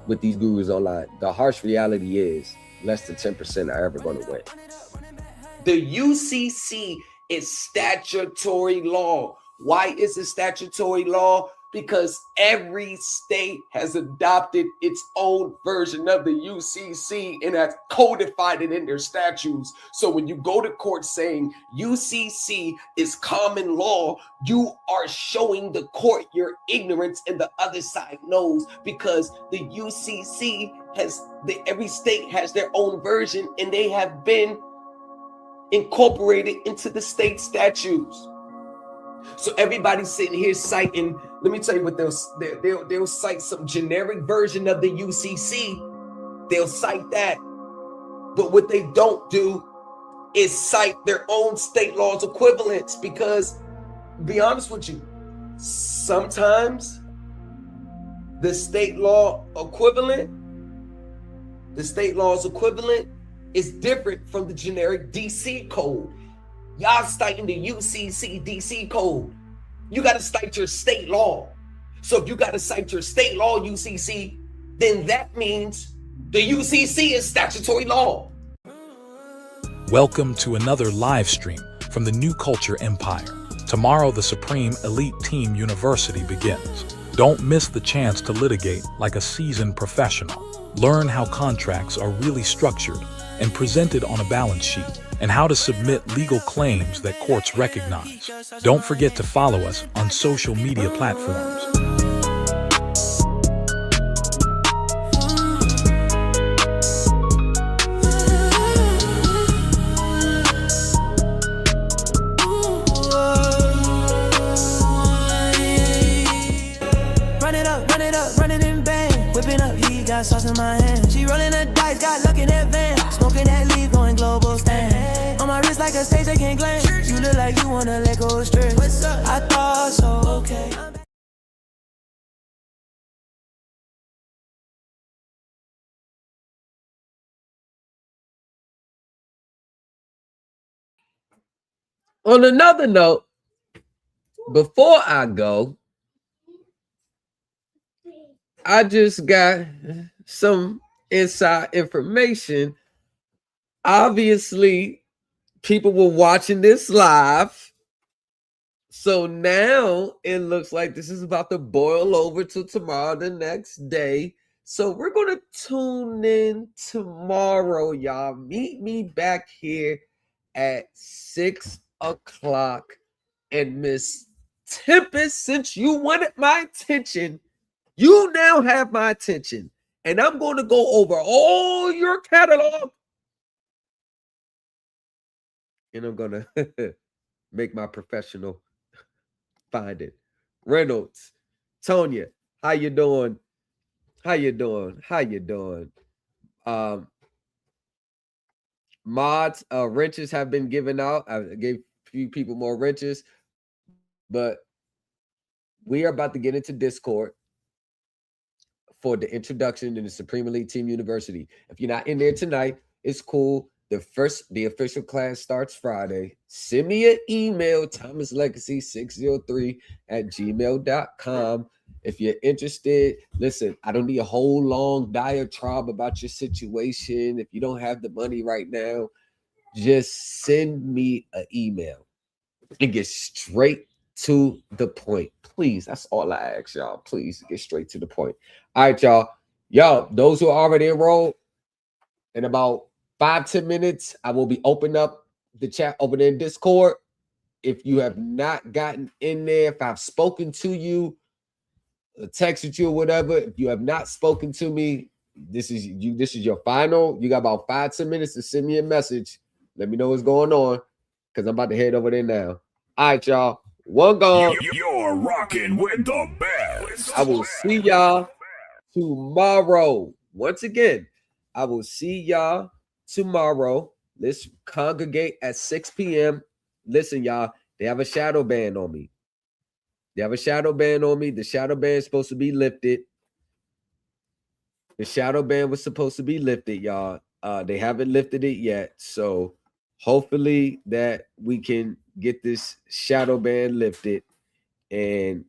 Speaker 2: with these gurus online, the harsh reality is less than 10% are ever going to win. The UCC is statutory law. Why is it statutory law? Because every state has adopted its own version of the UCC and has codified it in their statutes. So when you go to court saying UCC is common law, you are showing the court your ignorance, and the other side knows, because the UCC every state has their own version, and they have been incorporated into the state statutes. So everybody's sitting here citing, let me tell you what they'll cite some generic version of the UCC. They'll cite that. But what they don't do is cite their own state laws equivalents, because, to be honest with you, sometimes the state law equivalent is different from the generic DC code. Y'all citing the UCC DC code. You got to cite your state law. So if you got to cite your state law UCC, then that means the UCC is statutory law.
Speaker 4: Welcome to another live stream from the New Culture Empire. Tomorrow, the Supreme Elite Team University begins. Don't miss the chance to litigate like a seasoned professional. Learn how contracts are really structured and presented on a balance sheet, and how to submit legal claims that courts recognize. Don't forget to follow us on social media platforms.
Speaker 8: Run it in bang. Whipping up heat, got sauce in my hand. She rolling the dice, got luck in that van. Smoking that leaf, going global stand. On my wrist like a stage, I can't glance. You look like you wanna let go straight. I thought so, okay.
Speaker 2: On another note, before I go, I just got some inside information. Obviously, people were watching this live. So now it looks like this is about to boil over to tomorrow, the next day. So we're going to tune in tomorrow, y'all. Meet me back here at 6 o'clock. And Miss Tempest, since you wanted my attention, you now have my attention. And I'm going to go over all your catalog. And I'm going to make my professional find it. Reynolds, Tonya, how you doing? How you doing? How you doing? Mods, wrenches have been given out. I gave a few people more wrenches, but we are about to get into Discord for the introduction to the Supreme Elite Team University. If you're not in there tonight, it's cool. The official class starts Friday. Send me an email, thomaslegacy603@gmail.com. If you're interested, listen, I don't need a whole long diatribe about your situation. If you don't have the money right now, just send me an email and get straight to the point. Please, that's all I ask y'all. Please get straight to the point. All right, y'all. Y'all, those who are already enrolled, in about 5-10 minutes, I will be opening up the chat over there in Discord. If you have not gotten in there, if I've spoken to you, texted you or whatever, if you have not spoken to me, this is your final. You got about 5-10 minutes to send me a message. Let me know what's going on, because I'm about to head over there now. All right, y'all. One gone.
Speaker 3: You're rocking with the best.
Speaker 2: I will see y'all tomorrow. Once again, I will see y'all tomorrow. Let's congregate at 6 p.m. Listen, y'all, they have a shadow ban on me. They have a shadow ban on me. The shadow ban is supposed to be lifted. The shadow ban was supposed to be lifted, y'all. They haven't lifted it yet. So hopefully that we can get this shadow ban lifted. And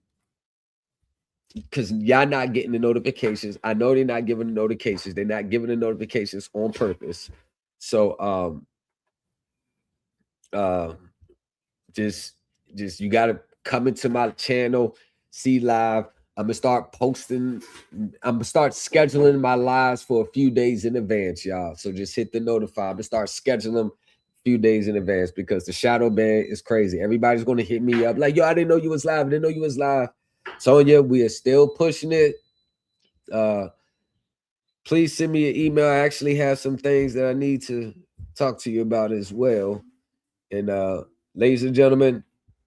Speaker 2: because y'all not getting the notifications. I know they're not giving the notifications. They're not giving the notifications on purpose. So just you gotta come into my channel, see live. I'm gonna start posting, I'm gonna start scheduling my lives for a few days in advance, y'all. So just hit the notify. I'm gonna start scheduling them a few days in advance because the shadow ban is crazy. Everybody's gonna hit me up like, yo, I didn't know you was live. I didn't know you was live. Sonya, we are still pushing it. Please send me an email. I actually have some things that I need to talk to you about as well. And ladies and gentlemen,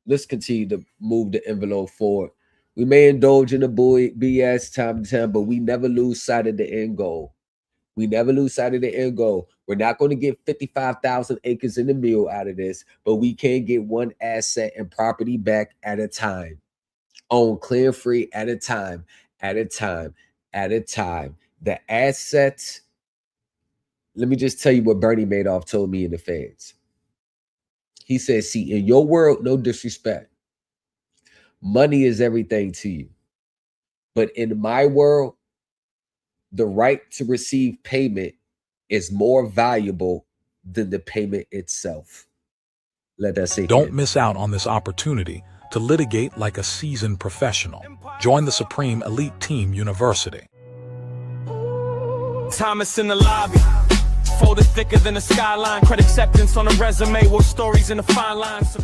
Speaker 2: let's continue to move the envelope forward. We may indulge in the BS time to time, but we never lose sight of the end goal. We never lose sight of the end goal. We're not going to get 55,000 acres in the mill out of this, but we can get one asset and property back at a time. Own clear and free at a time, at a time, at a time. The assets, let me just tell you what Bernie Madoff told me in the feds. He said, see, in your world, no disrespect, money is everything to you. But in my world, the right to receive payment is more valuable than the payment itself. Let that sink in.
Speaker 4: Don't miss out on this opportunity to litigate like a seasoned professional. Join the Supreme Elite Team University.
Speaker 5: Thomas in the lobby, folded thicker than a skyline. Credit acceptance on a resume, with stories in the fine lines.